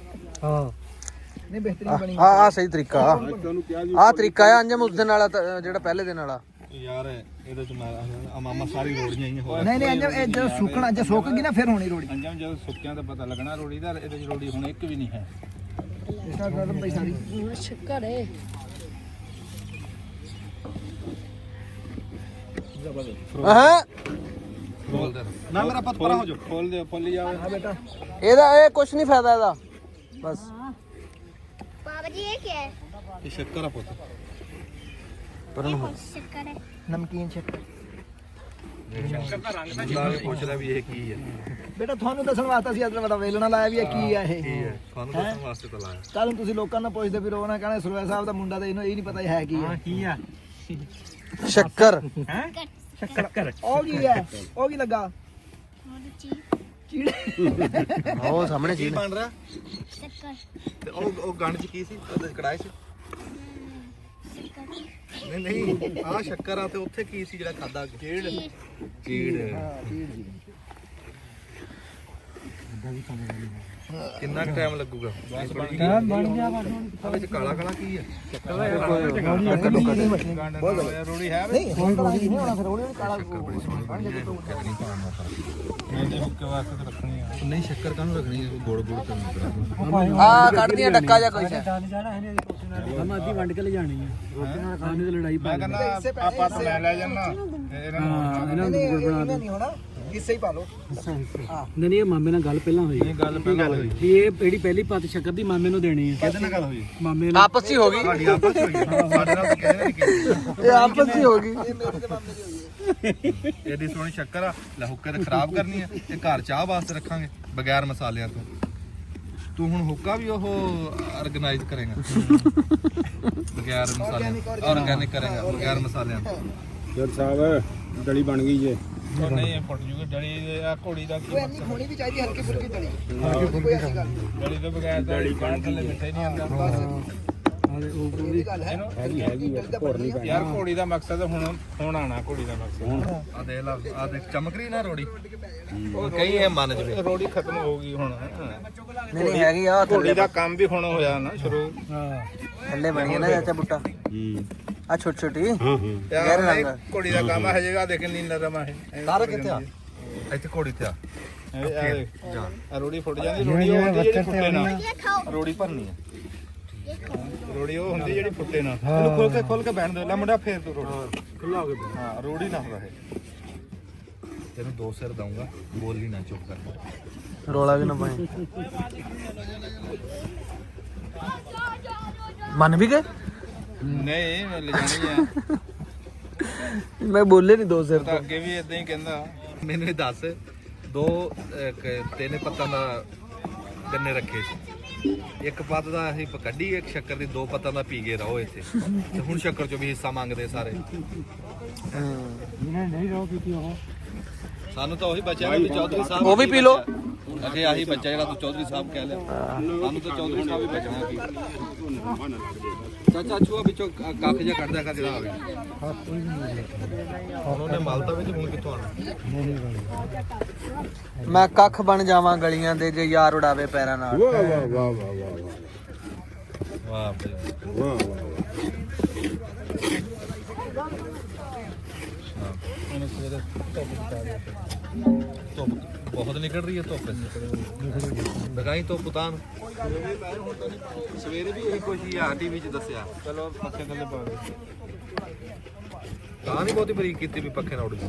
[SPEAKER 10] ਹਾਂ ਨਹੀਂ ਬਿਹਤਰੀਨ ਬਣੀ
[SPEAKER 2] ਆ ਸਹੀ ਤਰੀਕਾ।
[SPEAKER 4] ਤੁਹਾਨੂੰ ਕਿਹਾ ਜੀ
[SPEAKER 2] ਆ ਤਰੀਕਾ ਆ ਅੰਜਮ ਉਸ ਦਿਨ ਵਾਲਾ ਜਿਹੜਾ ਪਹਿਲੇ ਦਿਨ ਵਾਲਾ।
[SPEAKER 1] ਯਾਰ ਇਹਦੇ 'ਚ ਮੈਂ ਮਾਮਾ ਸਾਰੀ ਰੋੜੀਆਂ ਹੀ ਹੋ
[SPEAKER 10] ਨਹੀਂ ਅੰਜਮ ਇਹ ਜਦੋਂ ਸੁੱਕਣਾ ਜੇ ਸੁੱਕ ਗਈ ਨਾ ਫਿਰ ਹੋਣੀ ਰੋੜੀ
[SPEAKER 4] ਅੰਜਮ ਜਦੋਂ ਸੁੱਕਿਆਂ ਦਾ ਪਤਾ ਲੱਗਣਾ ਰੋੜੀ ਦਾ ਇਹਦੇ 'ਚ ਰੋੜੀ ਹੁਣ ਇੱਕ ਵੀ ਨਹੀਂ ਹੈ
[SPEAKER 10] ਇਸ ਨਾਲ ਨਰਮ ਪਈ ਸਾਰੀ
[SPEAKER 5] ਸ਼ੱਕਰ ਹੈ
[SPEAKER 2] ਹਾਂ
[SPEAKER 1] ਬੋਲ ਦੇ ਨਾ ਮੇਰਾ ਪੱਤ ਪਰਾਂ ਹੋ ਜਾ।
[SPEAKER 4] ਖੋਲ ਦੇ ਫੁੱਲ ਜਾਵੇ
[SPEAKER 10] ਹਾਂ ਬੇਟਾ
[SPEAKER 2] ਇਹਦਾ ਇਹ ਕੁਛ ਨਹੀਂ ਫਾਇਦਾ ਇਹਦਾ ਬਸ।
[SPEAKER 5] ਬਾਬਾ ਜੀ ਇਹ ਕੀ ਹੈ
[SPEAKER 1] ਇਹ ਸ਼ੱਕਰ ਆ ਪੁੱਤ।
[SPEAKER 5] ਸ਼ੱਕਰ ਹੈ
[SPEAKER 10] ਨਮਕੀਨ ਸ਼ੱਕਰ
[SPEAKER 1] ਬੰਦਾ ਪੁੱਛਦਾ ਵੀ ਇਹ ਕੀ ਹੈ।
[SPEAKER 10] ਬੇਟਾ ਤੁਹਾਨੂੰ ਦੱਸਣ ਵਾਸਤੇ ਅਸੀਂ ਅੱਜ ਬੜਾ ਵੇਲਣਾ ਲਾਇਆ ਵੀ ਇਹ ਕੀ ਆ ਇਹ
[SPEAKER 1] ਤੁਹਾਨੂੰ ਦੱਸਣ ਵਾਸਤੇ ਤਾਂ ਲਾਇਆ।
[SPEAKER 10] ਕੱਲ ਨੂੰ ਤੁਸੀਂ ਲੋਕਾਂ ਨੂੰ ਪੁੱਛਦੇ ਫਿਰ ਉਹ ਨਾ ਕਹਿਣਾ ਸੁਰਵੇ ਸਾਹਿਬ ਦਾ ਮੁੰਡਾ ਤੇ ਇਹਨੂੰ ਇਹ ਨਹੀਂ ਪਤਾ ਇਹ ਹੈ ਕੀ ਹੈ
[SPEAKER 8] ਕੀ ਆ
[SPEAKER 2] ਸ਼ੱਕਰ
[SPEAKER 10] ਸ਼ੱਕਰ ਉਹ ਕੀ ਹੈ ਉਹ ਕੀ ਲੱਗਾ ਚੀੜ
[SPEAKER 2] ਉਹ ਸਾਹਮਣੇ
[SPEAKER 1] ਕੀ
[SPEAKER 2] ਚੀਜ਼
[SPEAKER 1] ਬਣ ਰਿਹਾ?
[SPEAKER 5] ਸ਼ੱਕਰ
[SPEAKER 1] ਤੇ ਉਹ ਗੰਢ 'ਚ ਕੀ ਸੀ? ਉਹਦੇ ਕੜਾਏ 'ਚ? ਨਹੀਂ ਆ ਸ਼ੱਕਰ ਆ ਤੇ ਉੱਥੇ ਕੀ ਸੀ ਜਿਹੜਾ ਖਾਦਾ? ਚੀੜ। ਕਿੰਨਾ ਟਾਈਮ ਲੱਗੂਗਾ? ਬਣ ਗਿਆ ਵਿੱਚ ਕਾਲਾ ਕਾਲਾ ਕੀ ਹੈ?
[SPEAKER 4] ਰੋੜੀ ਹੈ
[SPEAKER 10] ਨਹੀਂ ਹੁਣ ਤਾਂ ਨਹੀਂ ਹੋਣਾ ਫਿਰ ਉਹਨੇ ਕਾਲਾ
[SPEAKER 1] ਨਹੀਂ ਸ਼ੱਕਰ ਕਾਹਨੂੰ ਰੱਖਣੀ ਹੈ? ਗੁੜ ਕਰਨਾ।
[SPEAKER 2] ਆ ਕੱਢਦੀਆਂ ਡੱਕਾ ਜਾਂ ਕੁਛ ਹੈ।
[SPEAKER 8] ਹਮ ਅੱਧੀ ਵੰਡ ਕੇ ਲੈ ਜਾਣੀ ਹੈ ਰੋਟੀ ਨਾਲ ਖਾਣੇ ਤੇ ਲੜਾਈ
[SPEAKER 4] ਮੈਂ ਕਹਿੰਦਾ ਆਪਾਂ ਤਾਂ ਲੈ ਜਾਣਾ ਇਹਨਾਂ ਨੂੰ
[SPEAKER 10] ਨਹੀਂ ਹੋਣਾ ਹਿੱਸੇ ਹੀ ਪਾ ਲਓ
[SPEAKER 8] ਨਹੀਂ ਇਹ ਮਾਮੇ ਨਾਲ ਗੱਲ ਪਹਿਲਾਂ ਹੋਈ
[SPEAKER 1] ਗੱਲ ਪਹਿਲਾਂ ਹੋਈ।
[SPEAKER 8] ਵੀ ਇਹ ਜਿਹੜੀ ਪਹਿਲੀ ਪੱਤ ਸ਼ੱਕਰ ਦੀ ਮਾਮੇ ਨੂੰ ਦੇਣੀ ਹੈ
[SPEAKER 1] ਕਿਹਦੇ ਨਾਲ ਗੱਲ ਹੋਈ?
[SPEAKER 8] ਮਾਮੇ ਨਾਲ
[SPEAKER 2] ਆਪਸ ਹੀ ਹੋ ਗਈ।
[SPEAKER 1] ਸਾਡੀ ਆਪਸ 'ਚ ਹੋਈ ਹੈ। ਸਾਡੇ ਨਾਲ ਤਾਂ ਕਹਿੰਦੇ ਨਹੀਂ ਕੀਤੀ।
[SPEAKER 2] ਇਹ ਆਪਸ ਹੀ ਹੋ ਗਈ।
[SPEAKER 10] ਇਹ ਮੇਰੇ ਤੇ ਮਾਮੇ ਦੀ ਹੋਈ ਹੈ
[SPEAKER 1] ਐਡੀ ਸੋਹਣੀ ਸ਼ੱਕਰ ਆ ਲੈ ਹੁੱਕੇ ਤੇ ਖਰਾਬ ਕਰਨੀ ਹੈ ਤੇ ਘਰ ਚਾਹ ਵਾਸਤੇ ਰੱਖਾਂਗੇ ਬਗੈਰ ਮਸਾਲਿਆਂ ਤੋਂ। ਤੂੰ ਹੁਣ ਹੁੱਕਾ ਵੀ ਉਹ ਆਰਗੇਨਾਈਜ਼ ਕਰੇਗਾ ਬਗੈਰ ਮਸਾਲਿਆਂ ਆਰਗੈਨਿਕ ਕਰੇਗਾ ਬਗੈਰ ਮਸਾਲਿਆਂ ਤੋਂ।
[SPEAKER 4] ਜੱਜ ਸਾਹਿਬ ਡਲੀ ਬਣ ਗਈ ਜੇ ਉਹ ਨਹੀਂ ਫੁੱਟ ਜੂਗੀ ਡਲੀ ਆ ਘੋੜੀ ਦਾ
[SPEAKER 10] ਉਹ ਇੰਨੀ ਖੋਣੀ ਵੀ ਚਾਹੀਦੀ ਹਲਕੀ ਫੁਲਕੀ ਤਲੀ ਕੋਈ ਐਸੀ ਗੱਲ ਨਹੀਂ
[SPEAKER 4] ਡਲੀ ਤੋਂ ਬਗੈਰ ਡਲੀ ਬਣ ਥੱਲੇ ਮਿੱਠਾ ਹੀ ਨਹੀਂ ਆਉਂਦਾ
[SPEAKER 10] ਇਹ ਗੱਲ ਹੈ
[SPEAKER 4] ਯਾਰ ਘੋੜੀ ਦਾ ਮਕਸਦ ਹੁਣ ਆਣਾ ਘੋੜੀ ਦਾ ਮਕਸਦ
[SPEAKER 1] ਆ ਦੇ ਲਾ ਆ ਦੇਖ ਚਮਕ ਰਹੀ ਨਾ ਰੋੜੀ। ਉਹ ਕਈ ਇਹ ਮੰਨ ਜਵੇ
[SPEAKER 4] ਰੋੜੀ ਖਤਮ ਹੋ ਗਈ ਹੁਣ
[SPEAKER 2] ਨਹੀਂ ਹੈਗੀ ਆ
[SPEAKER 4] ਘੋੜੀ ਦਾ ਕੰਮ ਵੀ ਹੁਣ ਹੋਇਆ ਨਾ ਸ਼ੁਰੂ
[SPEAKER 2] ਥੱਲੇ ਬਣੀ ਹੈ ਨਾ ਚਾਚਾ ਬੁੱਟਾ ਆ ਛੋਟੀ ਛੋਟੀ
[SPEAKER 4] ਯਾਰ ਇਹ ਘੋੜੀ ਦਾ ਕੰਮ ਹਜੇ ਆ ਦੇਖ ਨੀ ਨਰਮ ਆ ਇਹ
[SPEAKER 1] ਤਾਰ ਕਿੱਥੇ ਆ? ਇੱਥੇ ਘੋੜੀ ਤੇ ਆ।
[SPEAKER 4] ਆ ਰੋੜੀ ਫੁੱਟ ਜਾਂਦੀ ਰੋੜੀ ਉਹ ਹੁੰਦੀ ਜਿਹੜੀ ਫੁੱਟੇ ਨਾ
[SPEAKER 1] ਰੋੜੀ ਭਰਨੀ ਆ।
[SPEAKER 4] ਰੋੜੀ ਉਹ ਹੁੰਦੀ ਜਿਹੜੀ ਫੁੱਟੇ ਨਾ
[SPEAKER 1] ਇਹਨੂੰ ਖੋਲ ਕੇ ਬੈਠ ਦੇ ਲੈ ਮੁੰਡਾ ਫੇਰ ਤੂੰ ਰੋੜੀ ਖੁੱਲਾ ਹੋ ਗਿਆ। ਹਾਂ ਰੋੜੀ ਨਾ ਰਹੇ ਤੈਨੂੰ 2 ਸਿਰ ਦਊਂਗਾ ਬੋਲੀ ਨਾ ਚੁੱਪ ਕਰ।
[SPEAKER 2] ਰੋਲਾ ਵੀ ਨਾ ਪਾਏ। ਮੰਨ ਵੀ ਗਏ?
[SPEAKER 8] ਨਹੀਂ ਮੈਂ ਲੈ ਜਾਣੀ ਆ।
[SPEAKER 2] ਮੈਂ ਬੋਲੇ ਨਹੀਂ ਦੋ ਸਿਰ
[SPEAKER 8] ਤਾਂ ਅੱਗੇ ਵੀ ਇਦਾਂ ਹੀ ਕਹਿੰਦਾ।
[SPEAKER 11] ਮੈਨੂੰ ਇਹ ਦੱਸ, ਤਿੰਨ ਪੱਤਾਂ ਦਾ ਗੰਨੇ ਰੱਖੇ ਸੀ, ਇੱਕ ਪੱਤ ਦਾ ਅਸੀਂ ਕੱਢੀ, ਇੱਕ ਸ਼ੱਕਰ ਦੀ 2 ਪੱਤਾਂ ਦਾ ਪੀ ਗਏ ਰਹੋ ਇੱਥੇ, ਤੇ ਹੁਣ ਸ਼ੱਕਰ ਚੋਂ ਵੀ ਹਿੱਸਾ ਮੰਗਦੇ ਸਾਰੇ। ਸਾਨੂੰ ਤਾਂ ਉਹੀ ਬਚਿਆ ਵੀ ਚੌਧਰੀ ਸਾਹਿਬ
[SPEAKER 2] ਉਹ ਵੀ ਪੀ ਲਓ।
[SPEAKER 11] ਅਗੇ ਆਹੀ ਬੱਚਾ ਜਿਹੜਾ ਤੂੰ ਚੌਧਰੀ ਸਾਹਿਬ ਕਹਿ ਲਿਆ, ਸਾਨੂੰ ਤਾਂ ਚੌਧਰੀ ਸਾਹਿਬ ਹੀ ਬਚਣਾ ਕੀ। ਚਾਚਾ ਛੂਆ ਵਿੱਚੋਂ ਕੱਖ ਜਿਹਾ ਕੱਢਦਾ ਕਰ ਜਿਹੜਾ ਹੋਵੇ। ਉਹਨੇ ਮਾਲਤਾ ਵਿੱਚ ਹੁਣ ਕਿੱਥੋਂ ਆਣਾ?
[SPEAKER 2] ਮੈਂ ਕੱਖ ਬਣ ਜਾਵਾਂ ਗਲੀਆਂ ਦੇ ਜੇ ਯਾਰ ਉਡਾਵੇ ਪੈਰਾਂ ਨਾਲ।
[SPEAKER 3] ਵਾਹ ਵਾਹ ਵਾਹ ਵਾਹ ਵਾਹ
[SPEAKER 11] ਵਾਹ ਬਈ
[SPEAKER 3] ਵਾਹ ਵਾਹ।
[SPEAKER 11] ਧੁੱਪ ਬਹੁਤ ਨਿਕਲ ਰਹੀ ਹੈ, ਧੁੱਪ ਲਗਾਈ ਧੁੱਪ ਉਤਾਨ। ਸਵੇਰੇ ਵੀ ਇਹੀ ਕੁਛ ਹੀ ਆ ਟੀਵੀ 'ਚ ਦੱਸਿਆ।
[SPEAKER 8] ਚਲੋ ਪੱਖੇ ਥੱਲੇ ਪਾ ਦੇ।
[SPEAKER 11] ਤਾਂ ਨਹੀਂ ਬਹੁਤੀ ਬਰੀਕ ਕੀਤੀ ਵੀ ਪੱਖੇ ਨਾਲ ਉੱਡ ਗਈ।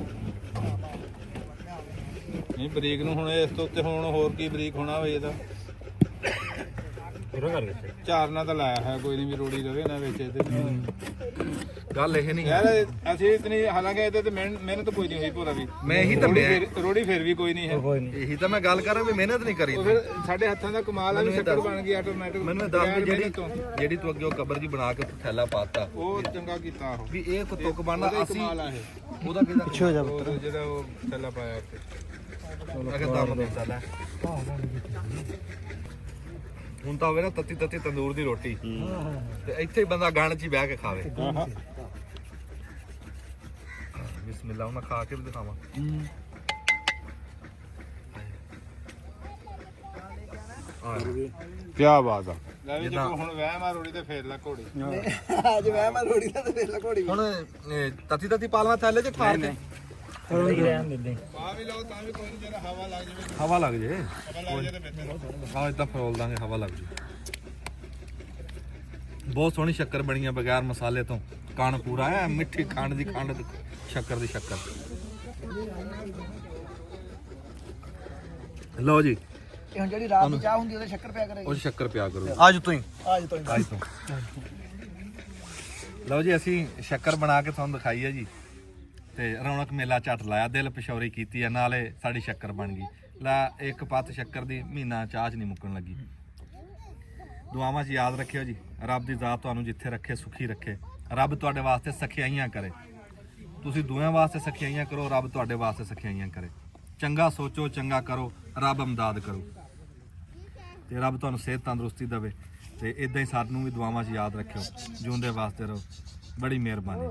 [SPEAKER 8] ਨਹੀਂ ਬਰੀਕ ਨੂੰ ਹੁਣ ਇਸ ਤੋਂ ਉੱਤੇ ਹੁਣ ਹੋਰ ਕੀ ਬਰੀਕ ਹੋਣਾ ਹੋਵੇ ਇਹਦਾ। ਝਾਰਨਾ ਤਾਂ ਲਾਇਆ ਹੈ, ਕੋਈ ਨਹੀਂ ਵੀ ਰੋੜੀ ਰਵੇ ਨਾ ਵਿੱਚ ਇਹਦੇ।
[SPEAKER 11] ਗੱਲ ਇਹ ਨਹੀਂ
[SPEAKER 8] ਯਾਰ ਅਸੀਂ ਇਤਨੀ ਹਾਲਾਂਕਿ ਇਹਦੇ ਤੇ ਮਿਹਨਤ ਕੋਈ ਨਹੀਂ ਹੋਈ ਪੂਰਾ ਵੀ।
[SPEAKER 11] ਮੈਂ ਇਹੀ ਤਾਂ
[SPEAKER 8] ਰੋੜੀ ਫਿਰ ਵੀ ਕੋਈ ਨਹੀਂ ਹੈ।
[SPEAKER 11] ਇਹੀ ਤਾਂ ਮੈਂ ਗੱਲ ਕਰ ਰਿਹਾ ਵੀ ਮਿਹਨਤ ਨਹੀਂ ਕਰੀ।
[SPEAKER 8] ਉਹ ਫਿਰ ਸਾਡੇ ਹੱਥਾਂ ਦਾ ਕਮਾਲ ਆ ਵੀ ਸ਼ੱਕਰ ਬਣ ਗਈ ਆਟੋਮੈਟਿਕ।
[SPEAKER 11] ਮੈਨੂੰ ਦੱਸ ਦੇ ਜਿਹੜੀ ਤੂੰ ਅੱਗੇ ਉਹ ਕਬਰ ਜੀ ਬਣਾ ਕੇ ਥੈਲਾ ਪਾਤਾ,
[SPEAKER 8] ਉਹ ਚੰਗਾ ਕੀਤਾ ਉਹ
[SPEAKER 11] ਵੀ ਇਹ ਕੋ ਤੁਕ ਬਣਨਾ ਅਸੀਂ
[SPEAKER 8] ਕਮਾਲ ਆ ਇਹ।
[SPEAKER 11] ਉਹਦਾ ਕਿਹਦਾ
[SPEAKER 2] ਪਿੱਛੇ ਹੋ ਜਾ
[SPEAKER 8] ਉਹ ਜਿਹੜਾ ਉਹ ਥੈਲਾ ਪਾਇਆ ਉੱਤੇ।
[SPEAKER 11] ਅਗੇ ਦਮ ਦੇ ਚੱਲ ਹੁਣ ਤਾਂ ਹੋਵੇ ਨਾ ਤੱਤੀ ਤੱਤੀ ਤੰਦੂਰ ਦੀ ਰੋਟੀ, ਤੇ ਇੱਥੇ ਹੀ ਬੰਦਾ ਗਣ 'ਚ ਹੀ ਬਹਿ ਕੇ ਖਾਵੇ। ਬਿਸਮਿਲ੍ਲਾ, ਉਹਨਾਂ ਖਾ ਕੇ ਵੀ ਦਿਖਾਵਾਂ।
[SPEAKER 8] ਕੀ ਬਾਤ ਆ। ਲੈ ਵੀ ਜੇ ਹੁਣ ਵਹਿਮ ਆ ਰੋੜੀ ਤੇ ਫੇਰ ਲਾ ਘੋੜੀ।
[SPEAKER 10] ਅੱਜ ਮੈਂ ਰੋੜੀ ਦਾ ਤੇ ਫੇਰ ਲਕੋੜੀ।
[SPEAKER 11] ਹੁਣ ਤੱਤੀ ਤੱਤੀ ਪਾਲਣਾ ਥੈਲੇ 'ਚ ਠਾਰ ਕੇ
[SPEAKER 8] ਪਾ ਵੀ ਲਓ ਤਾਂ ਵੀ ਕੋਈ ਨਹੀਂ, ਜਿਹੜਾ ਹਵਾ ਲੱਗ ਜਾਵੇ।
[SPEAKER 11] ਹਵਾ ਲੱਗ ਜੇ,
[SPEAKER 8] ਹਵਾ ਲੱਗ ਜਾਵੇ ਤੇ ਫਿਰ
[SPEAKER 11] ਹਾਂ ਇਦਾਂ ਫਰੋਲ ਦਾਂਗੇ, ਹਵਾ ਲੱਗ ਜੇ। ਬਹੁਤ ਸੋਹਣੀ ਸ਼ੱਕਰ ਬਣੀ ਆ ਬਗੈਰ ਮਸਾਲੇ ਤੋਂ। ਕਣ ਪੂਰਾ ਹੈ, ਮਿੱਠੀ ਖੰਡ ਦੀ ਖੰਡ, ਸ਼ੱਕਰ ਦੀ ਸ਼ੱਕਰ। ਲਓ ਜੀ,
[SPEAKER 10] ਇਹ ਹੁਣ ਜਿਹੜੀ ਰਾਤ ਦੀ ਚਾਹ ਹੁੰਦੀ ਉਹਦੇ ਸ਼ੱਕਰ ਪਿਆ ਕਰੇਗੀ।
[SPEAKER 11] ਉਹ ਸ਼ੱਕਰ ਪਿਆ ਕਰੋ
[SPEAKER 2] ਅੱਜ ਤੋਂ ਹੀ।
[SPEAKER 10] ਅੱਜ ਤੋਂ
[SPEAKER 11] ਅੱਜ ਤੋਂ। ਲਓ ਜੀ, ਅਸੀਂ ਸ਼ੱਕਰ ਬਣਾ ਕੇ ਤੁਹਾਨੂੰ ਦਿਖਾਈ ਹੈ ਜੀ, ਤੇ ਰੌਣਕ ਮੇਲਾ ਝੱਟ ਲਾਇਆ, ਦਿਲ ਪਸ਼ੌਰੀ ਕੀਤੀ ਹੈ, ਨਾਲੇ ਸਾਡੀ ਸ਼ੱਕਰ ਬਣ ਗਈ। ਲੈ ਇੱਕ ਪੱਤ ਸ਼ੱਕਰ ਦੀ ਮਹੀਨਾ ਚਾਹ 'ਚ ਨਹੀਂ ਮੁੱਕਣ ਲੱਗੀ। ਦੁਆਵਾਂ 'ਚ ਯਾਦ ਰੱਖਿਓ ਜੀ, ਰੱਬ ਦੀ ਜ਼ਾਤ ਤੁਹਾਨੂੰ ਜਿੱਥੇ ਰੱਖੇ ਸੁਖੀ ਰੱਖੇ। ਰੱਬ ਤੁਹਾਡੇ ਵਾਸਤੇ ਸਖਿਆਈਆਂ ਕਰੇ, ਤੁਸੀਂ ਦੂਆਂ ਵਾਸਤੇ ਸਖਿਆਈਆਂ ਕਰੋ, ਰੱਬ ਤੁਹਾਡੇ ਵਾਸਤੇ ਸਖਿਆਈਆਂ ਕਰੇ। ਚੰਗਾ ਸੋਚੋ, ਚੰਗਾ ਕਰੋ, ਰੱਬ ਇਮਦਾਦ ਕਰੂ, ਤੇ ਰੱਬ ਤੁਹਾਨੂੰ ਸਿਹਤ ਤੰਦਰੁਸਤੀ ਦੇਵੇ। ਤੇ ਇਦਾਂ ਹੀ ਸਾਨੂੰ ਵੀ ਦੁਆਵਾਂ 'ਚ ਯਾਦ ਰੱਖਿਓ। ਜਿਉਂਦੇ ਵਾਸਤੇ ਰਹੋ। ਬੜੀ ਮਿਹਰਬਾਨੀ।